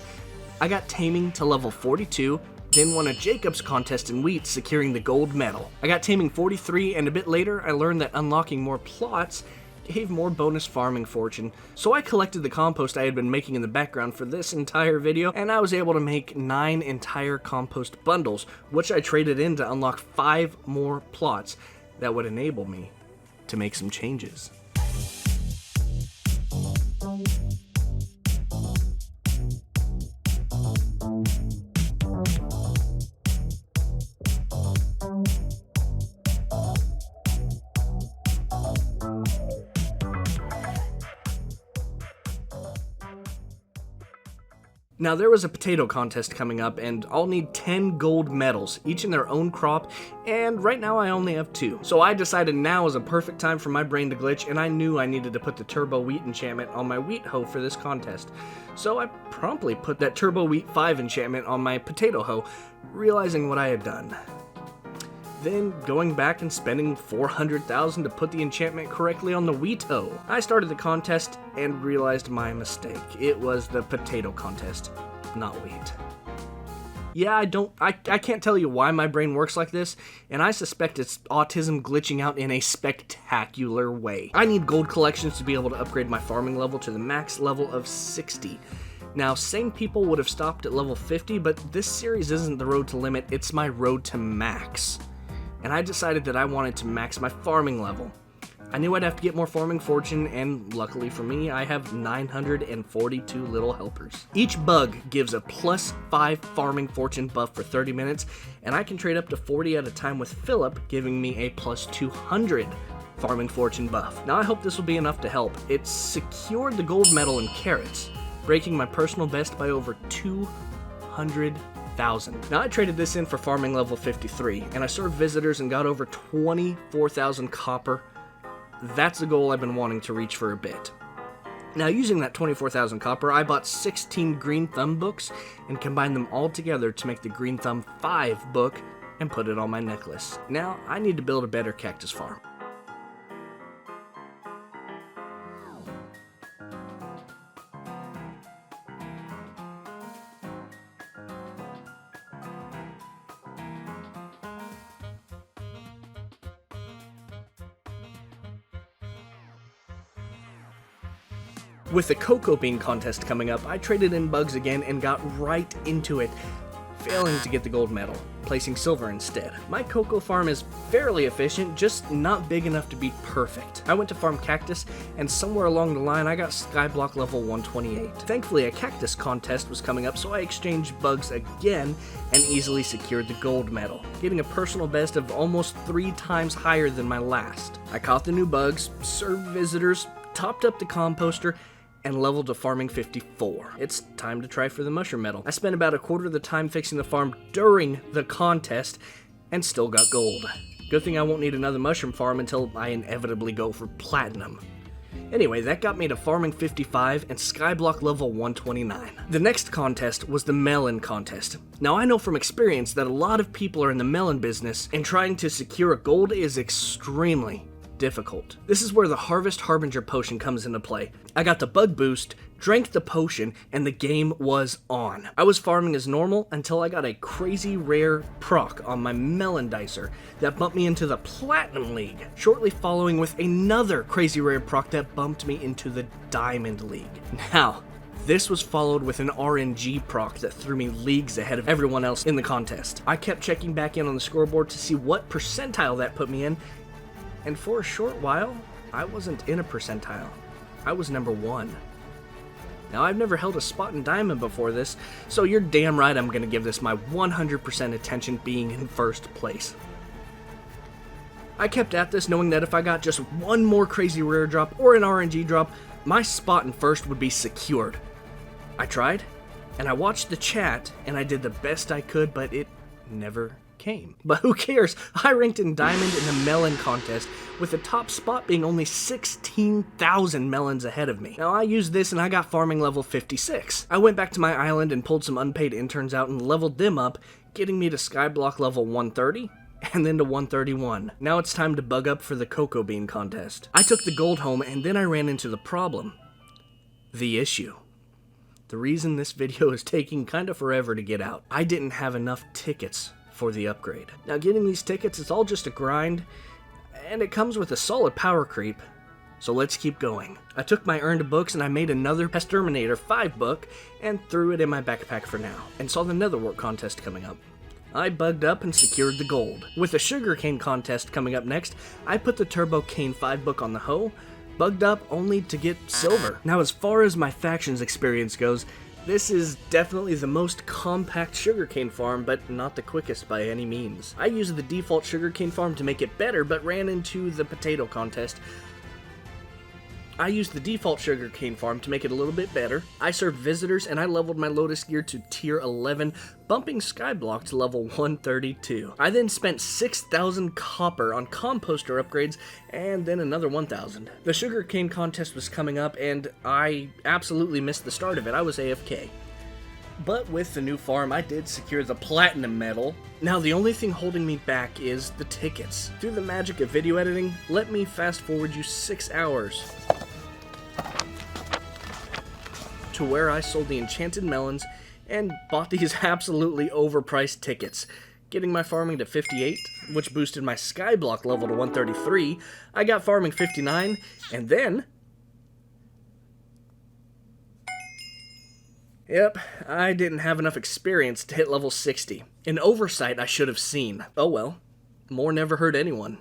I got taming to level 42, then won a Jacobs contest in wheat, securing the gold medal. I got taming 43, and a bit later I learned that unlocking more plots gave more bonus farming fortune. So I collected the compost I had been making in the background for this entire video, and I was able to make 9 entire compost bundles, which I traded in to unlock 5 more plots that would enable me to make some changes. Now, there was a potato contest coming up, and I'll need 10 gold medals, each in their own crop, and right now I only have 2. So I decided now is a perfect time for my brain to glitch, and I knew I needed to put the Turbo Wheat enchantment on my wheat hoe for this contest. So I promptly put that Turbo Wheat 5 enchantment on my potato hoe, realizing what I had done. Then going back and spending 400,000 to put the enchantment correctly on the wheat hoe. I started the contest and realized my mistake. It was the potato contest, not wheat. Yeah, I can't tell you why my brain works like this, and I suspect it's autism glitching out in a spectacular way. I need gold collections to be able to upgrade my farming level to the max level of 60. Now, sane people would have stopped at level 50, but this series isn't the road to limit, it's my road to max. And I decided that I wanted to max my farming level. I knew I'd have to get more farming fortune, and luckily for me, I have 942 little helpers. Each bug gives a +5 farming fortune buff for 30 minutes, and I can trade up to 40 at a time with Philip, giving me a +200 farming fortune buff. Now I hope this will be enough to help. It's secured the gold medal in carrots, breaking my personal best by over 200,000. Now I traded this in for farming level 53, and I served visitors and got over 24,000 copper. That's the goal I've been wanting to reach for a bit. Now, using that 24,000 copper, I bought 16 Green Thumb books and combined them all together to make the Green Thumb 5 book and put it on my necklace. Now, I need to build a better cactus farm. With the cocoa bean contest coming up, I traded in bugs again and got right into it, failing to get the gold medal, placing silver instead. My cocoa farm is fairly efficient, just not big enough to be perfect. I went to farm cactus, and somewhere along the line I got skyblock level 128. Thankfully a cactus contest was coming up, so I exchanged bugs again and easily secured the gold medal, getting a personal best of almost 3 times higher than my last. I caught the new bugs, served visitors, topped up the composter, and leveled to farming 54. It's time to try for the mushroom medal. I spent about a quarter of the time fixing the farm during the contest and still got gold. Good thing I won't need another mushroom farm until I inevitably go for platinum. Anyway, that got me to farming 55 and skyblock level 129. The next contest was the melon contest. Now I know from experience that a lot of people are in the melon business, and trying to secure a gold is extremely difficult. This is where the Harvest Harbinger potion comes into play. I got the bug boost, drank the potion, and the game was on. I was farming as normal until I got a crazy rare proc on my melon dicer that bumped me into the Platinum League, shortly following with another crazy rare proc that bumped me into the Diamond League. Now, this was followed with an RNG proc that threw me leagues ahead of everyone else in the contest. I kept checking back in on the scoreboard to see what percentile that put me in, and for a short while, I wasn't in a percentile. I was number 1. Now, I've never held a spot in Diamond before this, so you're damn right I'm going to give this my 100% attention being in first place. I kept at this knowing that if I got just one more crazy rare drop or an RNG drop, my spot in first would be secured. I tried, and I watched the chat, and I did the best I could, but it never came. But who cares? I ranked in Diamond in the melon contest, with the top spot being only 16,000 melons ahead of me. Now I used this and I got farming level 56. I went back to my island and pulled some unpaid interns out and leveled them up, getting me to skyblock level 130 and then to 131. Now it's time to bug up for the cocoa bean contest. I took the gold home, and then I ran into the problem. The issue. The reason this video is taking kinda forever to get out. I didn't have enough tickets for the upgrade. Now getting these tickets is all just a grind, and it comes with a solid power creep, so let's keep going. I took my earned books and I made another Pesterminator 5 book and threw it in my backpack for now, and saw the Netherwork contest coming up. I bugged up and secured the gold. With the sugarcane contest coming up next, I put the Turbo Cane 5 book on the hoe, bugged up only to get silver. Now as far as my factions experience goes, this is definitely the most compact sugarcane farm, but not the quickest by any means. I used the default sugarcane farm to make it better, but ran into the potato contest. I used the default sugarcane farm to make it a little bit better. I served visitors, and I leveled my Lotus gear to tier 11, bumping skyblock to level 132. I then spent 6,000 copper on composter upgrades, and then another 1,000. The sugarcane contest was coming up, and I absolutely missed the start of it. I was AFK. But with the new farm, I did secure the platinum medal. Now the only thing holding me back is the tickets. Through the magic of video editing, let me fast forward you 6 hours to where I sold the enchanted melons and bought these absolutely overpriced tickets, getting my farming to 58, which boosted my skyblock level to 133. I got farming 59, and then yep, I didn't have enough experience to hit level 60. An oversight I should have seen. Oh well, more never hurt anyone.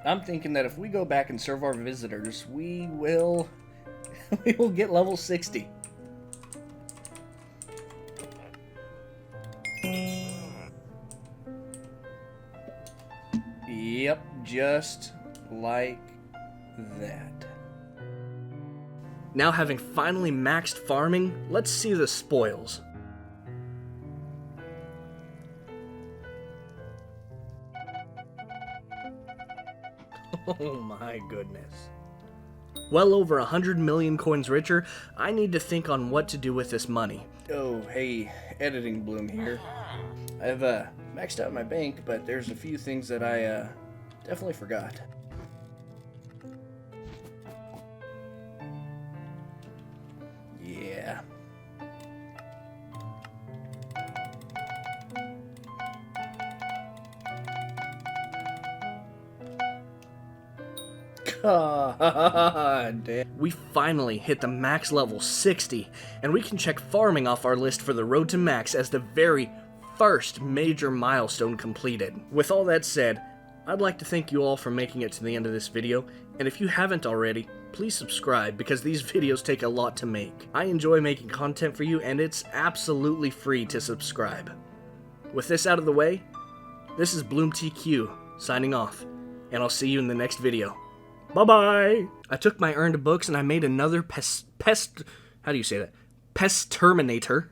I'm thinking that if we go back and serve our visitors, we will get level 60. Yep, just like that. Now having finally maxed farming, let's see the spoils. Oh my goodness. Well over 100 million coins richer, I need to think on what to do with this money. Oh, hey, Editing Bloom here. I've maxed out my bank, but there's a few things that I definitely forgot. Yeah. God damn. We finally hit the max level 60, and we can check farming off our list for the road to max as the very first major milestone completed. With all that said, I'd like to thank you all for making it to the end of this video, and if you haven't already, please subscribe because these videos take a lot to make. I enjoy making content for you, and it's absolutely free to subscribe. With this out of the way, this is BloomTQ signing off, and I'll see you in the next video. Bye-bye! I took my earned books and I made another how do you say that? Pest Terminator.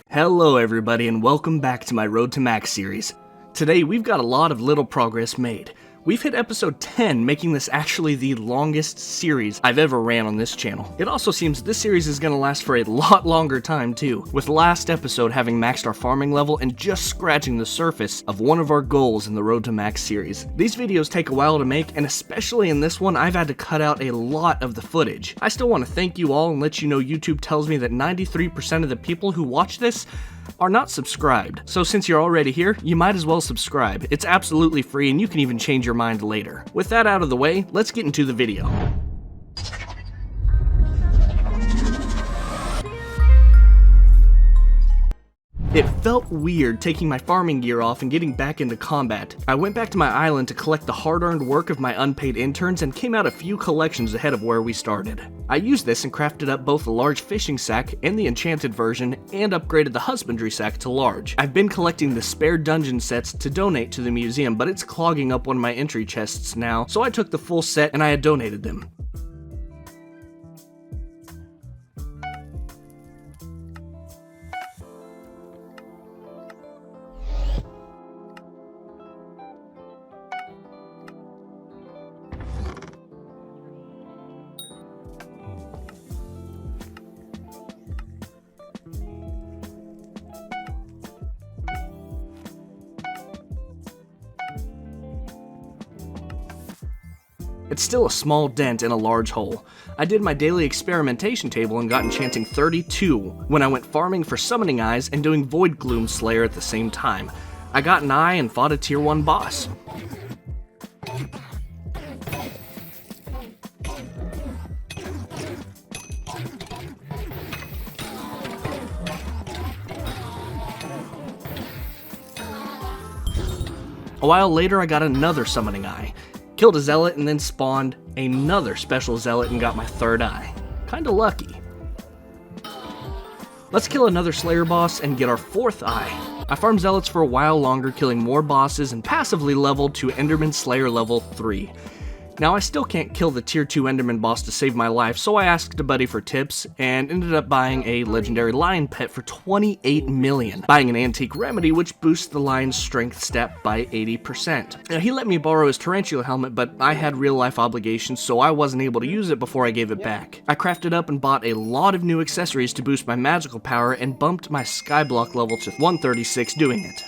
Hello everybody and welcome back to my Road to Max series. Today we've got a lot of little progress made. We've hit episode 10, making this actually the longest series I've ever ran on this channel. It also seems this series is going to last for a lot longer time too, with last episode having maxed our farming level and just scratching the surface of one of our goals in the Road to Max series. These videos take a while to make, and especially in this one, I've had to cut out a lot of the footage. I still want to thank you all and let you know YouTube tells me that 93% of the people who watch this are not subscribed. So since you're already here, you might as well subscribe. It's absolutely free and you can even change your mind later. With that out of the way, let's get into the video. It felt weird taking my farming gear off and getting back into combat. I went back to my island to collect the hard-earned work of my unpaid interns and came out a few collections ahead of where we started. I used this and crafted up both the large fishing sack and the enchanted version, and upgraded the husbandry sack to large. I've been collecting the spare dungeon sets to donate to the museum, but it's clogging up one of my entry chests now, so I took the full set and I had donated them. It's still a small dent in a large hole. I did my daily experimentation table and got enchanting 32 when I went farming for summoning eyes and doing Void Gloom Slayer at the same time. I got an eye and fought a tier 1 boss. A while later I got another summoning eye. Killed a zealot and then spawned another special zealot and got my third eye. Kinda lucky. Let's kill another Slayer boss and get our fourth eye. I farmed zealots for a while longer, killing more bosses and passively leveled to Enderman Slayer level 3. Now I still can't kill the tier 2 Enderman boss to save my life, so I asked a buddy for tips and ended up buying a legendary lion pet for 28 million, buying an antique remedy which boosts the lion's strength stat by 80%. Now he let me borrow his tarantula helmet, but I had real life obligations, so I wasn't able to use it before I gave it back. I crafted up and bought a lot of new accessories to boost my magical power and bumped my skyblock level to 136 doing it.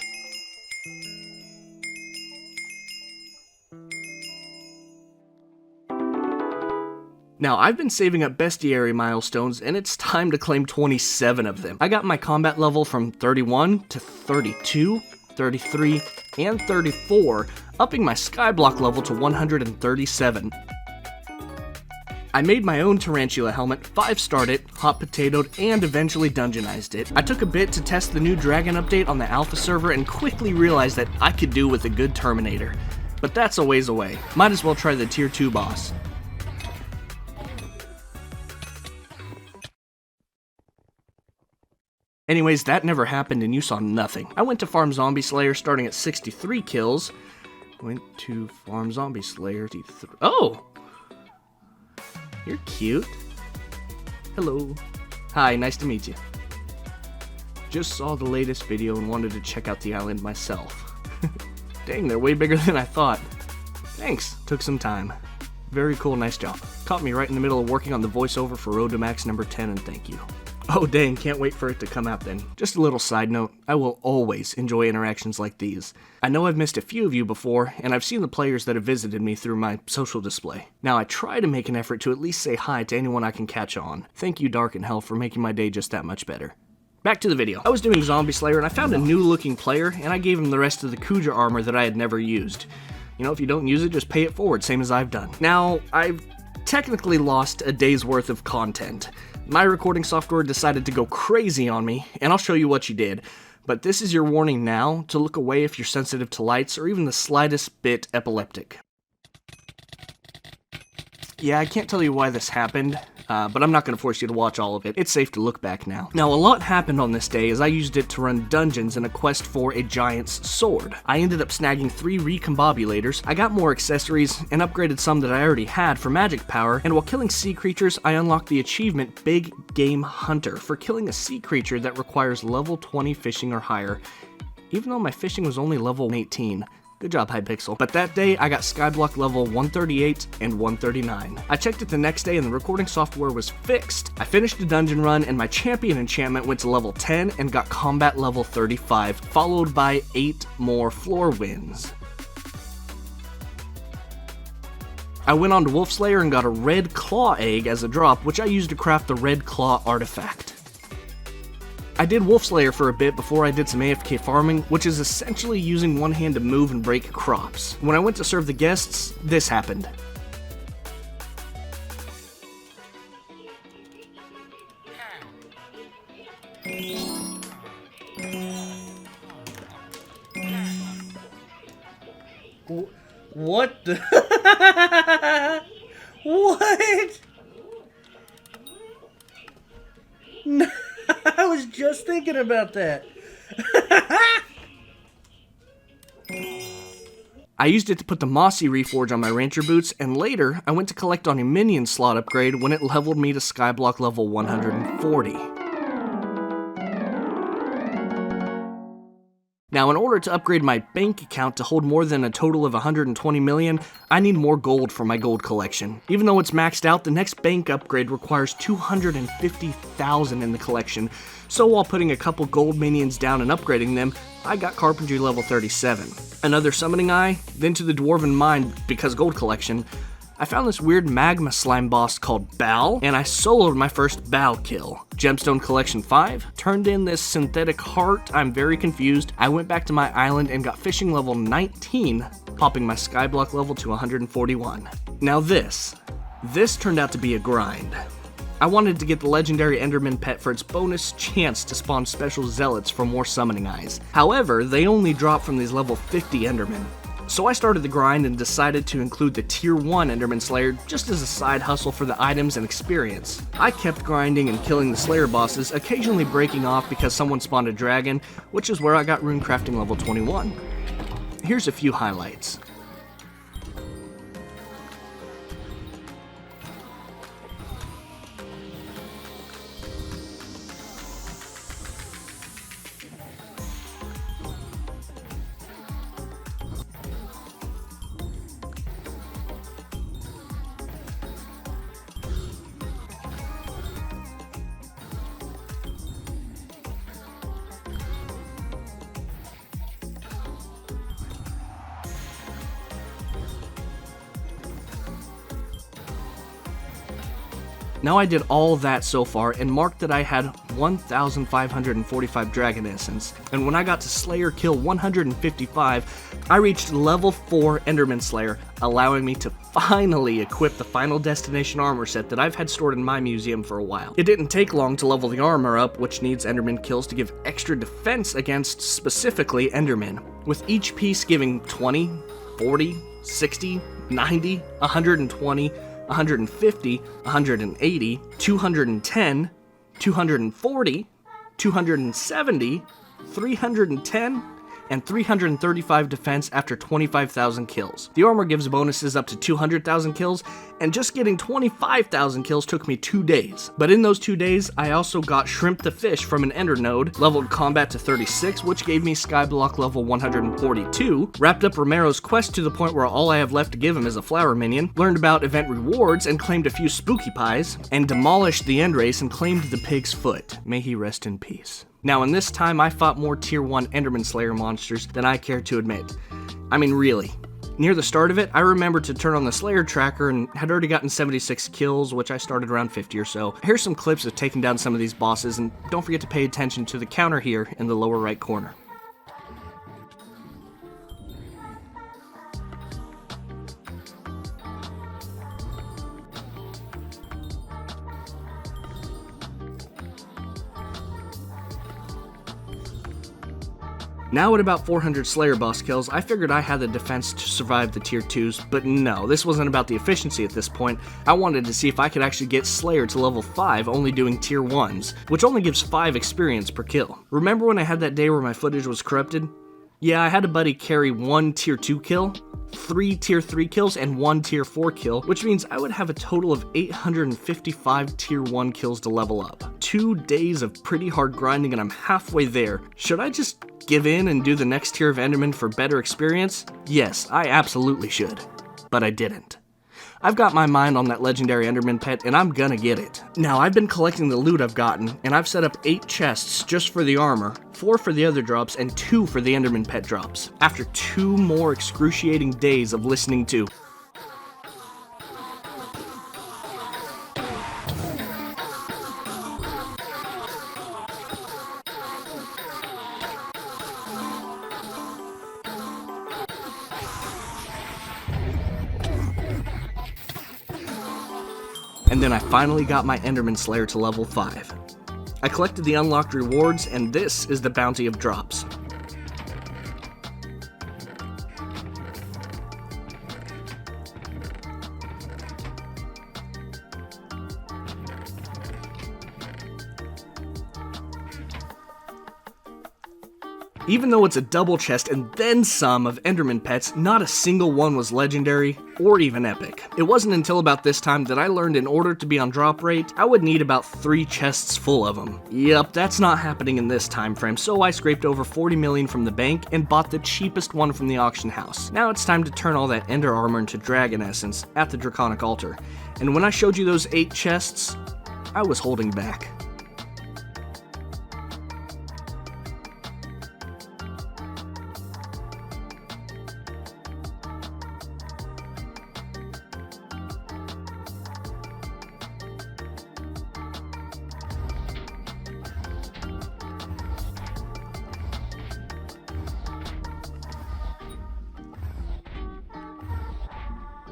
Now, I've been saving up bestiary milestones, and it's time to claim 27 of them. I got my combat level from 31 to 32, 33, and 34, upping my skyblock level to 137. I made my own tarantula helmet, 5-starred it, hot potatoed, and eventually dungeonized it. I took a bit to test the new dragon update on the alpha server and quickly realized that I could do with a good Terminator. but that's a ways away. Might as well try the tier 2 boss. Anyways, that never happened and you saw nothing. I went to Farm Zombie Slayer starting at 63 kills. Went to Farm Zombie Slayer. Oh! You're cute. Hello. Hi, nice to meet you. Just saw the latest video and wanted to check out the island myself. Dang, they're way bigger than I thought. Thanks, took some time. Very cool, nice job. Caught me right in the middle of working on the voiceover for Road to Max number 10 and thank you. Oh dang, can't wait for it to come out then. Just a little side note, I will always enjoy interactions like these. I know I've missed a few of you before, and I've seen the players that have visited me through my social display. Now I try to make an effort to at least say hi to anyone I can catch on. Thank you Dark and Hell for making my day just that much better. Back to the video. I was doing Zombie Slayer and I found a new looking player, and I gave him the rest of the Kuja armor that I had never used. You know, if you don't use it, just pay it forward, same as I've done. Now, I've technically lost a day's worth of content. My recording software decided to go crazy on me, and I'll show you what you did. But this is your warning now to look away if you're sensitive to lights or even the slightest bit epileptic. Yeah, I can't tell you why this happened, but I'm not going to force you to watch all of it. It's safe to look back now. Now, a lot happened on this day as I used it to run dungeons in a quest for a giant's sword. I ended up snagging 3 recombobulators, I got more accessories, and upgraded some that I already had for magic power, and while killing sea creatures, I unlocked the achievement Big Game Hunter for killing a sea creature that requires level 20 fishing or higher, even though my fishing was only level 18. Good job, Hypixel. But that day, I got Skyblock level 138 and 139. I checked it the next day and the recording software was fixed. I finished the dungeon run and my champion enchantment went to level 10 and got combat level 35, followed by 8 more floor wins. I went on to Wolf Slayer and got a red claw egg as a drop, which I used to craft the red claw artifact. I did Wolf Slayer for a bit before I did some AFK farming, which is essentially using one hand to move and break crops. When I went to serve the guests, this happened. What the? What? No. I was just thinking about that. I used it to put the Mossy Reforge on my Rancher boots, and later, I went to collect on a minion slot upgrade when it leveled me to Skyblock level 140. Now, in order to upgrade my bank account to hold more than a total of 120 million, I need more gold for my gold collection. Even though it's maxed out, the next bank upgrade requires 250,000 in the collection, so while putting a couple gold minions down and upgrading them, I got Carpentry level 37. Another Summoning Eye, then to the Dwarven Mine because gold collection. I found this weird magma slime boss called Bal, and I soloed my first Bal kill. Gemstone Collection 5, turned in this synthetic heart, I'm very confused. I went back to my island and got fishing level 19, popping my Skyblock level to 141. Now this turned out to be a grind. I wanted to get the legendary Enderman pet for its bonus chance to spawn special zealots for more Summoning Eyes. However, they only drop from these level 50 Endermen. So I started the grind and decided to include the tier 1 Enderman Slayer just as a side hustle for the items and experience. I kept grinding and killing the Slayer bosses, occasionally breaking off because someone spawned a dragon, which is where I got rune crafting level 21. Here's a few highlights. Now I did all that so far and marked that I had 1,545 Dragon Essence, and when I got to Slayer Kill 155, I reached level 4 Enderman Slayer, allowing me to finally equip the Final Destination armor set that I've had stored in my museum for a while. It didn't take long to level the armor up, which needs Enderman kills to give extra defense against specifically Endermen, with each piece giving 20 40, 60, 90, 120, 150, 180, 210, 240, 270, 310, and 335 defense after 25,000 kills. The armor gives bonuses up to 200,000 kills, and just getting 25,000 kills took me 2 days. But in those 2 days, I also got Shrimp the Fish from an Ender node, leveled combat to 36, which gave me Skyblock level 142, wrapped up Romero's quest to the point where all I have left to give him is a flower minion, learned about event rewards and claimed a few spooky pies, and demolished the End Race and claimed the Pig's Foot. May he rest in peace. Now, in this time, I fought more Tier 1 Enderman Slayer monsters than I care to admit. I mean, really. Near the start of it, I remembered to turn on the Slayer tracker and had already gotten 76 kills, which I started around 50 or so. Here's some clips of taking down some of these bosses, and don't forget to pay attention to the counter here in the lower right corner. Now at about 400 Slayer boss kills, I figured I had the defense to survive the tier 2s, but no, this wasn't about the efficiency at this point. I wanted to see if I could actually get Slayer to level 5 only doing tier 1s, which only gives 5 experience per kill. Remember when I had that day where my footage was corrupted? Yeah, I had a buddy carry 1 tier 2 kill, 3 tier 3 kills, and 1 tier 4 kill, which means I would have a total of 855 tier 1 kills to level up. 2 days of pretty hard grinding and I'm halfway there. Should I just give in and do the next tier of Enderman for better experience? Yes, I absolutely should. But I didn't. I've got my mind on that legendary Enderman pet, and I'm gonna get it. Now, I've been collecting the loot I've gotten, and I've set up 8 chests just for the armor, 4 for the other drops, and 2 for the Enderman pet drops. After 2 more excruciating days of listening to and then I finally got my Enderman Slayer to level 5. I collected the unlocked rewards, and this is the bounty of drops. Even though it's a double chest and then some of Enderman pets, not a single one was legendary or even epic. It wasn't until about this time that I learned in order to be on drop rate, I would need about 3 chests full of them. Yep, that's not happening in this time frame, so I scraped over 40 million from the bank and bought the cheapest one from the auction house. Now it's time to turn all that Ender armor into Dragon Essence at the Draconic Altar. And when I showed you those 8 chests, I was holding back.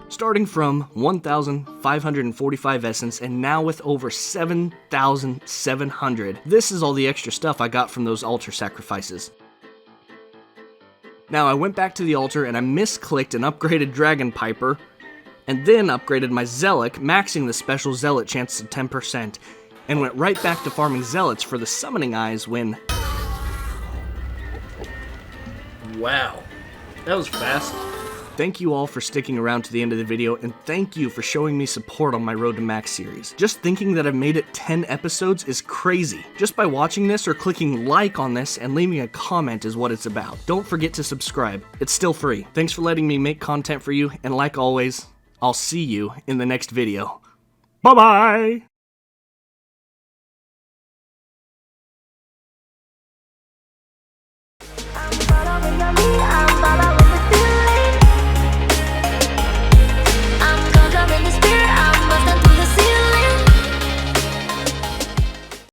Starting from 1,545 essence and now with over 7,700. This is all the extra stuff I got from those altar sacrifices. Now I went back to the altar and I misclicked and upgraded Dragon Piper, and then upgraded my Zealot, maxing the special Zealot chances to 10%, and went right back to farming Zealots for the Summoning Eyes when... Wow, that was fast. Thank you all for sticking around to the end of the video, and thank you for showing me support on my Road to Max series. Just thinking that I've made it 10 episodes is crazy. Just by watching this or clicking like on this and leaving a comment is what it's about. Don't forget to subscribe. It's still free. Thanks for letting me make content for you, and like always, I'll see you in the next video. Bye-bye!